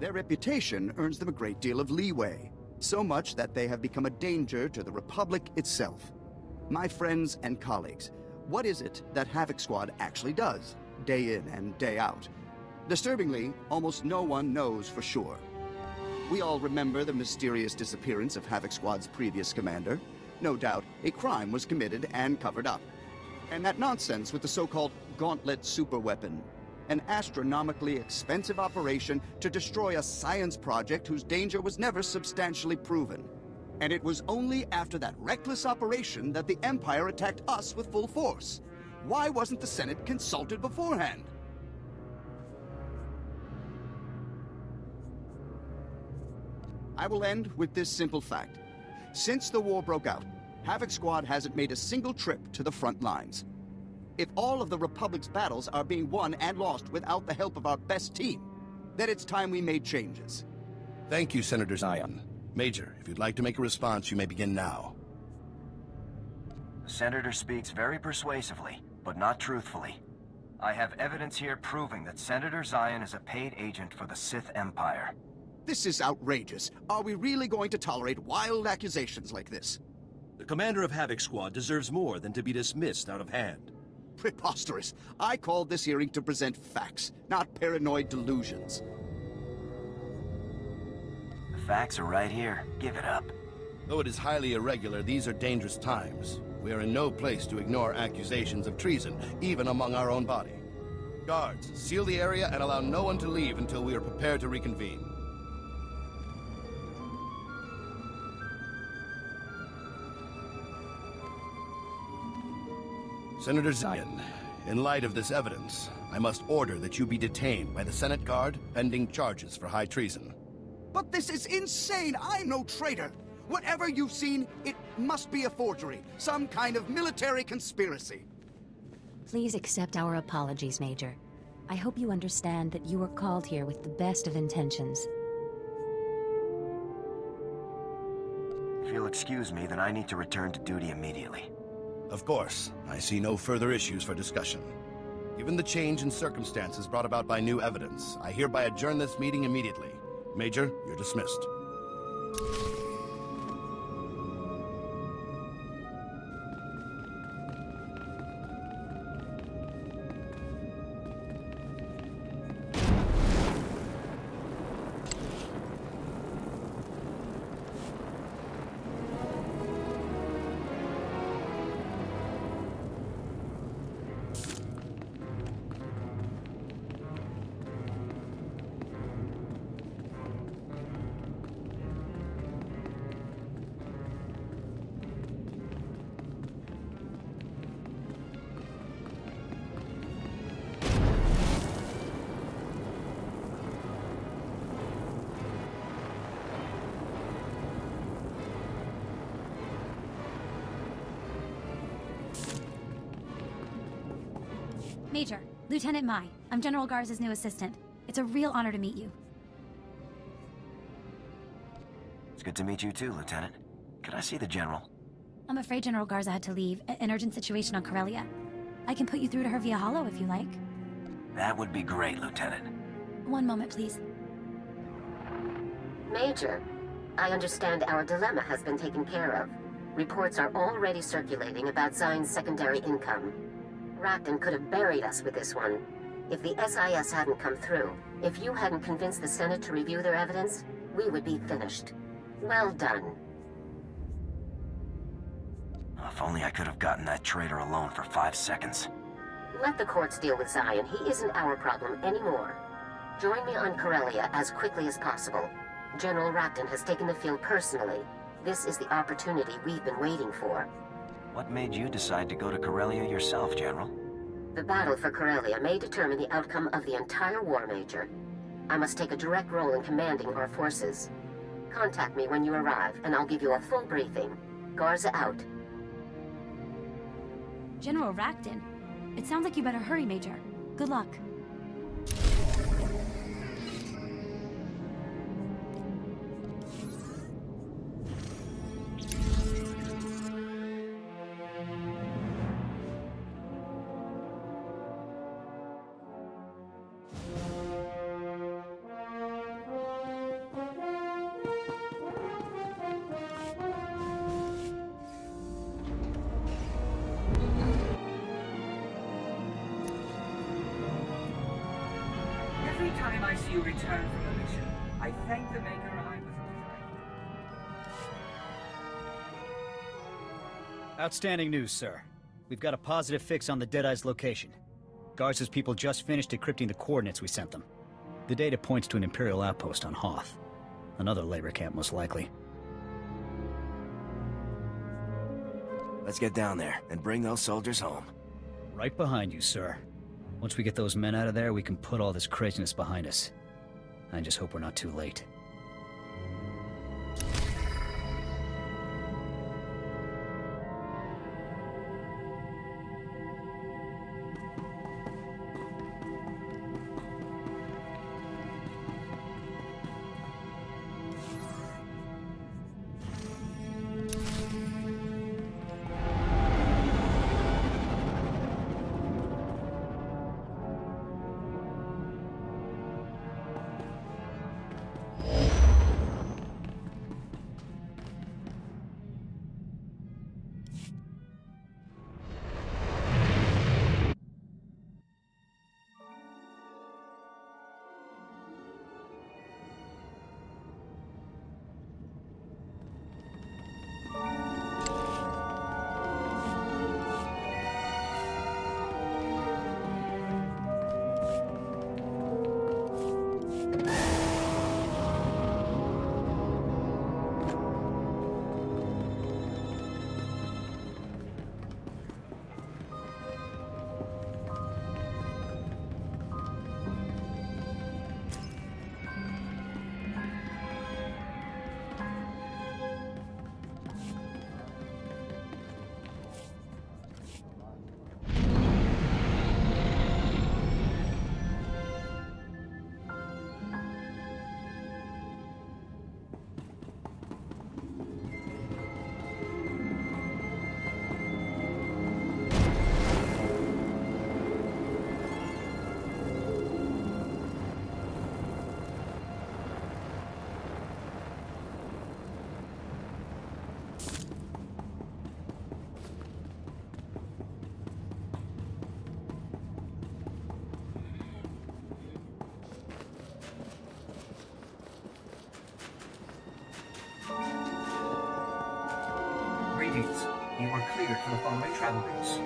Their reputation earns them a great deal of leeway, so much that they have become a danger to the Republic itself. My friends and colleagues, what is it that Havoc Squad actually does, day in and day out? Disturbingly, almost no one knows for sure. We all remember the mysterious disappearance of Havoc Squad's previous commander. No doubt, a crime was committed and covered up. And that nonsense with the so-called Gauntlet superweapon, an astronomically expensive operation to destroy a science project whose danger was never substantially proven. And it was only after that reckless operation that the Empire attacked us with full force. Why wasn't the Senate consulted beforehand? I will end with this simple fact. Since the war broke out, Havoc Squad hasn't made a single trip to the front lines. If all of the Republic's battles are being won and lost without the help of our best team, then it's time we made changes. Thank you, Senator Zion. Major, if you'd like to make a response, you may begin now. The Senator speaks very persuasively, but not truthfully. I have evidence here proving that Senator Zion is a paid agent for the Sith Empire. This is outrageous. Are we really going to tolerate wild accusations like this? The commander of Havoc Squad deserves more than to be dismissed out of hand. Preposterous. I called this hearing to present facts, not paranoid delusions. The facts are right here. Give it up. Though it is highly irregular, these are dangerous times. We are in no place to ignore accusations of treason, even among our own body. Guards, seal the area and allow no one to leave until we are prepared to reconvene. Senator Zion, in light of this evidence, I must order that you be detained by the Senate Guard pending charges for high treason. But this is insane! I'm no traitor! Whatever you've seen, it must be a forgery. Some kind of military conspiracy. Please accept our apologies, Major. I hope you understand that you were called here with the best of intentions. If you'll excuse me, then I need to return to duty immediately. Of course, I see no further issues for discussion. Given the change in circumstances brought about by new evidence, I hereby adjourn this meeting immediately. Major, you're dismissed. Major, Lieutenant Mai. I'm General Garza's new assistant. It's a real honor to meet you. It's good to meet you too, Lieutenant. Could I see the General? I'm afraid General Garza had to leave. An urgent situation on Corellia. I can put you through to her via holo if you like. That would be great, Lieutenant. One moment, please. Major, I understand our dilemma has been taken care of. Reports are already circulating about Zion's secondary income. Racton could have buried us with this one. If the SIS hadn't come through, if you hadn't convinced the Senate to review their evidence, we would be finished. Well done. If only I could have gotten that traitor alone for 5 seconds. Let the courts deal with Zion. He isn't our problem anymore. Join me on Corellia as quickly as possible. General Racton has taken the field personally. This is the opportunity we've been waiting for. What made you decide to go to Corellia yourself, General? The battle for Corellia may determine the outcome of the entire war, Major. I must take a direct role in commanding our forces. Contact me when you arrive, and I'll give you a full briefing. Garza out. General Racton? It sounds like you better hurry, Major. Good luck. Every time I see you return from a mission, I thank the Maker I was Outstanding news, sir. We've got a positive fix on the Deadeye's location. Garza's people just finished decrypting the coordinates we sent them. The data points to an Imperial outpost on Hoth. Another labor camp, most likely. Let's get down there and bring those soldiers home. Right behind you, sir. Once we get those men out of there, we can put all this craziness behind us. I just hope we're not too late. you are cleared for the following travel routes.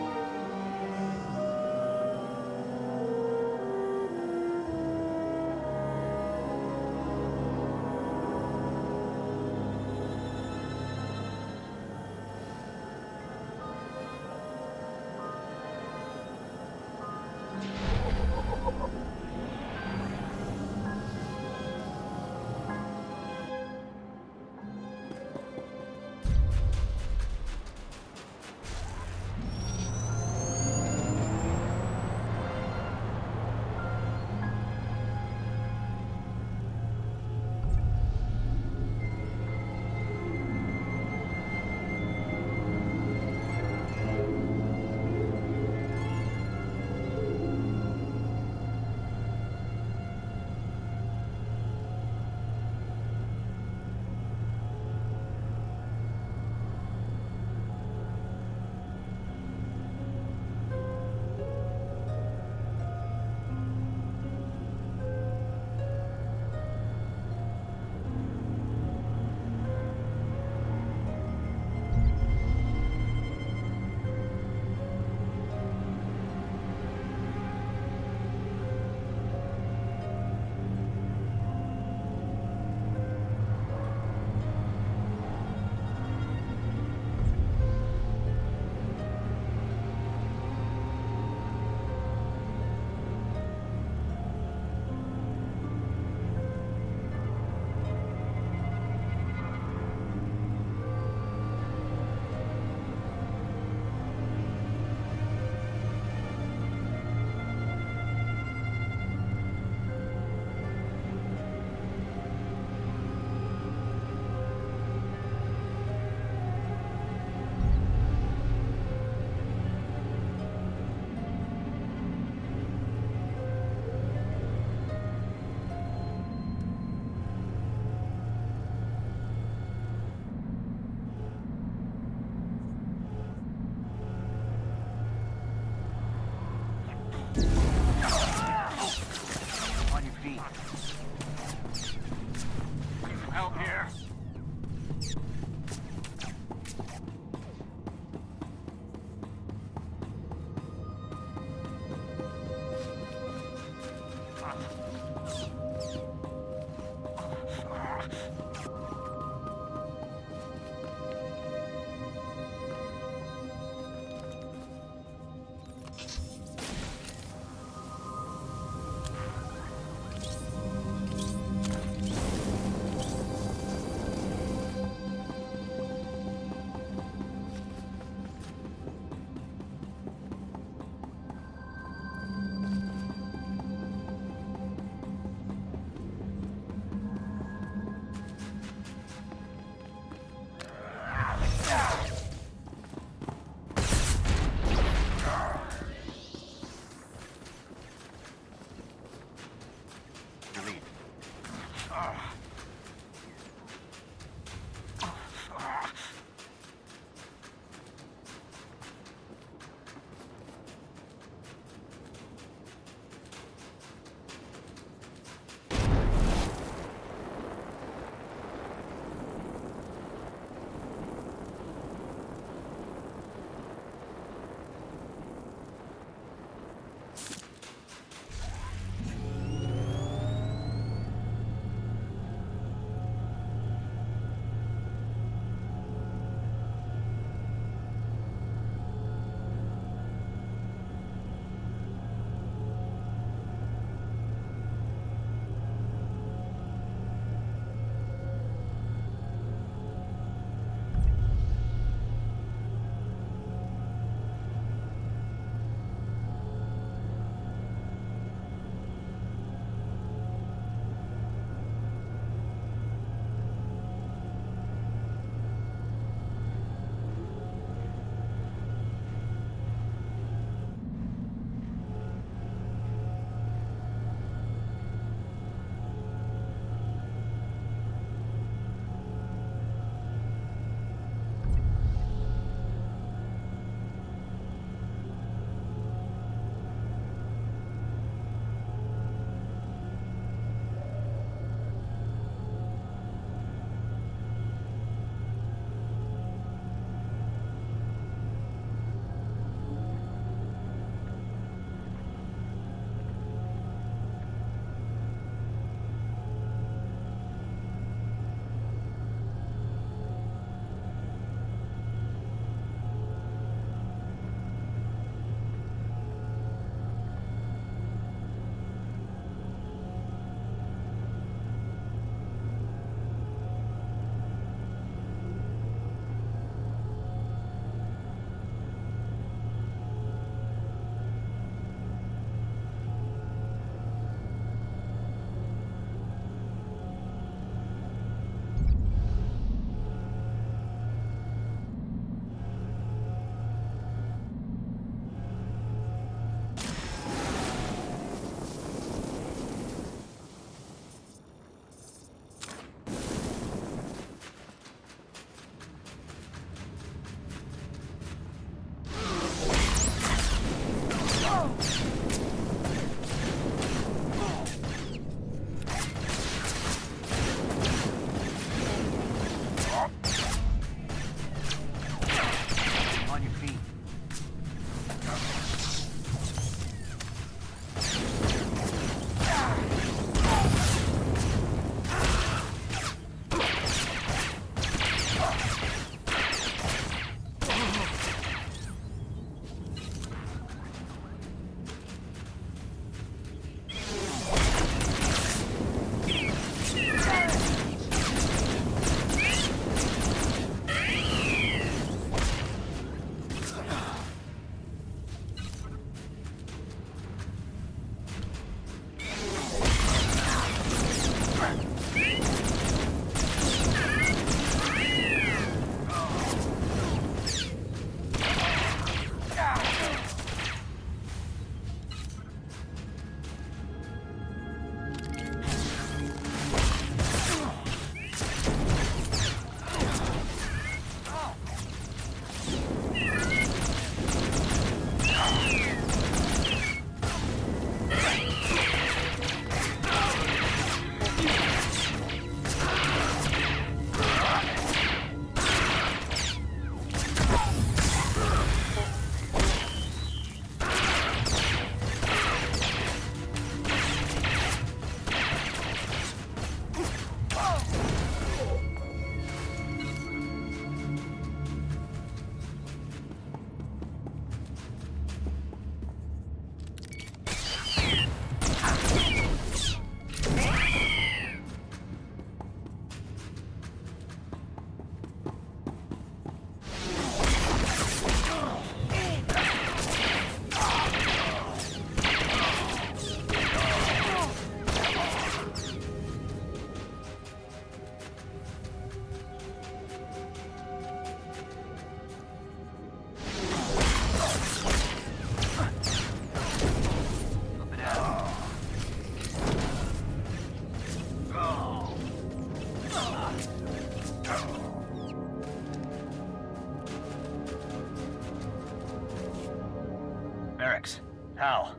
Barracks. Hal.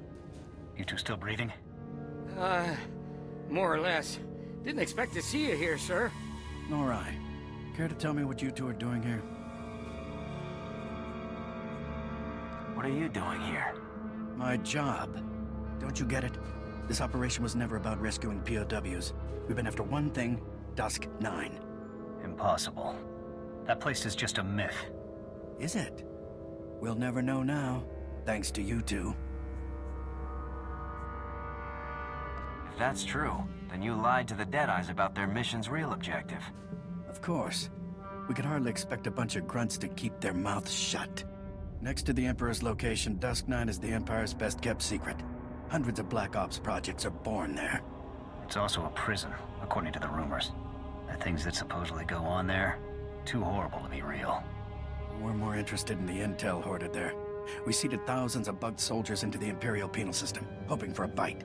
You two still breathing? More or less. Didn't expect to see you here, sir. Nor I. Care to tell me what you two are doing here? What are you doing here? My job. Don't you get it? This operation was never about rescuing POWs. We've been after one thing, Dusk 9. Impossible. That place is just a myth. Is it? We'll never know now, thanks to you two. If that's true, then you lied to the Deadeyes about their mission's real objective. Of course. We could hardly expect a bunch of grunts to keep their mouths shut. Next to the Emperor's location, Dusk 9 is the Empire's best-kept secret. Hundreds of Black Ops projects are born there. It's also a prison, according to the rumors. The things that supposedly go on there, too horrible to be real. We're more interested in the intel hoarded there. We seeded thousands of bugged soldiers into the Imperial penal system, hoping for a bite.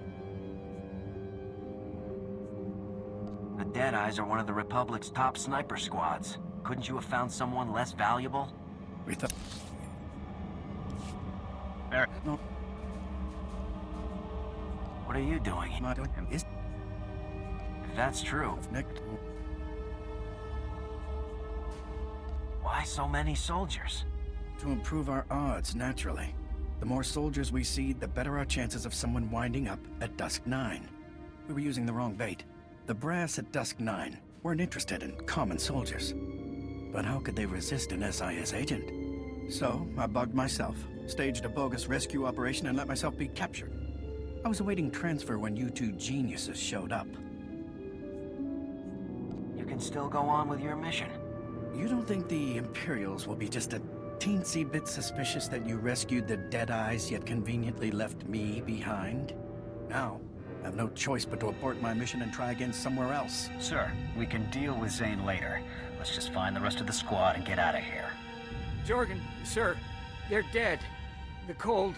The Deadeyes are one of the Republic's top sniper squads. Couldn't you have found someone less valuable? We thought... No. What are you doing? If that's true, why so many soldiers? To improve our odds, naturally. The more soldiers we seed, the better our chances of someone winding up at Dusk 9. We were using the wrong bait. The brass at Dusk 9 weren't interested in common soldiers. But how could they resist an SIS agent? So, I bugged myself, staged a bogus rescue operation, and let myself be captured. I was awaiting transfer when you two geniuses showed up. You can still go on with your mission. You don't think the Imperials will be just a teensy bit suspicious that you rescued the Deadeyes yet conveniently left me behind? Now, I have no choice but to abort my mission and try again somewhere else. Sir, we can deal with Zane later. Let's just find the rest of the squad and get out of here. Jorgen, sir, they're dead. The cold.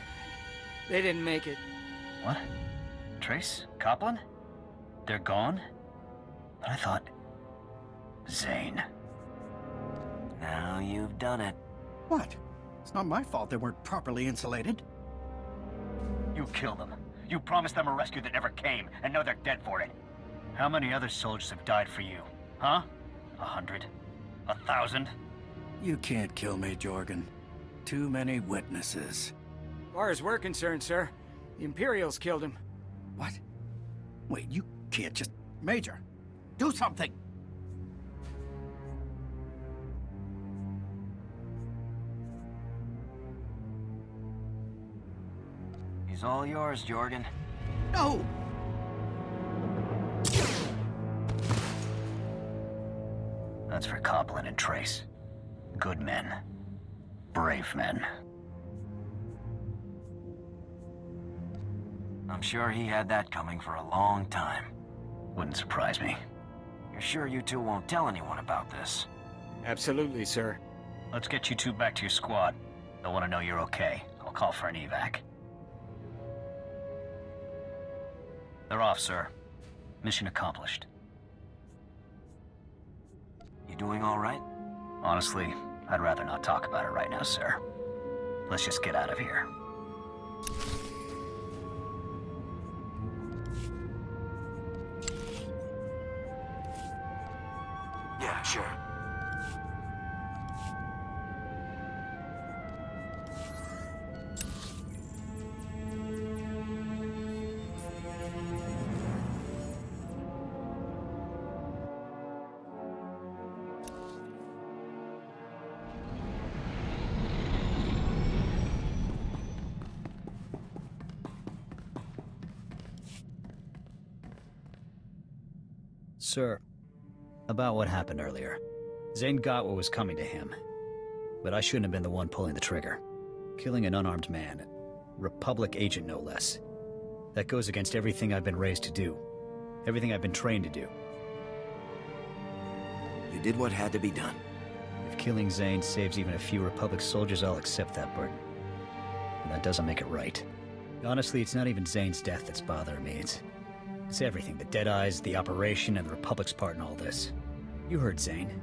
They didn't make it. What? Trace? Copland? They're gone? But I thought... Zane. Now you've done it. What? It's not my fault they weren't properly insulated. You killed them. You promised them a rescue that never came, and now they're dead for it. How many other soldiers have died for you? Huh? 100? 1,000? You can't kill me, Jorgen. Too many witnesses. As far as we're concerned, sir, the Imperials killed him. What? Wait, you can't just... Major, do something! He's all yours, Jorgen. No! That's for Copland and Trace. Good men. Brave men. I'm sure he had that coming for a long time. Wouldn't surprise me. You're sure you two won't tell anyone about this? Absolutely, sir. Let's get you two back to your squad. I want to know you're okay. I'll call for an evac. They're off, sir. Mission accomplished. You doing all right? Honestly, I'd rather not talk about it right now, sir. Let's just get out of here. Yeah, sure. Sir, about what happened earlier. Zane got what was coming to him, but I shouldn't have been the one pulling the trigger. Killing an unarmed man, Republic agent no less. That goes against everything I've been raised to do. Everything I've been trained to do. You did what had to be done. If killing Zane saves even a few Republic soldiers, I'll accept that burden. And that doesn't make it right. Honestly, it's not even Zane's death that's bothering me. It's everything. The Deadeyes, the operation, and the Republic's part in all this. You heard Zane.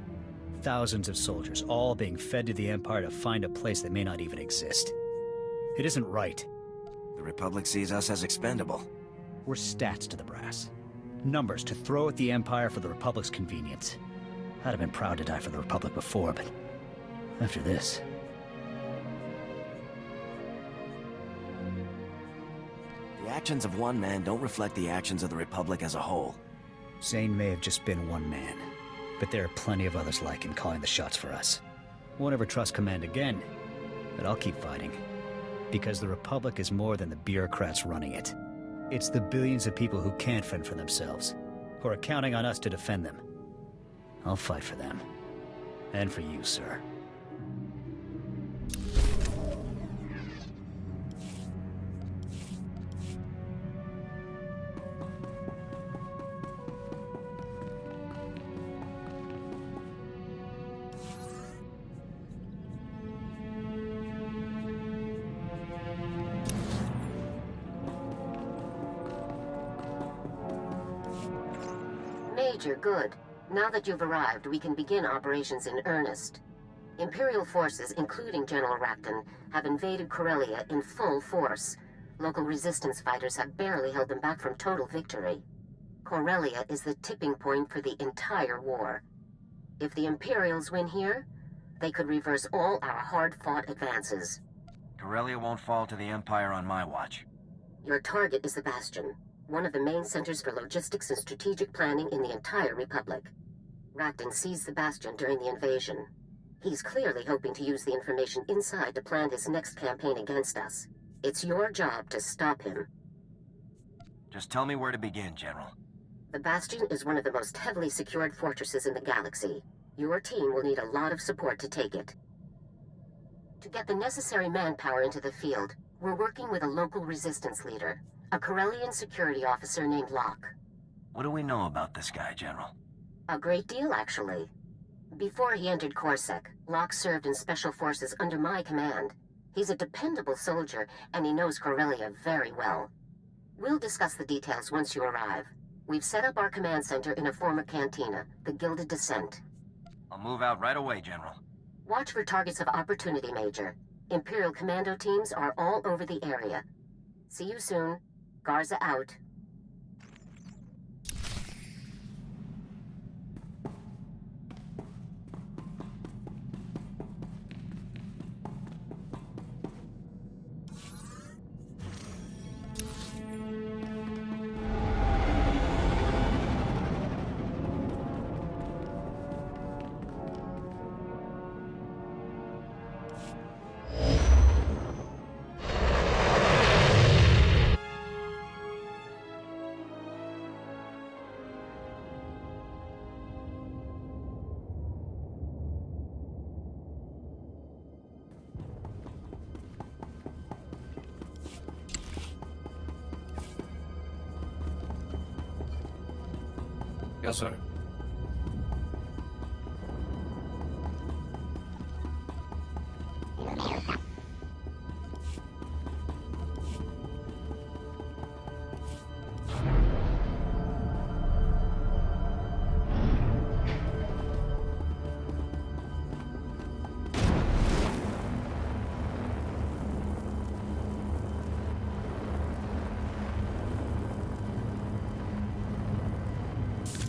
Thousands of soldiers, all being fed to the Empire to find a place that may not even exist. It isn't right. The Republic sees us as expendable. We're stats to the brass. Numbers to throw at the Empire for the Republic's convenience. I'd have been proud to die for the Republic before, but after this... The actions of one man don't reflect the actions of the Republic as a whole. Zane may have just been one man, but there are plenty of others like him calling the shots for us. Won't ever trust command again, but I'll keep fighting. Because the Republic is more than the bureaucrats running it. It's the billions of people who can't fend for themselves, who are counting on us to defend them. I'll fight for them. And for you, sir. Major, good. Now that you've arrived, we can begin operations in earnest. Imperial forces, including General Racton, have invaded Corellia in full force. Local resistance fighters have barely held them back from total victory. Corellia is the tipping point for the entire war. If the Imperials win here, they could reverse all our hard-fought advances. Corellia won't fall to the Empire on my watch. Your target is the Bastion, one of the main centers for logistics and strategic planning in the entire Republic. Racton seized the Bastion during the invasion. He's clearly hoping to use the information inside to plan his next campaign against us. It's your job to stop him. Just tell me where to begin, General. The Bastion is one of the most heavily secured fortresses in the galaxy. Your team will need a lot of support to take it. To get the necessary manpower into the field, we're working with a local resistance leader, a Corellian security officer named Locke. What do we know about this guy, General? A great deal, actually. Before he entered Coruscant, Locke served in special forces under my command. He's a dependable soldier, and he knows Corellia very well. We'll discuss the details once you arrive. We've set up our command center in a former cantina, the Gilded Descent. I'll move out right away, General. Watch for targets of opportunity, Major. Imperial commando teams are all over the area. See you soon. Garza out. Yes, sir.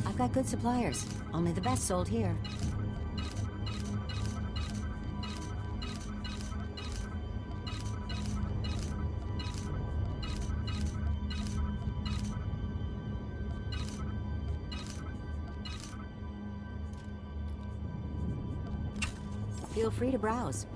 I've got good suppliers. Only the best sold here. Feel free to browse.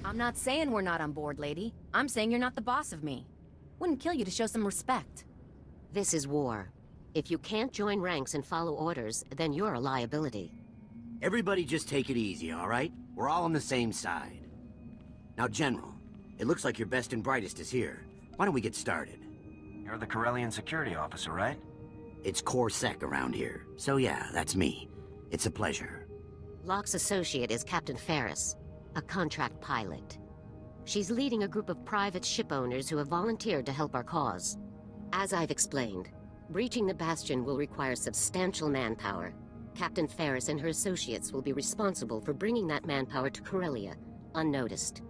I'm not saying we're not on board, lady. I'm saying you're not the boss of me. Wouldn't kill you to show some respect. This is war. If you can't join ranks and follow orders, then you're a liability. Everybody just take it easy, all right? We're all on the same side. Now, General, it looks like your best and brightest is here. Why don't we get started? You're the Corellian security officer, right? It's Core Sec around here, so yeah, that's me. It's a pleasure. Locke's associate is Captain Ferris, a contract pilot. She's leading a group of private ship owners who have volunteered to help our cause. As I've explained, breaching the Bastion will require substantial manpower. Captain Ferris and her associates will be responsible for bringing that manpower to Corellia, unnoticed.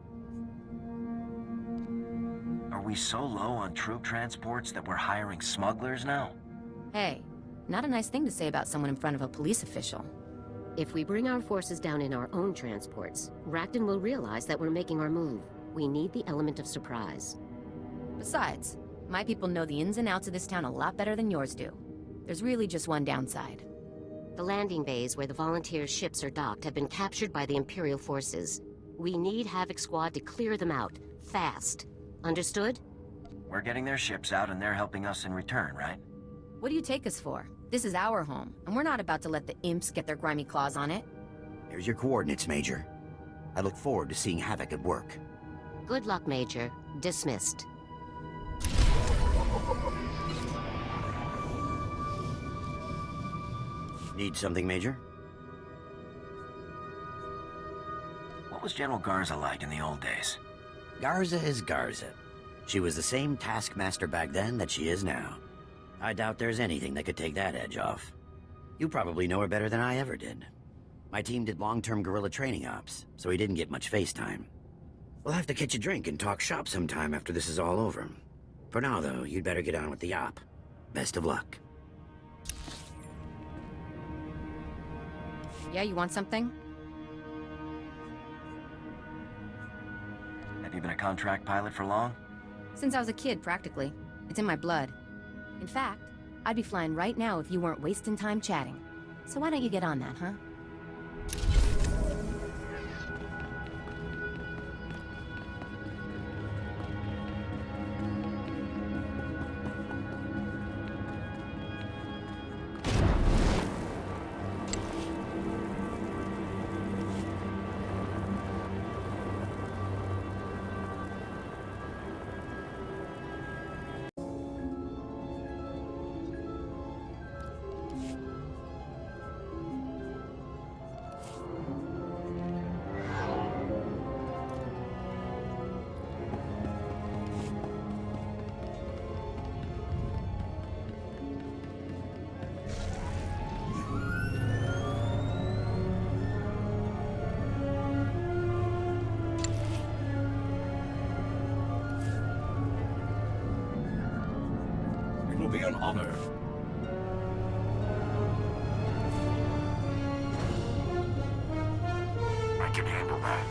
Are we so low on troop transports that we're hiring smugglers now? Hey, not a nice thing to say about someone in front of a police official. If we bring our forces down in our own transports, Racton will realize that we're making our move. We need the element of surprise. Besides, my people know the ins and outs of this town a lot better than yours do. There's really just one downside. The landing bays where the volunteer ships are docked have been captured by the Imperial forces. We need Havoc Squad to clear them out, fast. Understood? We're getting their ships out and they're helping us in return, right? What do you take us for? This is our home, and we're not about to let the imps get their grimy claws on it. Here's your coordinates, Major. I look forward to seeing Havoc at work. Good luck, Major. Dismissed. Need something, Major? What was General Garza like in the old days? Garza is Garza. She was the same taskmaster back then that she is now. I doubt there's anything that could take that edge off. You probably know her better than I ever did. My team did long-term guerrilla training ops, so he didn't get much face time. We'll have to catch a drink and talk shop sometime after this is all over. For now, though, you'd better get on with the op. Best of luck. Yeah, you want something? Have you been a contract pilot for long? Since I was a kid, practically. It's in my blood. In fact, I'd be flying right now if you weren't wasting time chatting. So why don't you get on that, huh? It will be an honor. I can handle that.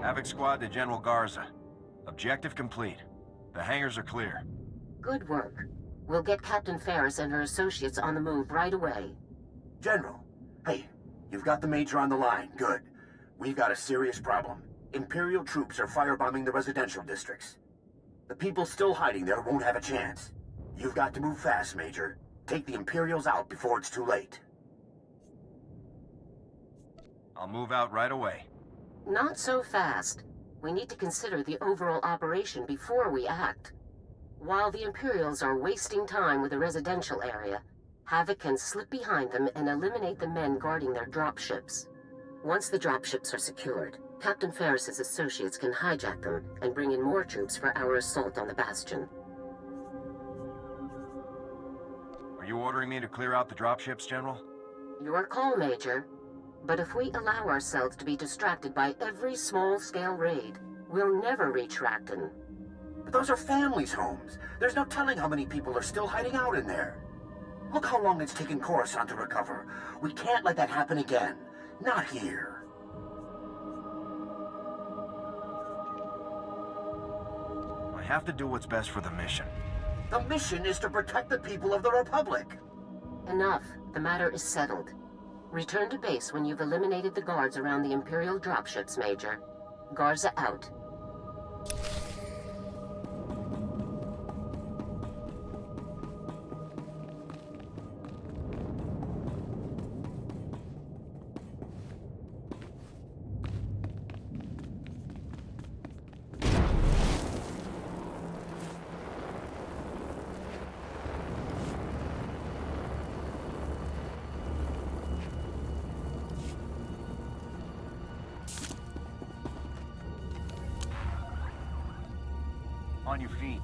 Havoc Squad to General Garza. Objective complete. The hangars are clear. Good work. We'll get Captain Ferris and her associates on the move right away. General, hey, you've got the Major on the line. Good. We've got a serious problem. Imperial troops are firebombing the residential districts. The people still hiding there won't have a chance. You've got to move fast, Major. Take the Imperials out before it's too late. I'll move out right away. Not so fast. We need to consider the overall operation before we act. While the Imperials are wasting time with the residential area, Havoc can slip behind them and eliminate the men guarding their dropships. Once the dropships are secured, Captain Ferris's associates can hijack them and bring in more troops for our assault on the Bastion. Are you ordering me to clear out the dropships, General? Your call, Major. But if we allow ourselves to be distracted by every small-scale raid, we'll never reach Racton. But those are families' homes. There's no telling how many people are still hiding out in there. Look how long it's taken Coruscant to recover. We can't let that happen again. Not here. I have to do what's best for the mission. The mission is to protect the people of the Republic. Enough. The matter is settled. Return to base when you've eliminated the guards around the Imperial dropships, Major. Garza out. On your feet.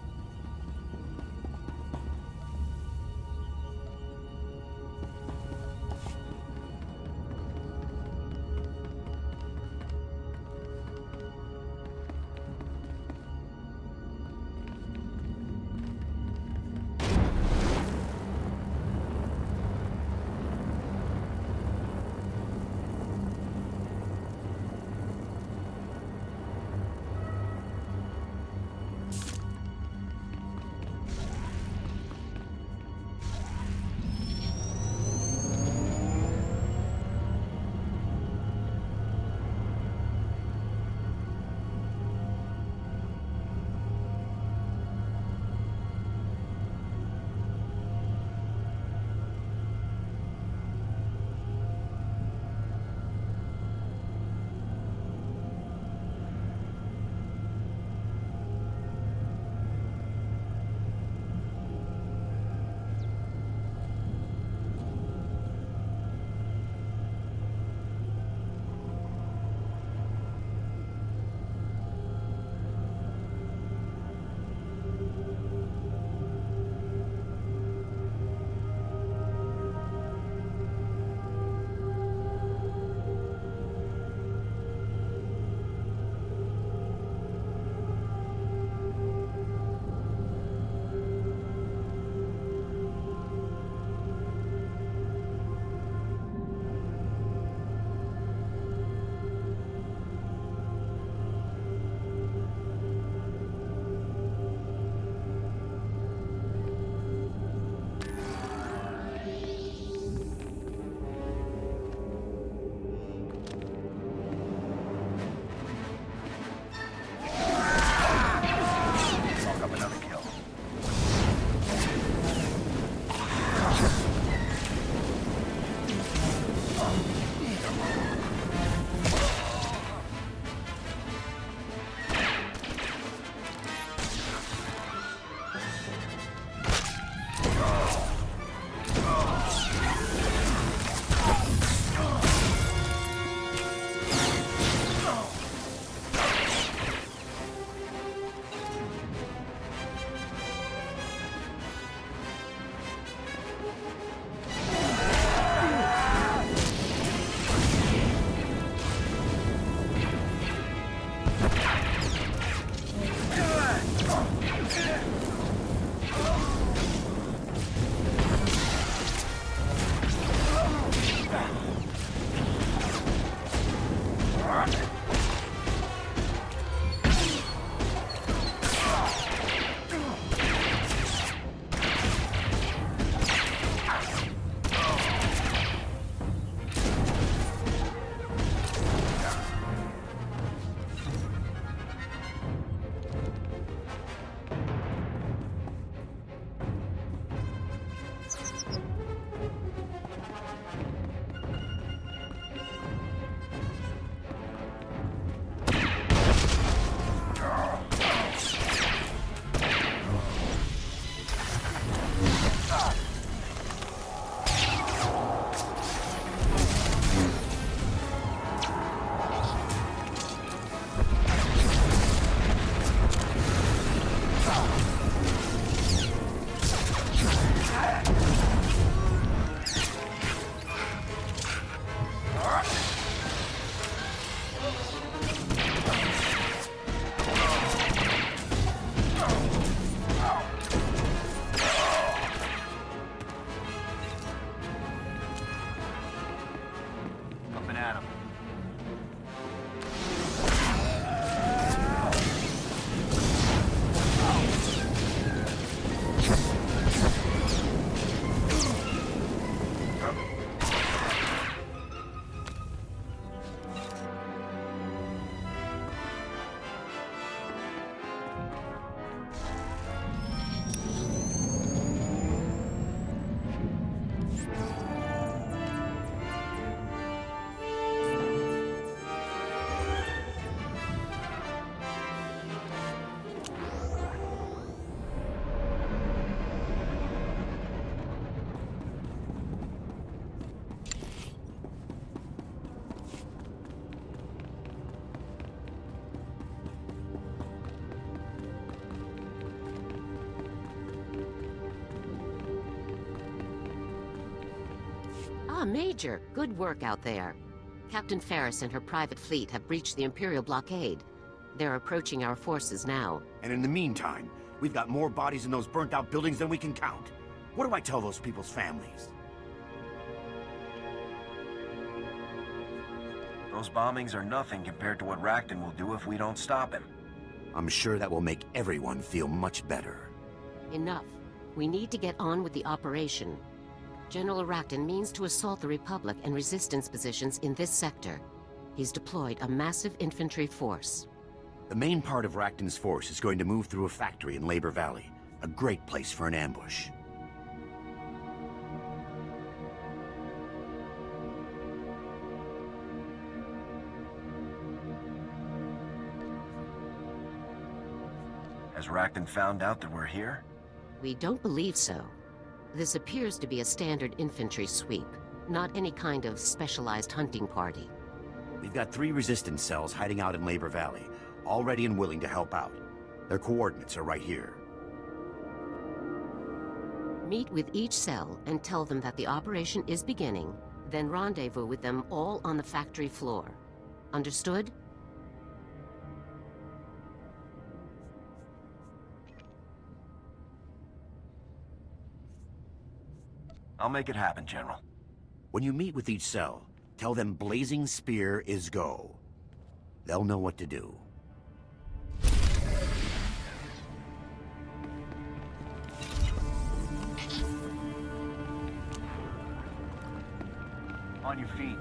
Major, good work out there. Captain Ferris and her private fleet have breached the Imperial blockade. They're approaching our forces now. And in the meantime, we've got more bodies in those burnt-out buildings than we can count. What do I tell those people's families? Those bombings are nothing compared to what Racton will do if we don't stop him. I'm sure that will make everyone feel much better. Enough. We need to get on with the operation. General Racton means to assault the Republic and resistance positions in this sector. He's deployed a massive infantry force. The main part of Racton's force is going to move through a factory in Labor Valley. A great place for an ambush. Has Racton found out that we're here? We don't believe so. This appears to be a standard infantry sweep, not any kind of specialized hunting party. We've got 3 resistance cells hiding out in Labor Valley, all ready and willing to help out. Their coordinates are right here. Meet with each cell and tell them that the operation is beginning, then rendezvous with them all on the factory floor. Understood? I'll make it happen, General. When you meet with each cell, tell them Blazing Spear is go. They'll know what to do. On your feet.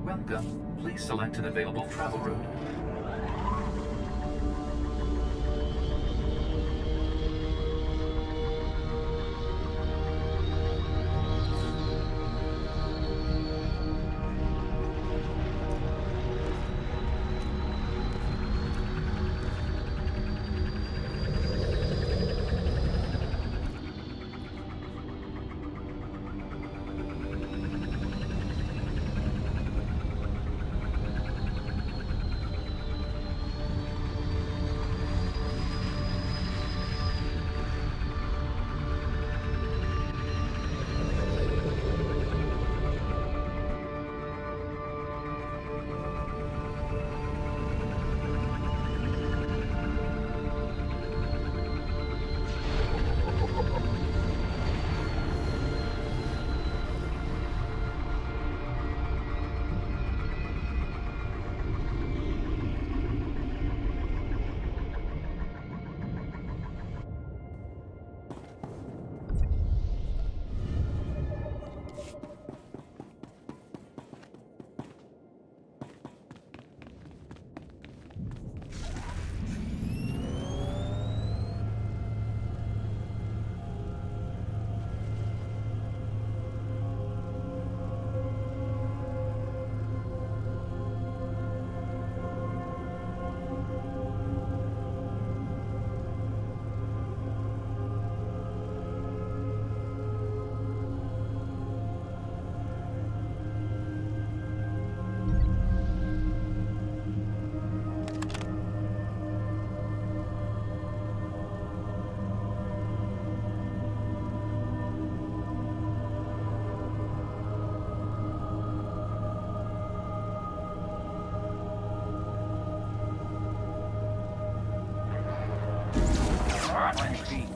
Welcome. Please select an available travel route. back on your feet.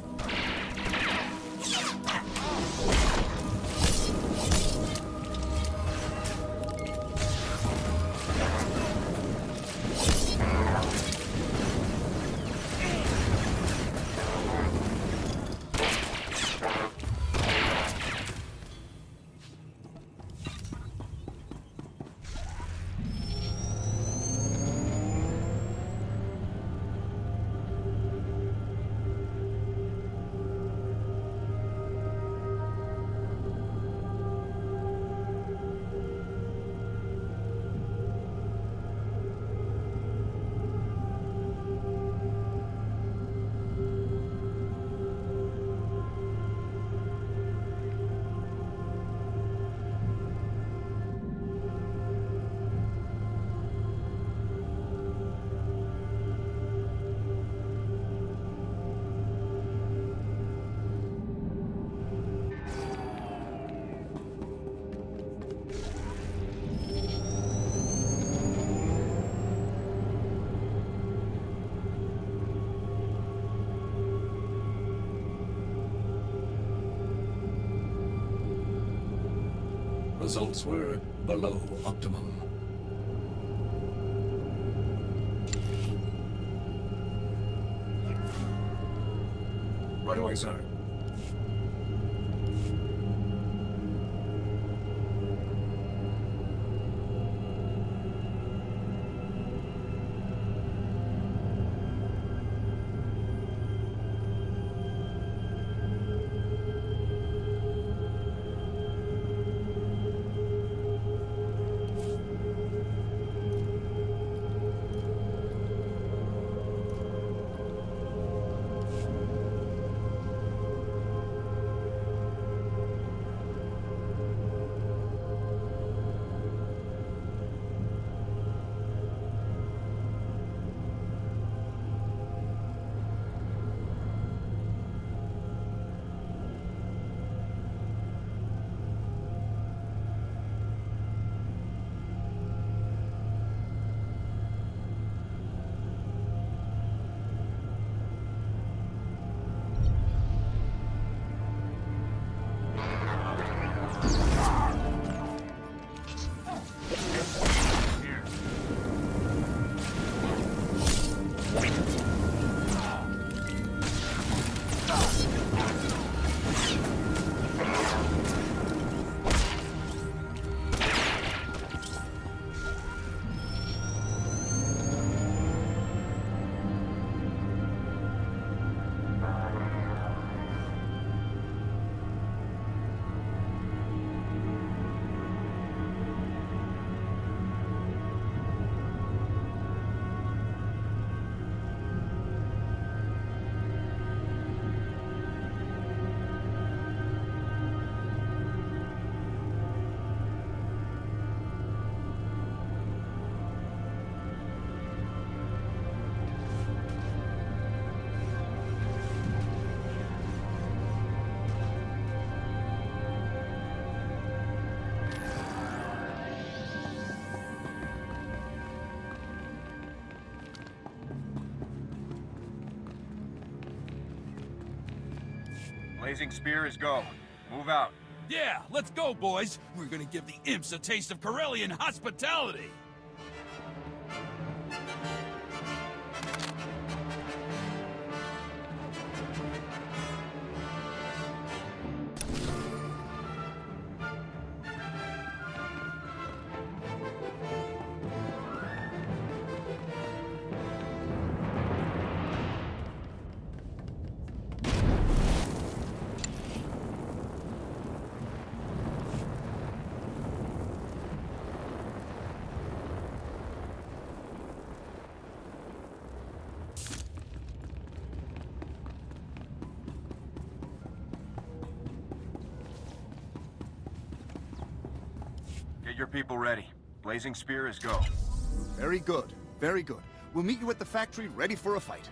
Results were below optimum. Right away, sir. Blazing Spear is go. Move out. Yeah, let's go, boys. We're gonna give the imps a taste of Corellian hospitality. Get your people ready. Blazing Spear is go. Very good. Very good. We'll meet you at the factory ready for a fight.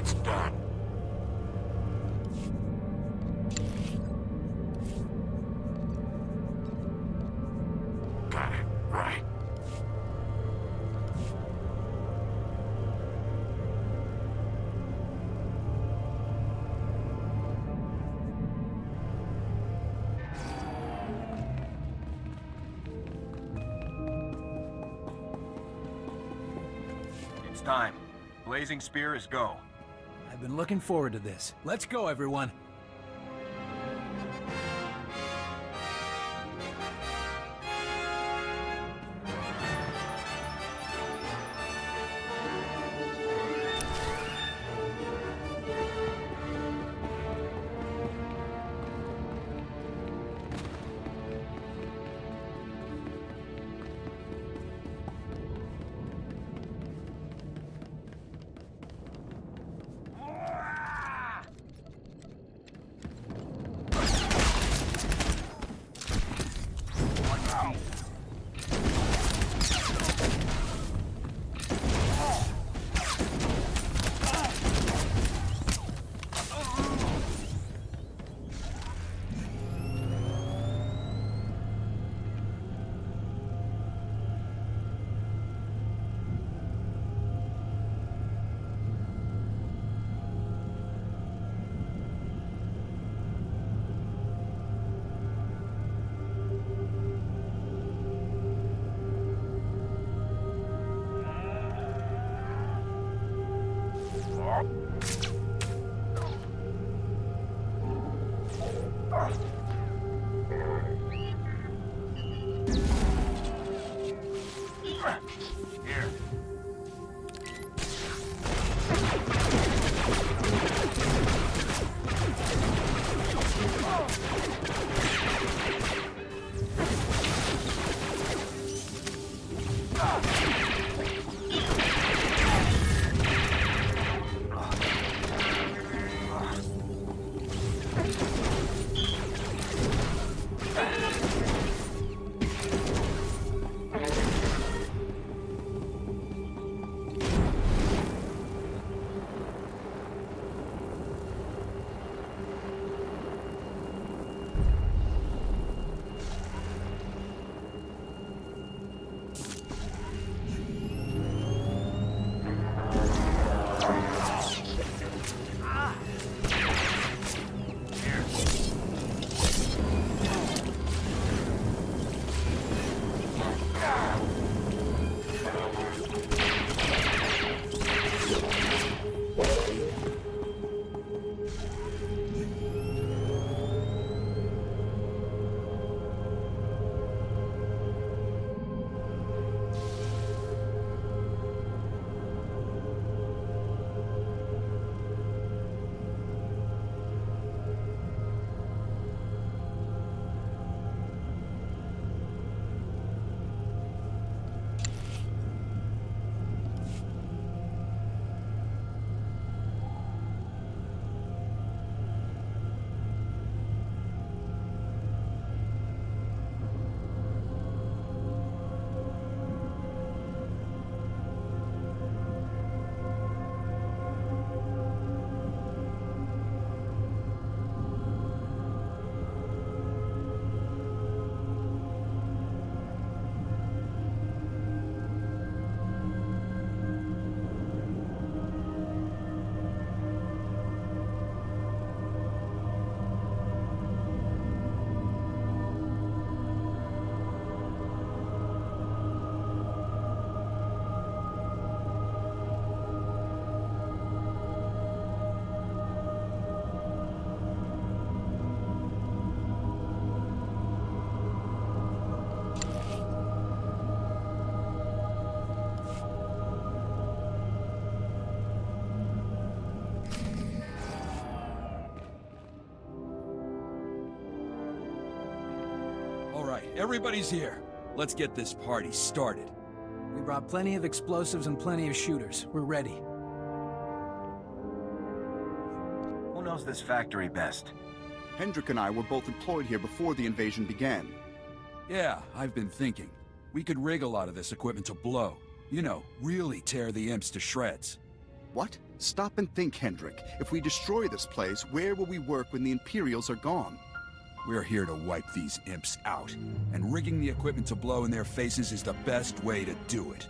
It's done. Got it, right. It's time. Blazing Spear is go. I've been looking forward to this. Let's go, everyone. Here. everybody's here. Let's get this party started. We brought plenty of explosives and plenty of shooters. We're ready. Who knows this factory best? Hendrik and I were both employed here before the invasion began. Yeah, I've been thinking. We could rig a lot of this equipment to blow. You know, really tear the imps to shreds. What? Stop and think, Hendrik. If we destroy this place, where will we work when the Imperials are gone? We're here to wipe these imps out, and rigging the equipment to blow in their faces is the best way to do it.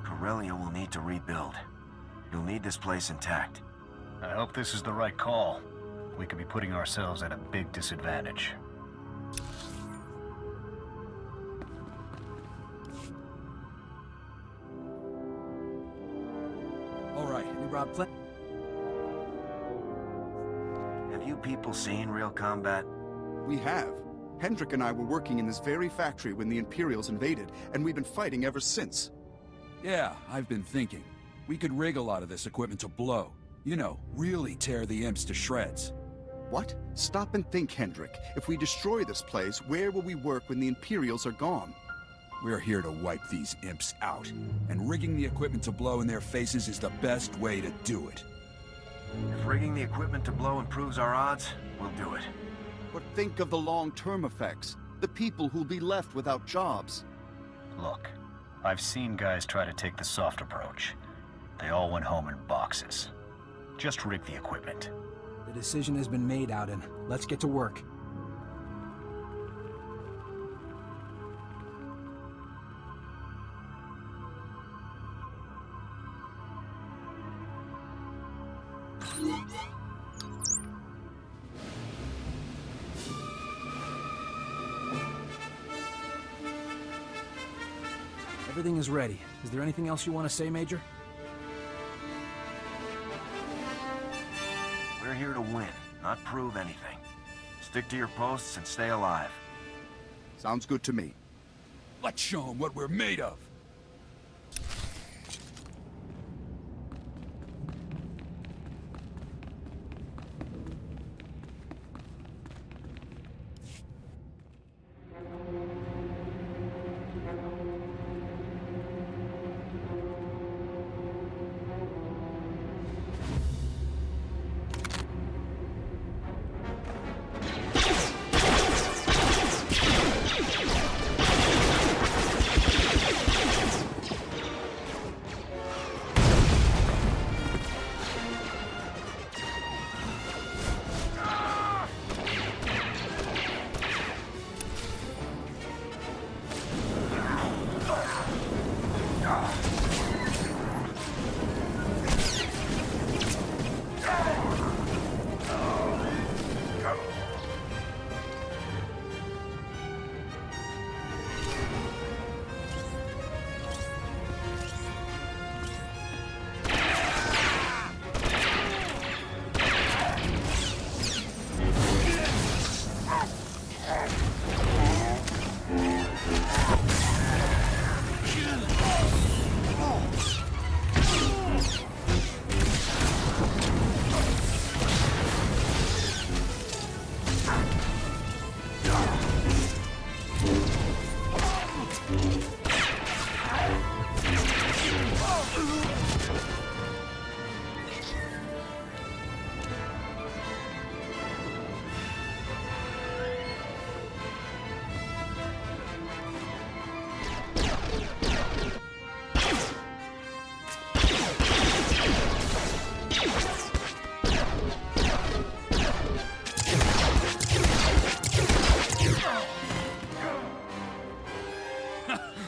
Corellia will need to rebuild. You'll need this place intact. I hope this is the right call. We could be putting ourselves at a big disadvantage. All right, we brought Have you people seen real combat? We have. Hendrik and I were working in this very factory when the Imperials invaded, and we've been fighting ever since. Yeah, I've been thinking. We could rig a lot of this equipment to blow. You know, really tear the imps to shreds. What? Stop and think, Hendrik. If we destroy this place, where will we work when the Imperials are gone? We're here to wipe these imps out, and rigging the equipment to blow in their faces is the best way to do it. If rigging the equipment to blow improves our odds, we'll do it. But think of the long-term effects. The people who'll be left without jobs. Look, I've seen guys try to take the soft approach. They all went home in boxes. Just rig the equipment. The decision has been made, Auden. Let's get to work. Everything is ready. Is there anything else you want to say, Major? We're here to win, not prove anything. Stick to your posts and stay alive. Sounds good to me. Let's show them what we're made of.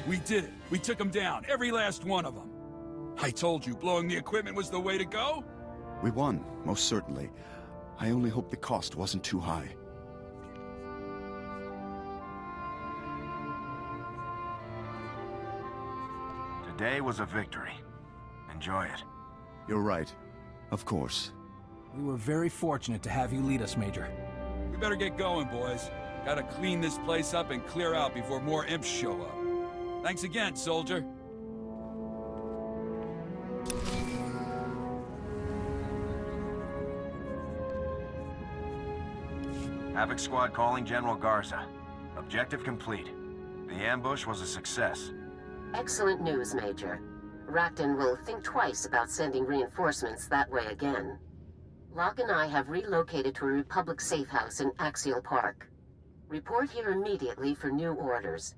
We did it. We took them down, every last one of them. I told you blowing the equipment was the way to go. We won, most certainly. I only hope the cost wasn't too high. Today was a victory. Enjoy it. You're right. Of course. We were very fortunate to have you lead us, Major. We better get going, boys. Gotta clean this place up and clear out before more imps show up. Thanks again, soldier. Havoc Squad calling General Garza. Objective complete. The ambush was a success. Excellent news, Major. Rakton will think twice about sending reinforcements that way again. Locke and I have relocated to a Republic safe house in Axial Park. Report here immediately for new orders.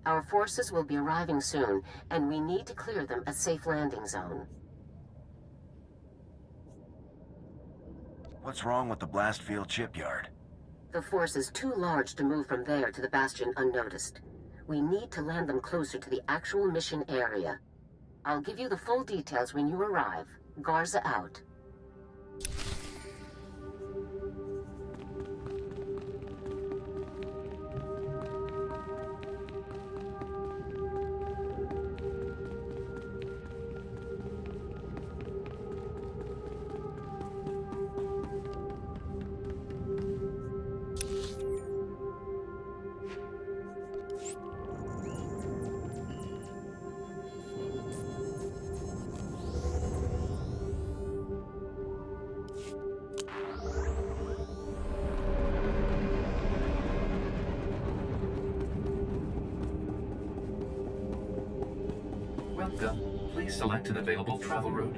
Our forces will be arriving soon, and we need to clear them a safe landing zone. What's wrong with the blast field shipyard? The force is too large to move from there to the Bastion unnoticed. We need to land them closer to the actual mission area. I'll give you the full details when you arrive. Garza out. Welcome. Please select an available travel route.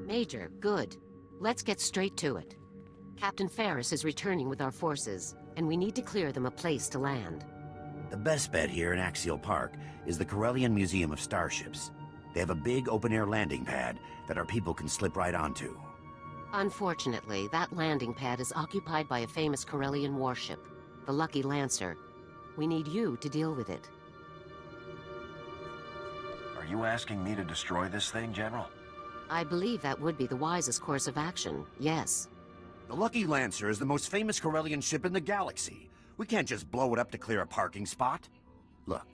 Major, good. Let's get straight to it. Captain Ferris is returning with our forces, and we need to clear them a place to land. The best bet here in Axial Park is the Corellian Museum of Starships. They have a big open-air landing pad that our people can slip right onto. Unfortunately, that landing pad is occupied by a famous Corellian warship, the Lucky Lancer. We need you to deal with it. Are you asking me to destroy this thing, General? I believe that would be the wisest course of action, yes. The Lucky Lancer is the most famous Corellian ship in the galaxy. We can't just blow it up to clear a parking spot. Look,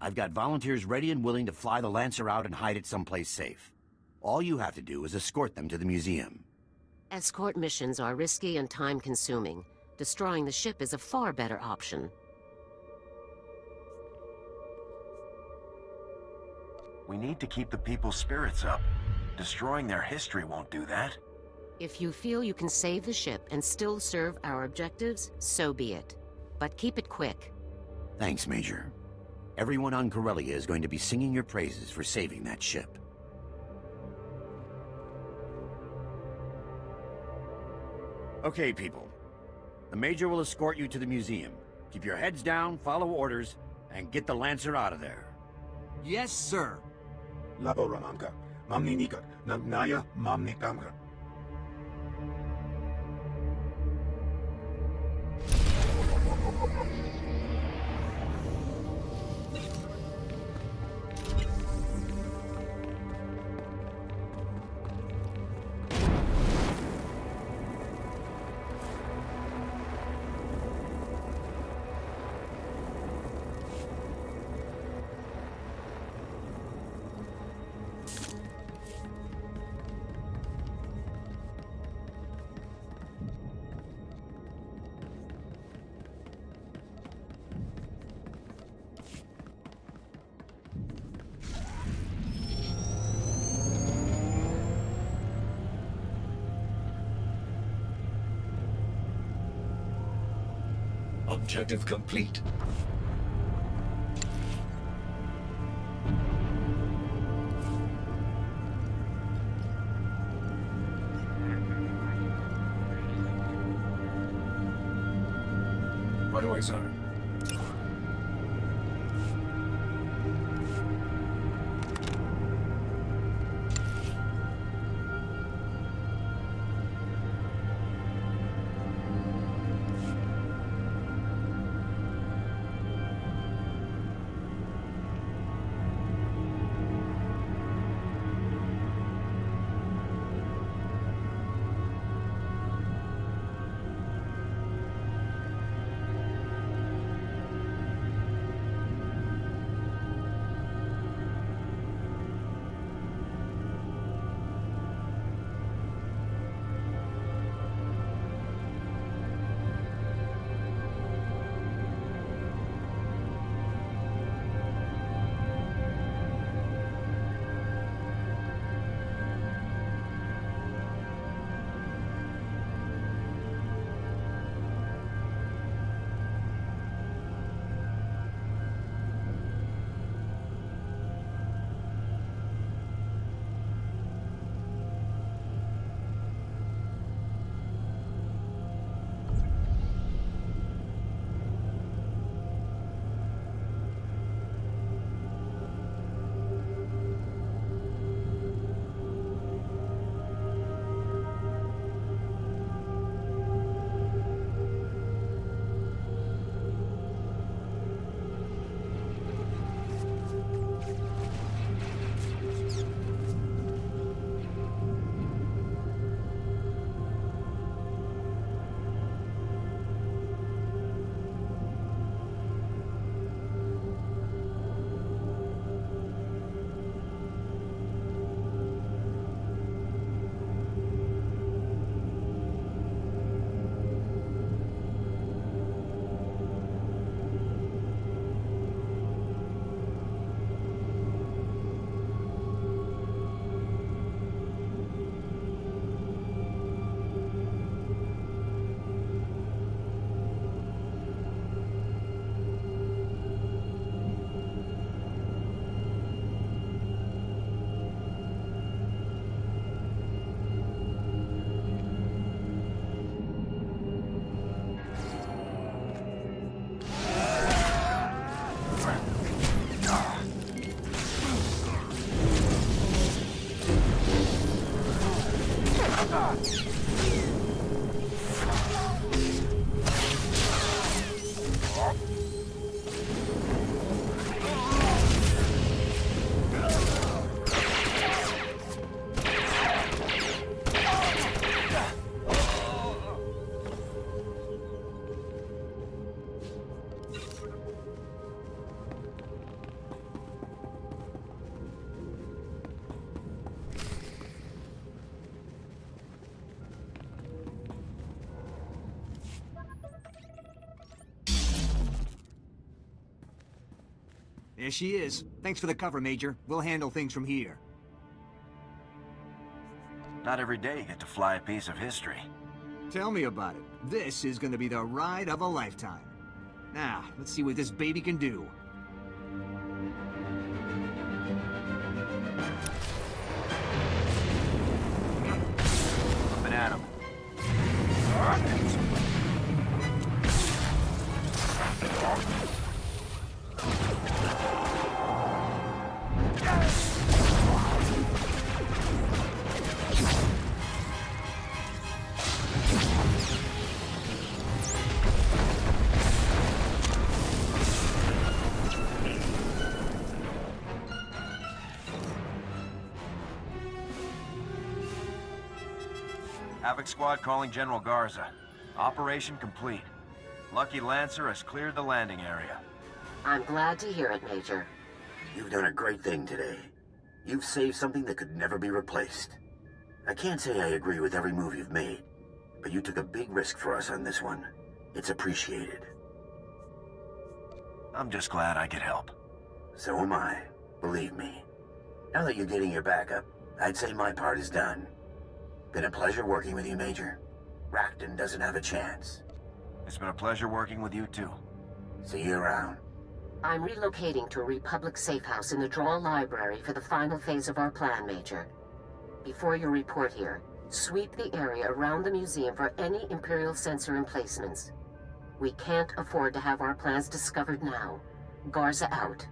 I've got volunteers ready and willing to fly the Lancer out and hide it someplace safe. All you have to do is escort them to the museum. Escort missions are risky and time-consuming. Destroying the ship is a far better option. We need to keep the people's spirits up. Destroying their history won't do that. If you feel you can save the ship and still serve our objectives, so be it. But keep it quick. Thanks, Major. Everyone on Corellia is going to be singing your praises for saving that ship. Okay, people. The Major will escort you to the museum. Keep your heads down, follow orders, and get the Lancer out of there. Yes, sir. Laboramanka, mamninika, nagnaya, mamnikamka. Objective complete. Right away, sir. There she is. Thanks for the cover, Major. We'll handle things from here. Not every day you get to fly a piece of history. Tell me about it. This is gonna be the ride of a lifetime. Now, let's see what this baby can do. Up and at him. Havoc Squad calling General Garza. Operation complete. Lucky Lancer has cleared the landing area. I'm glad to hear it, Major. You've done a great thing today. You've saved something that could never be replaced. I can't say I agree with every move you've made, but you took a big risk for us on this one. It's appreciated. I'm just glad I could help. So am I, believe me. Now that you're getting your backup, I'd say my part is done. Been a pleasure working with you, Major. Racton doesn't have a chance. It's been a pleasure working with you, too. See you around. I'm relocating to a Republic safe house in the Draw Library for the final phase of our plan, Major. Before you report here, sweep the area around the museum for any Imperial sensor emplacements. We can't afford to have our plans discovered now. Garza out.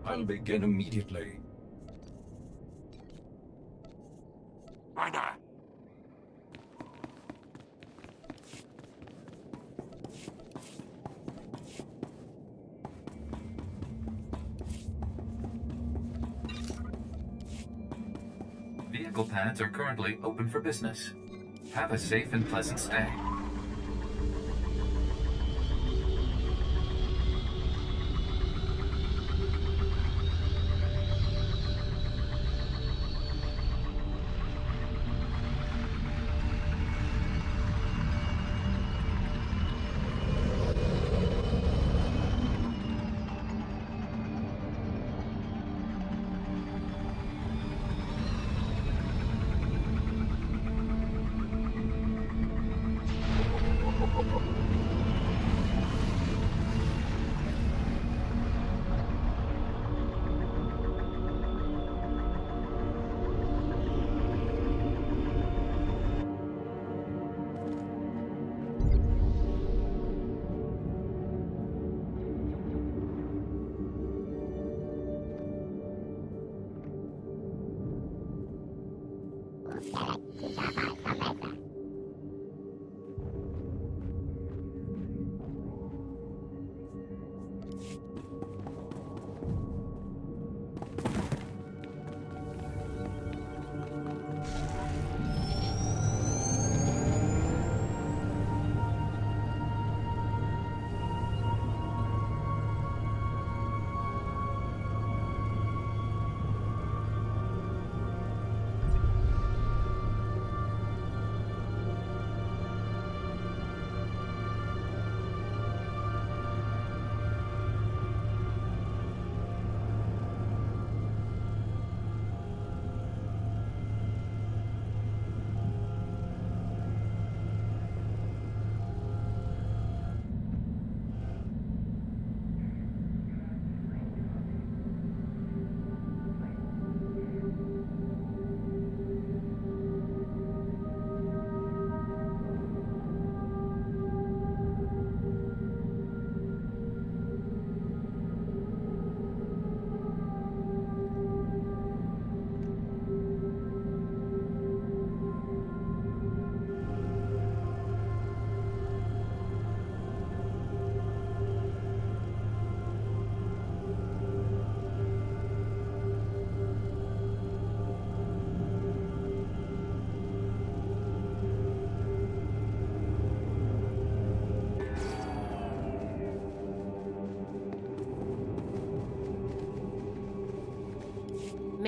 I'll begin immediately. Vehicle pads are currently open for business. Have a safe and pleasant stay.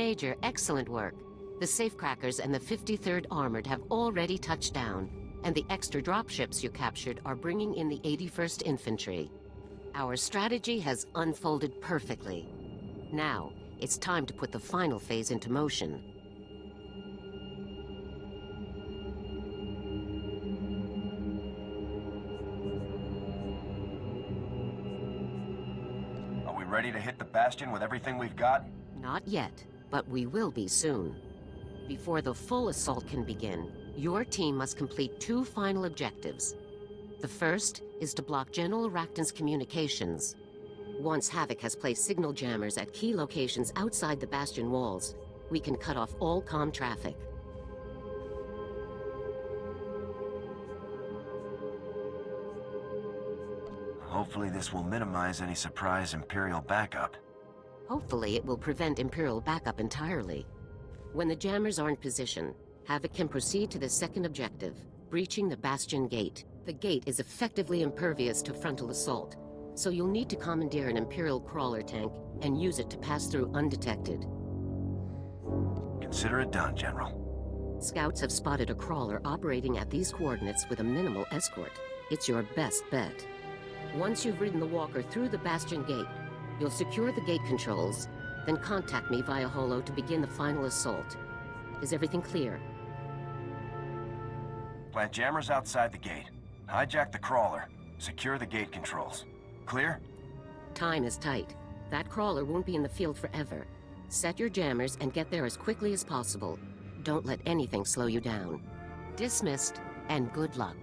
Major, excellent work. The safecrackers and the 53rd Armored have already touched down, and the extra dropships you captured are bringing in the 81st Infantry. Our strategy has unfolded perfectly. Now, it's time to put the final phase into motion. Are we ready to hit the Bastion with everything we've got? Not yet, but we will be soon. Before the full assault can begin, your team must complete 2 final objectives. The first is to block General Rakton's communications. Once Havoc has placed signal jammers at key locations outside the Bastion walls, we can cut off all comm traffic. Hopefully this will minimize any surprise Imperial backup. Hopefully it will prevent Imperial backup entirely. When the jammers are in position, Havoc can proceed to the second objective, breaching the Bastion Gate. The gate is effectively impervious to frontal assault, so you'll need to commandeer an Imperial crawler tank and use it to pass through undetected. Consider it done, General. Scouts have spotted a crawler operating at these coordinates with a minimal escort. It's your best bet. Once you've ridden the walker through the Bastion Gate, you'll secure the gate controls, then contact me via holo to begin the final assault. Is everything clear? Plant jammers outside the gate. Hijack the crawler. Secure the gate controls. Clear? Time is tight. That crawler won't be in the field forever. Set your jammers and get there as quickly as possible. Don't let anything slow you down. Dismissed, and good luck.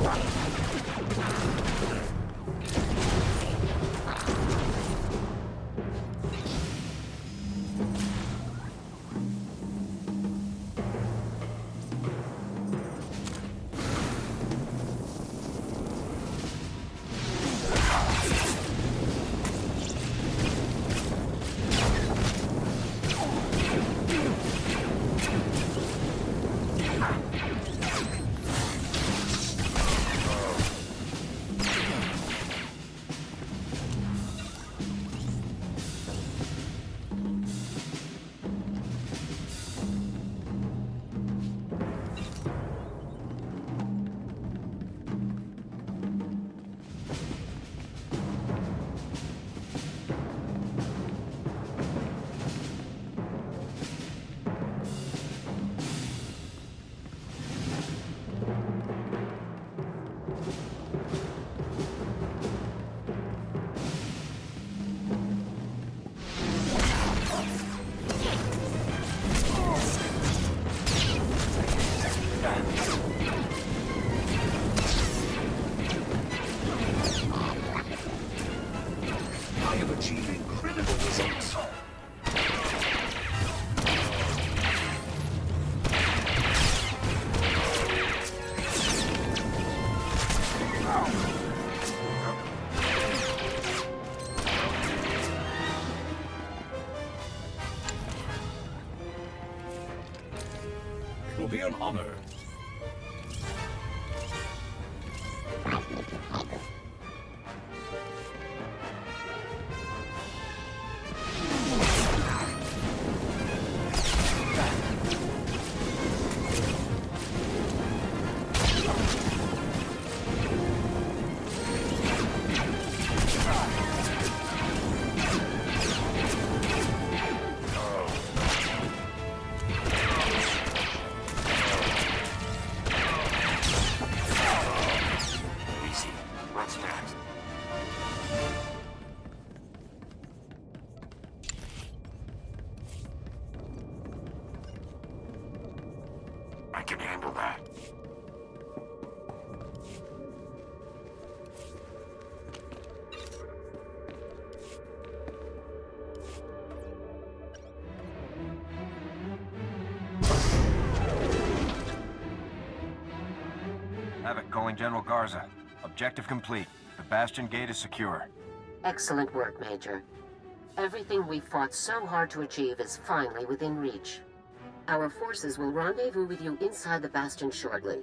It will be an honor. I can handle that. Havoc calling General Garza. Objective complete. The Bastion Gate is secure. Excellent work, Major. Everything we fought so hard to achieve is finally within reach. Our forces will rendezvous with you inside the Bastion shortly.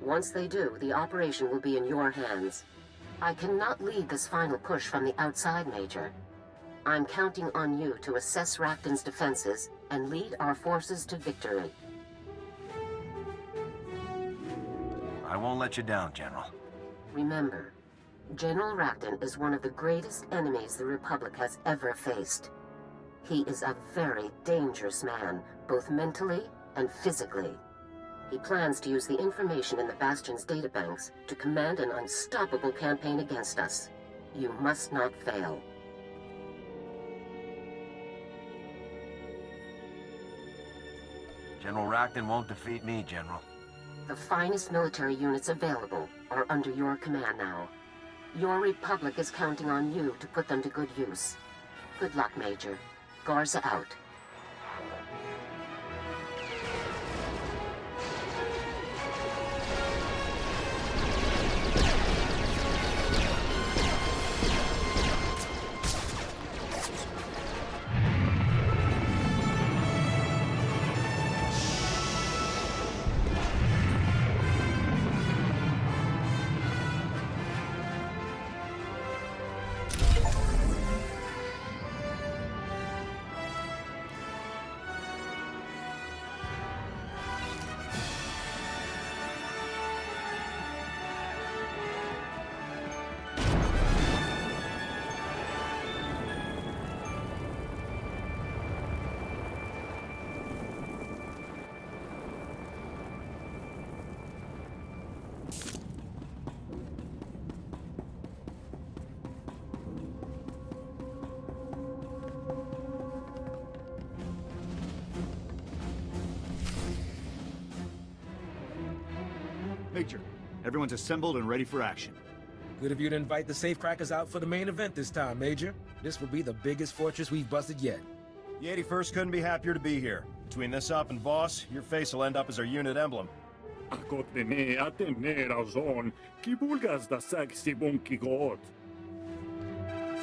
Once they do, the operation will be in your hands. I cannot lead this final push from the outside, Major. I'm counting on you to assess Racton's defenses and lead our forces to victory. I won't let you down, General. Remember, General Racton is one of the greatest enemies the Republic has ever faced. He is a very dangerous man, both mentally and physically. He plans to use the information in the Bastion's databanks to command an unstoppable campaign against us. You must not fail. General Racton won't defeat me, General. The finest military units available are under your command now. Your Republic is counting on you to put them to good use. Good luck, Major. Garza out. Everyone's assembled and ready for action. Good of you to invite the safecrackers out for the main event this time, Major. This will be the biggest fortress we've busted yet. The 81st couldn't be happier to be here. Between this op and Boss, your face will end up as our unit emblem. It's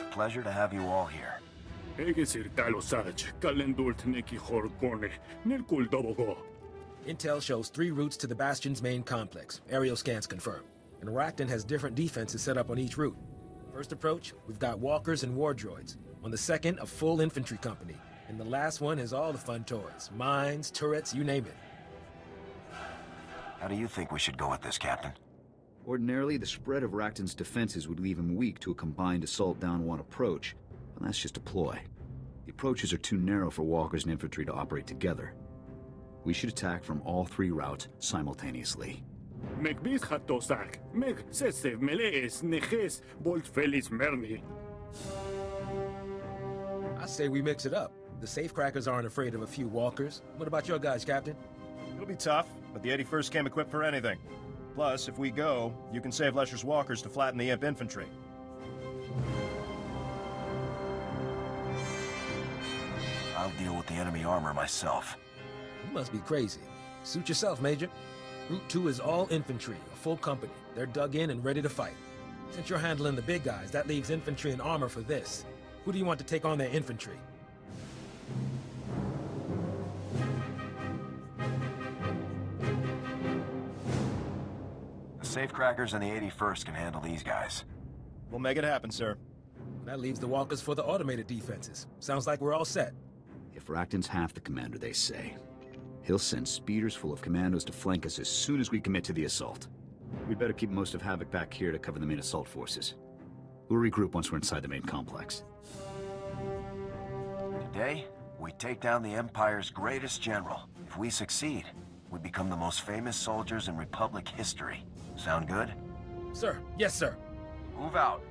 a pleasure to have you all here. Intel shows 3 routes to the Bastion's main complex. Aerial scans confirm. And Racton has different defenses set up on each route. First approach, we've got walkers and war droids. On the second, a full infantry company. And the last one has all the fun toys. Mines, turrets, you name it. How do you think we should go with this, Captain? Ordinarily, the spread of Racton's defenses would leave him weak to a combined assault down one approach, but that's just a ploy. The approaches are too narrow for walkers and infantry to operate together. We should attack from all 3 routes simultaneously. I say we mix it up. The safecrackers aren't afraid of a few walkers. What about your guys, Captain? It'll be tough, but the 81st came equipped for anything. Plus, if we go, you can save Lesher's walkers to flatten the imp infantry. I'll deal with the enemy armor myself. You must be crazy. Suit yourself, Major. Route 2 is all infantry, a full company. They're dug in and ready to fight. Since you're handling the big guys, that leaves infantry and armor for this. Who do you want to take on their infantry? The safecrackers and the 81st can handle these guys. We'll make it happen, sir. That leaves the walkers for the automated defenses. Sounds like we're all set. If Racton's half the commander, they say, he'll send speeders full of commandos to flank us as soon as we commit to the assault. We'd better keep most of Havoc back here to cover the main assault forces. We'll regroup once we're inside the main complex. Today, we take down the Empire's greatest general. If we succeed, we become the most famous soldiers in Republic history. Sound good? Sir, yes, sir. Move out.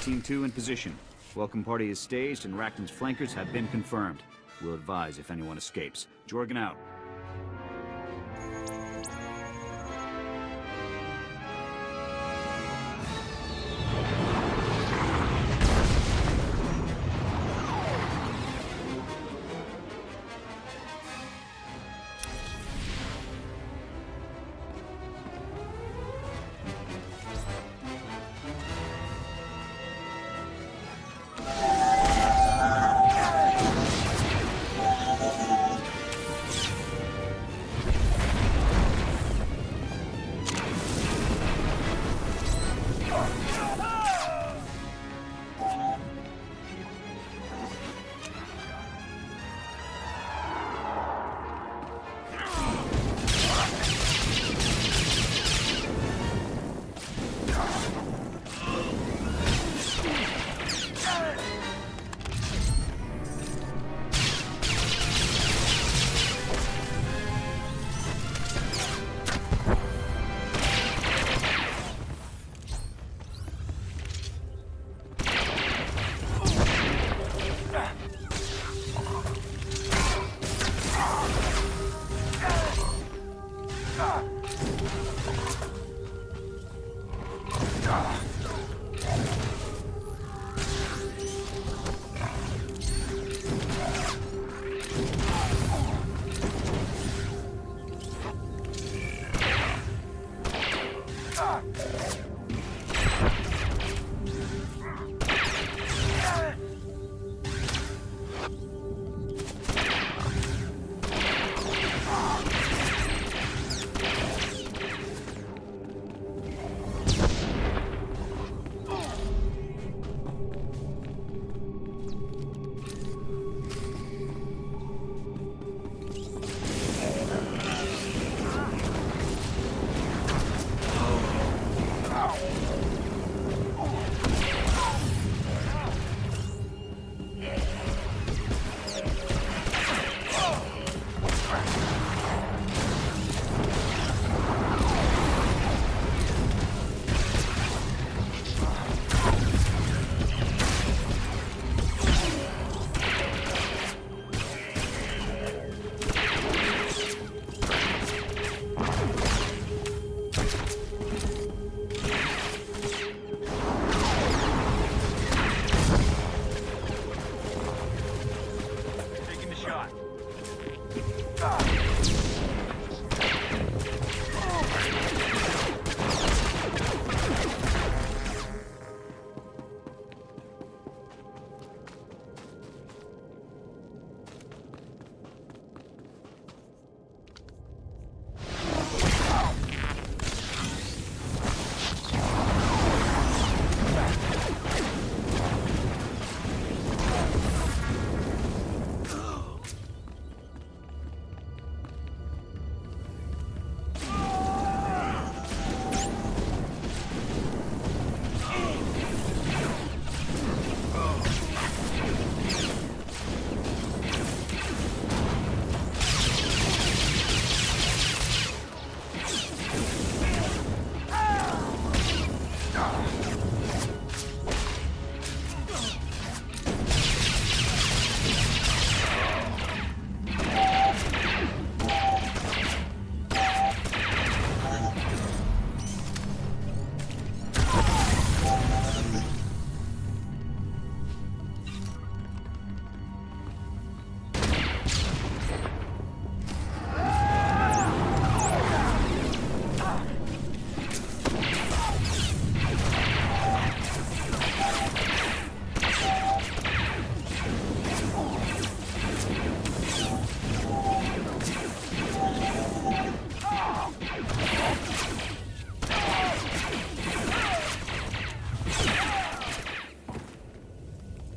Team 2 in position. Welcome party is staged and Racton's flankers have been confirmed. We'll advise if anyone escapes. Jorgen out.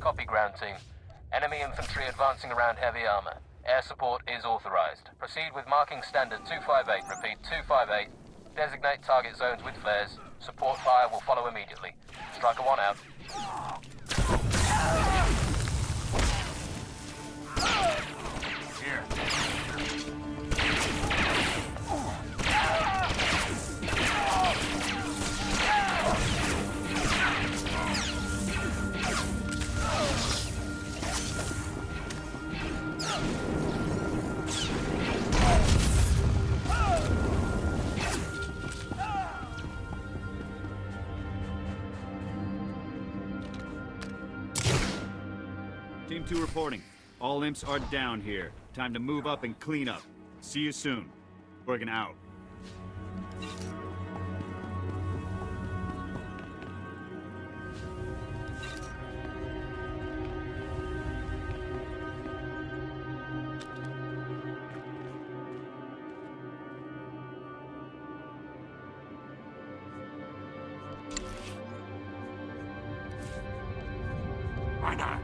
Copy, ground team. Enemy infantry advancing around heavy armor. Air support is authorized. Proceed with marking standard 258. Repeat, 258. Designate target zones with flares. Support fire will follow immediately. Striker 1 out. Here. Team 2 reporting. All imps are down here. Time to move up and clean up. See you soon. Working out. Why not?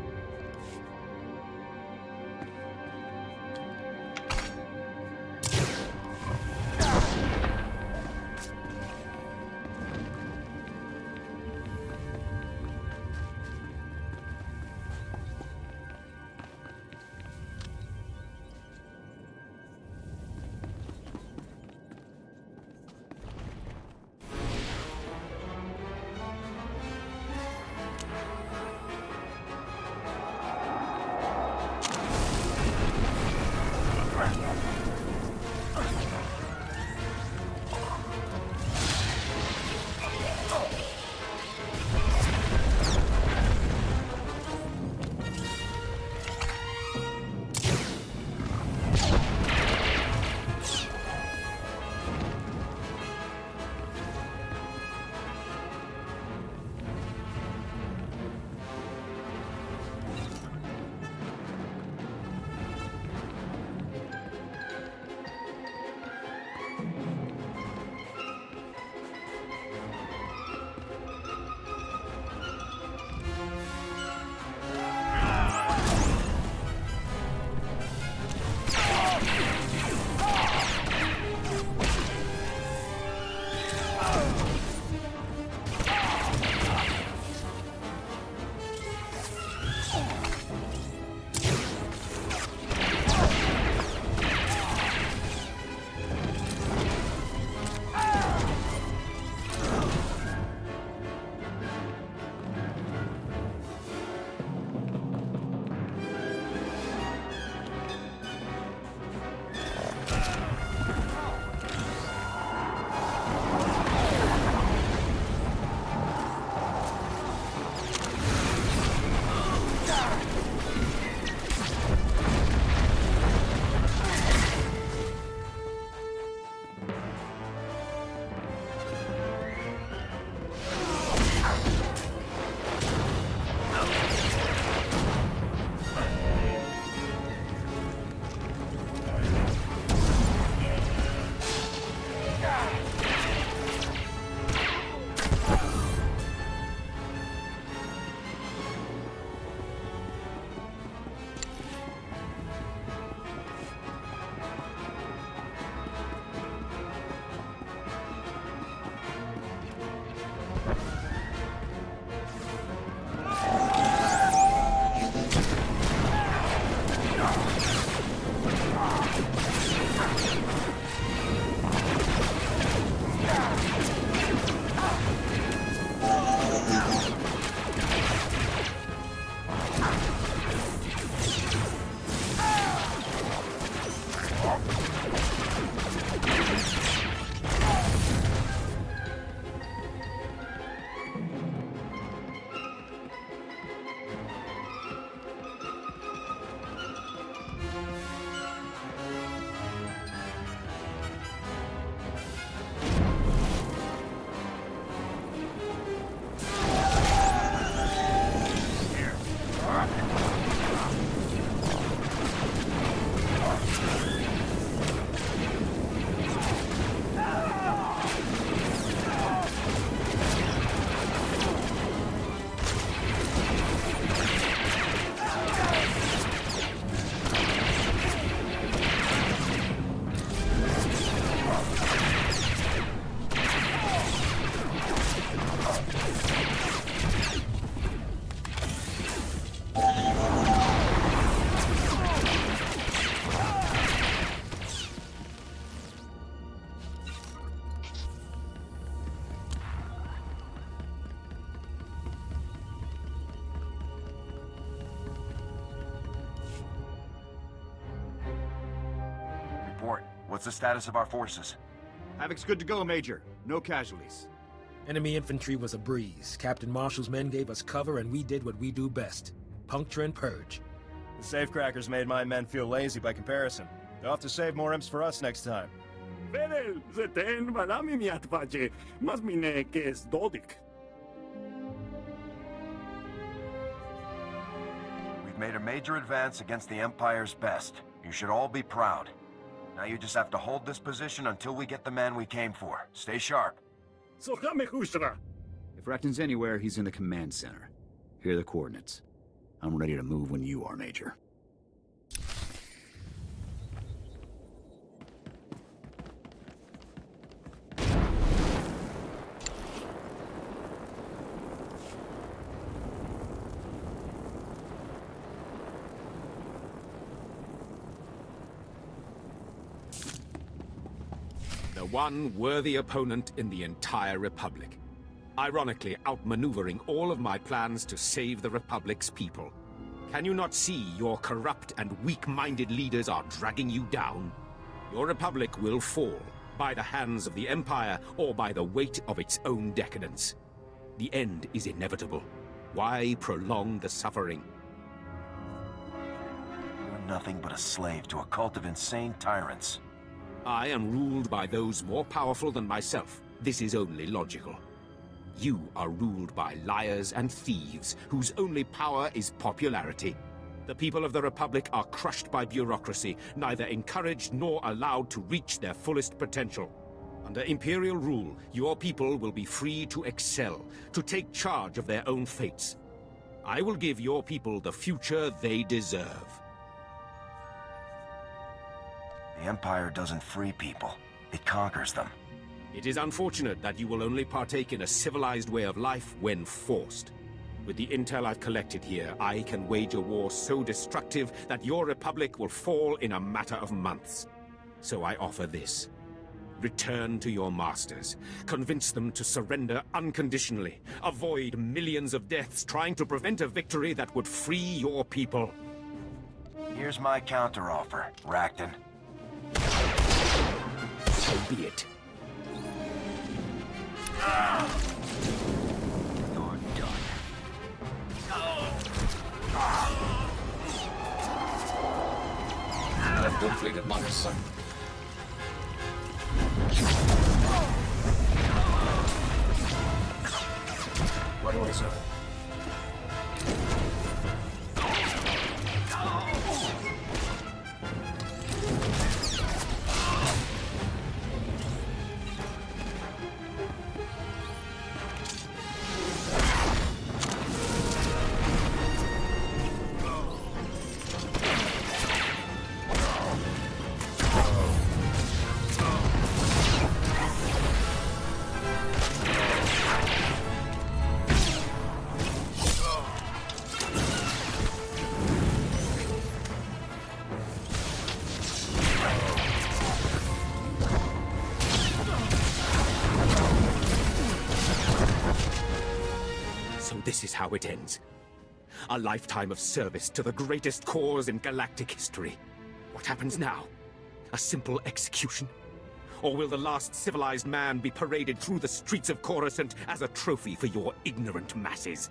report. What's the status of our forces? Havoc's good to go, Major. No casualties. Enemy infantry was a breeze. Captain Marshall's men gave us cover, and we did what we do best. Puncture and purge. The safecrackers made my men feel lazy by comparison. They'll have to save more imps for us next time. We've made a major advance against the Empire's best. You should all be proud. Now you just have to hold this position until we get the man we came for. Stay sharp. If Racton's anywhere, he's in the command center. Here are the coordinates. I'm ready to move when you are, Major. The one worthy opponent in the entire Republic. Ironically, outmaneuvering all of my plans to save the Republic's people. Can you not see your corrupt and weak-minded leaders are dragging you down? Your Republic will fall, by the hands of the Empire or by the weight of its own decadence. The end is inevitable. Why prolong the suffering? You're nothing but a slave to a cult of insane tyrants. I am ruled by those more powerful than myself. This is only logical. You are ruled by liars and thieves, whose only power is popularity. The people of the Republic are crushed by bureaucracy, neither encouraged nor allowed to reach their fullest potential. Under Imperial rule, your people will be free to excel, to take charge of their own fates. I will give your people the future they deserve. The Empire doesn't free people. It conquers them. It is unfortunate that you will only partake in a civilized way of life when forced. With the intel I've collected here, I can wage a war so destructive that your Republic will fall in a matter of months. So I offer this. Return to your masters. Convince them to surrender unconditionally. Avoid millions of deaths trying to prevent a victory that would free your people. Here's my counteroffer, Racton. So be it. You're done. I've completed my assignment. What do I say? This is how it ends. A lifetime of service to the greatest cause in galactic history. What happens now? A simple execution? Or will the last civilized man be paraded through the streets of Coruscant as a trophy for your ignorant masses?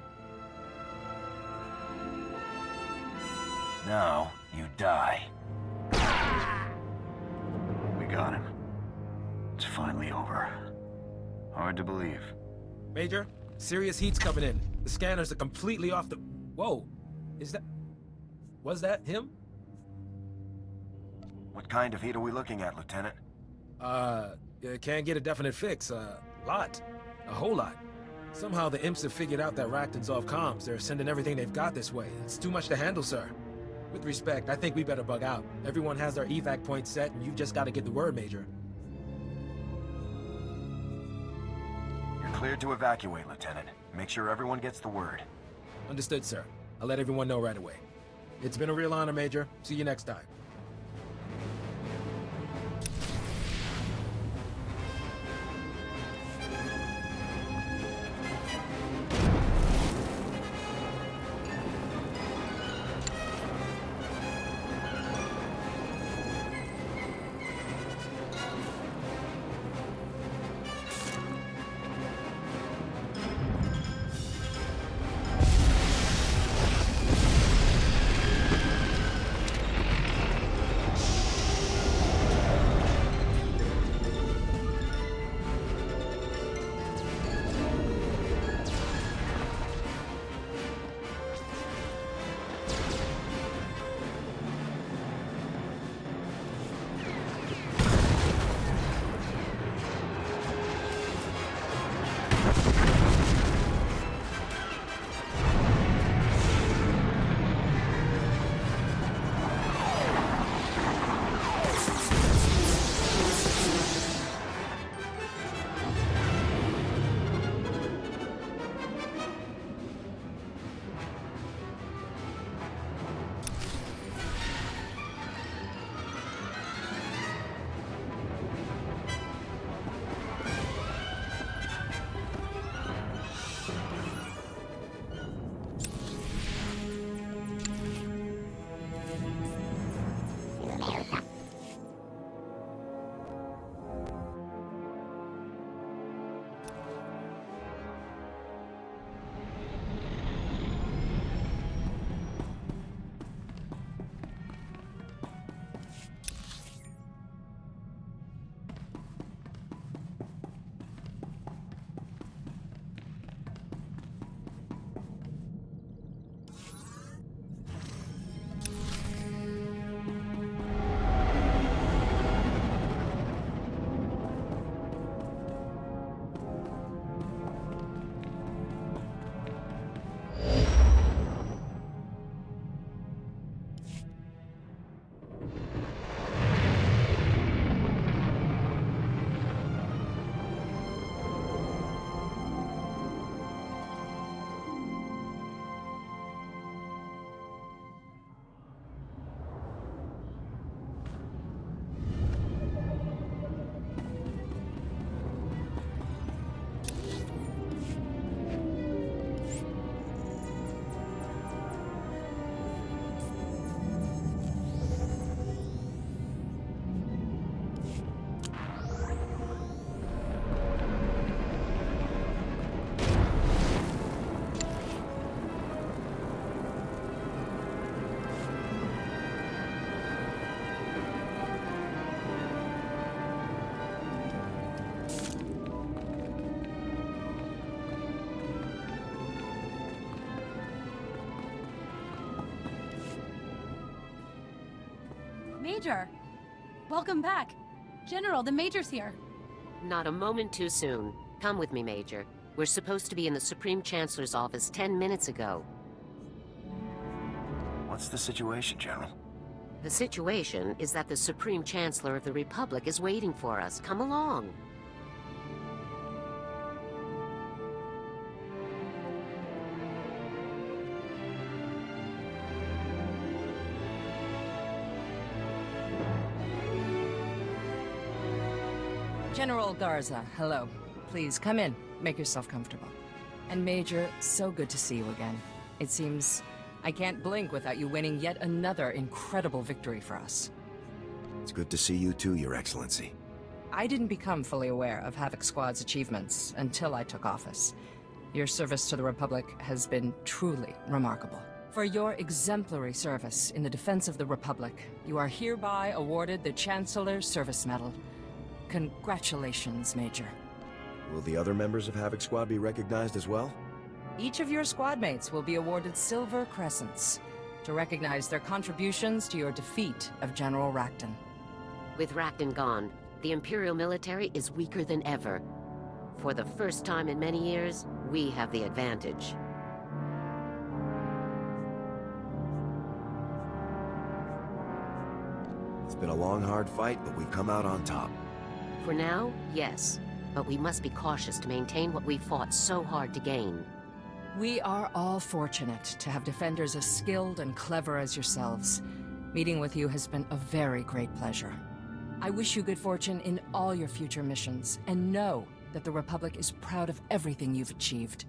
Now, you die. We got him. It's finally over. Hard to believe. Major, serious heat's coming in. The scanners are completely off the... Whoa. Is that... Was that him? What kind of heat are we looking at, Lieutenant? Can't get a definite fix. Lot. A whole lot. Somehow the imps have figured out that Racton's off comms. They're sending everything they've got this way. It's too much to handle, sir. With respect, I think we better bug out. Everyone has their evac point set, and you've just got to get the word, Major. You're cleared to evacuate, Lieutenant. Make sure everyone gets the word. Understood, sir. I'll let everyone know right away. It's been a real honor, Major. See you next time. Major! Welcome back. General, the Major's here. Not a moment too soon. Come with me, Major. We're supposed to be in the Supreme Chancellor's office 10 minutes ago. What's the situation, General? The situation is that the Supreme Chancellor of the Republic is waiting for us. Come along. General Garza, hello. Please, come in. Make yourself comfortable. And Major, so good to see you again. It seems I can't blink without you winning yet another incredible victory for us. It's good to see you too, Your Excellency. I didn't become fully aware of Havoc Squad's achievements until I took office. Your service to the Republic has been truly remarkable. For your exemplary service in the defense of the Republic, you are hereby awarded the Chancellor's Service Medal. Congratulations, Major. Will the other members of Havoc Squad be recognized as well? Each of your squad mates will be awarded Silver Crescents to recognize their contributions to your defeat of General Racton. With Racton gone, the Imperial military is weaker than ever. For the first time in many years, we have the advantage. It's been a long, hard fight, but we've come out on top. For now, yes. But we must be cautious to maintain what we fought so hard to gain. We are all fortunate to have defenders as skilled and clever as yourselves. Meeting with you has been a very great pleasure. I wish you good fortune in all your future missions, and know that the Republic is proud of everything you've achieved.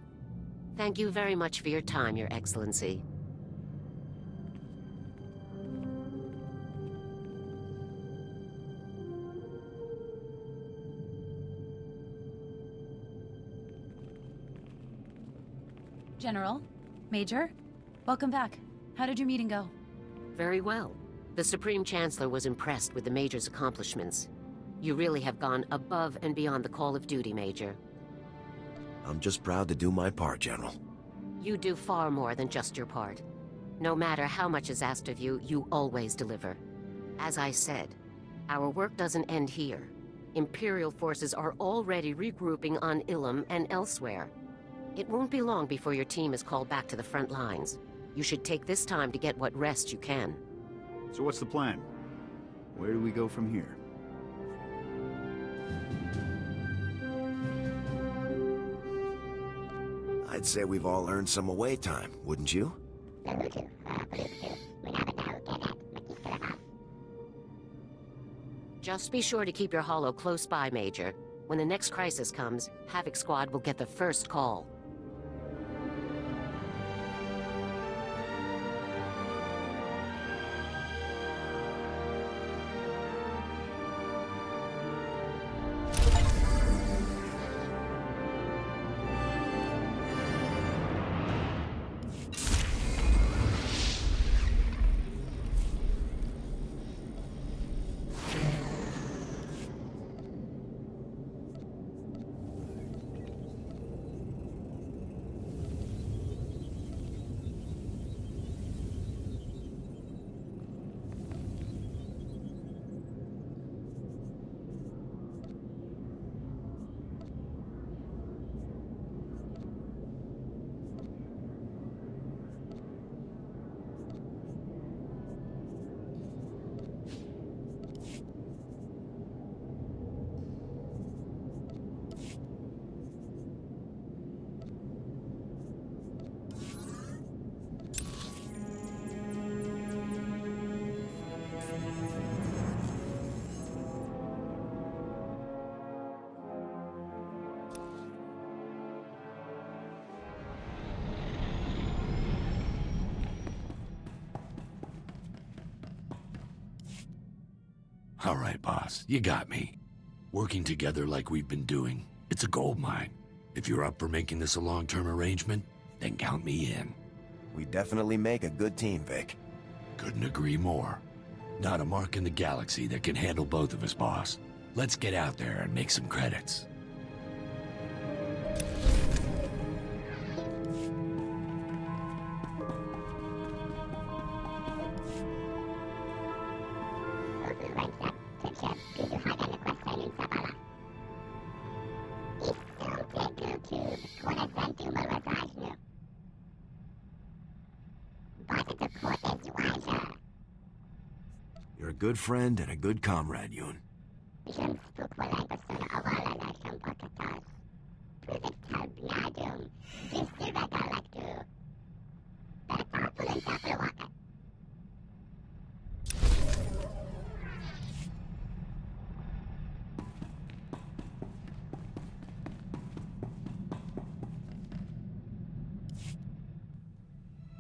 Thank you very much for your time, Your Excellency. General, Major, welcome back. How did your meeting go? Very well. The Supreme Chancellor was impressed with the Major's accomplishments. You really have gone above and beyond the call of duty, Major. I'm just proud to do my part, General. You do far more than just your part. No matter how much is asked of you, you always deliver. As I said, our work doesn't end here. Imperial forces are already regrouping on Ilum and elsewhere. It won't be long before your team is called back to the front lines. You should take this time to get what rest you can. So what's the plan? Where do we go from here? I'd say we've all earned some away time, wouldn't you? Just be sure to keep your holo close by, Major. When the next crisis comes, Havoc Squad will get the first call. All right, boss, you got me. Working together like we've been doing, it's a gold mine. If you're up for making this a long-term arrangement, then count me in. We definitely make a good team, Vic. Couldn't agree more. Not a mark in the galaxy that can handle both of us, boss. Let's get out there and make some credits. You're a good friend and a good comrade, Yun.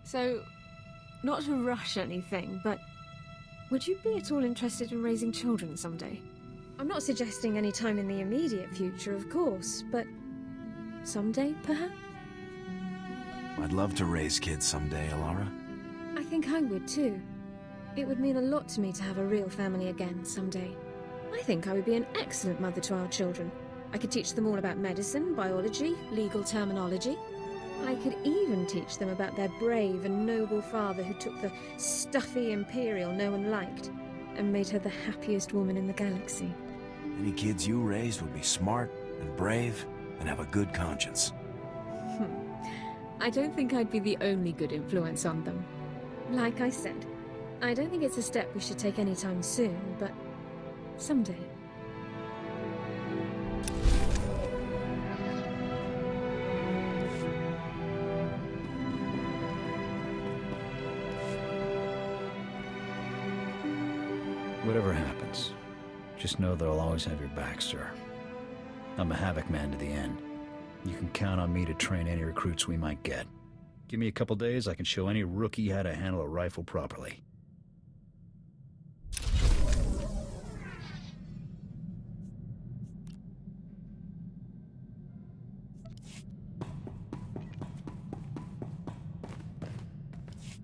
So, not to rush anything, but would you be at all interested in raising children someday? I'm not suggesting any time in the immediate future, of course, but someday, perhaps? I'd love to raise kids someday, Alara. I think I would too. It would mean a lot to me to have a real family again someday. I think I would be an excellent mother to our children. I could teach them all about medicine, biology, legal terminology. I could even teach them about their brave and noble father who took the stuffy Imperial no one liked and made her the happiest woman in the galaxy. Any kids you raised would be smart and brave and have a good conscience. I don't think I'd be the only good influence on them. Like I said, I don't think it's a step we should take anytime soon, but someday. Whatever happens, just know that I'll always have your back, sir. I'm a Havoc man to the end. You can count on me to train any recruits we might get. Give me a couple days, I can show any rookie how to handle a rifle properly.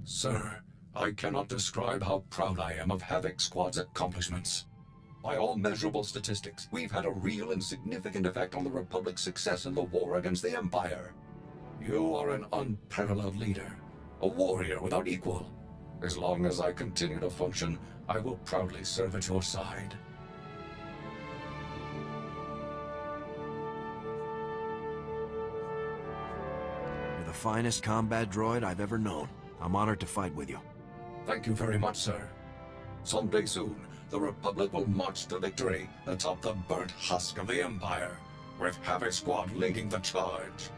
Sir, I cannot describe how proud I am of Havoc Squad's accomplishments. By all measurable statistics, we've had a real and significant effect on the Republic's success in the war against the Empire. You are an unparalleled leader, a warrior without equal. As long as I continue to function, I will proudly serve at your side. You're the finest combat droid I've ever known. I'm honored to fight with you. Thank you very much, sir. Someday soon, the Republic will march to victory atop the burnt husk of the Empire, with Havoc Squad leading the charge.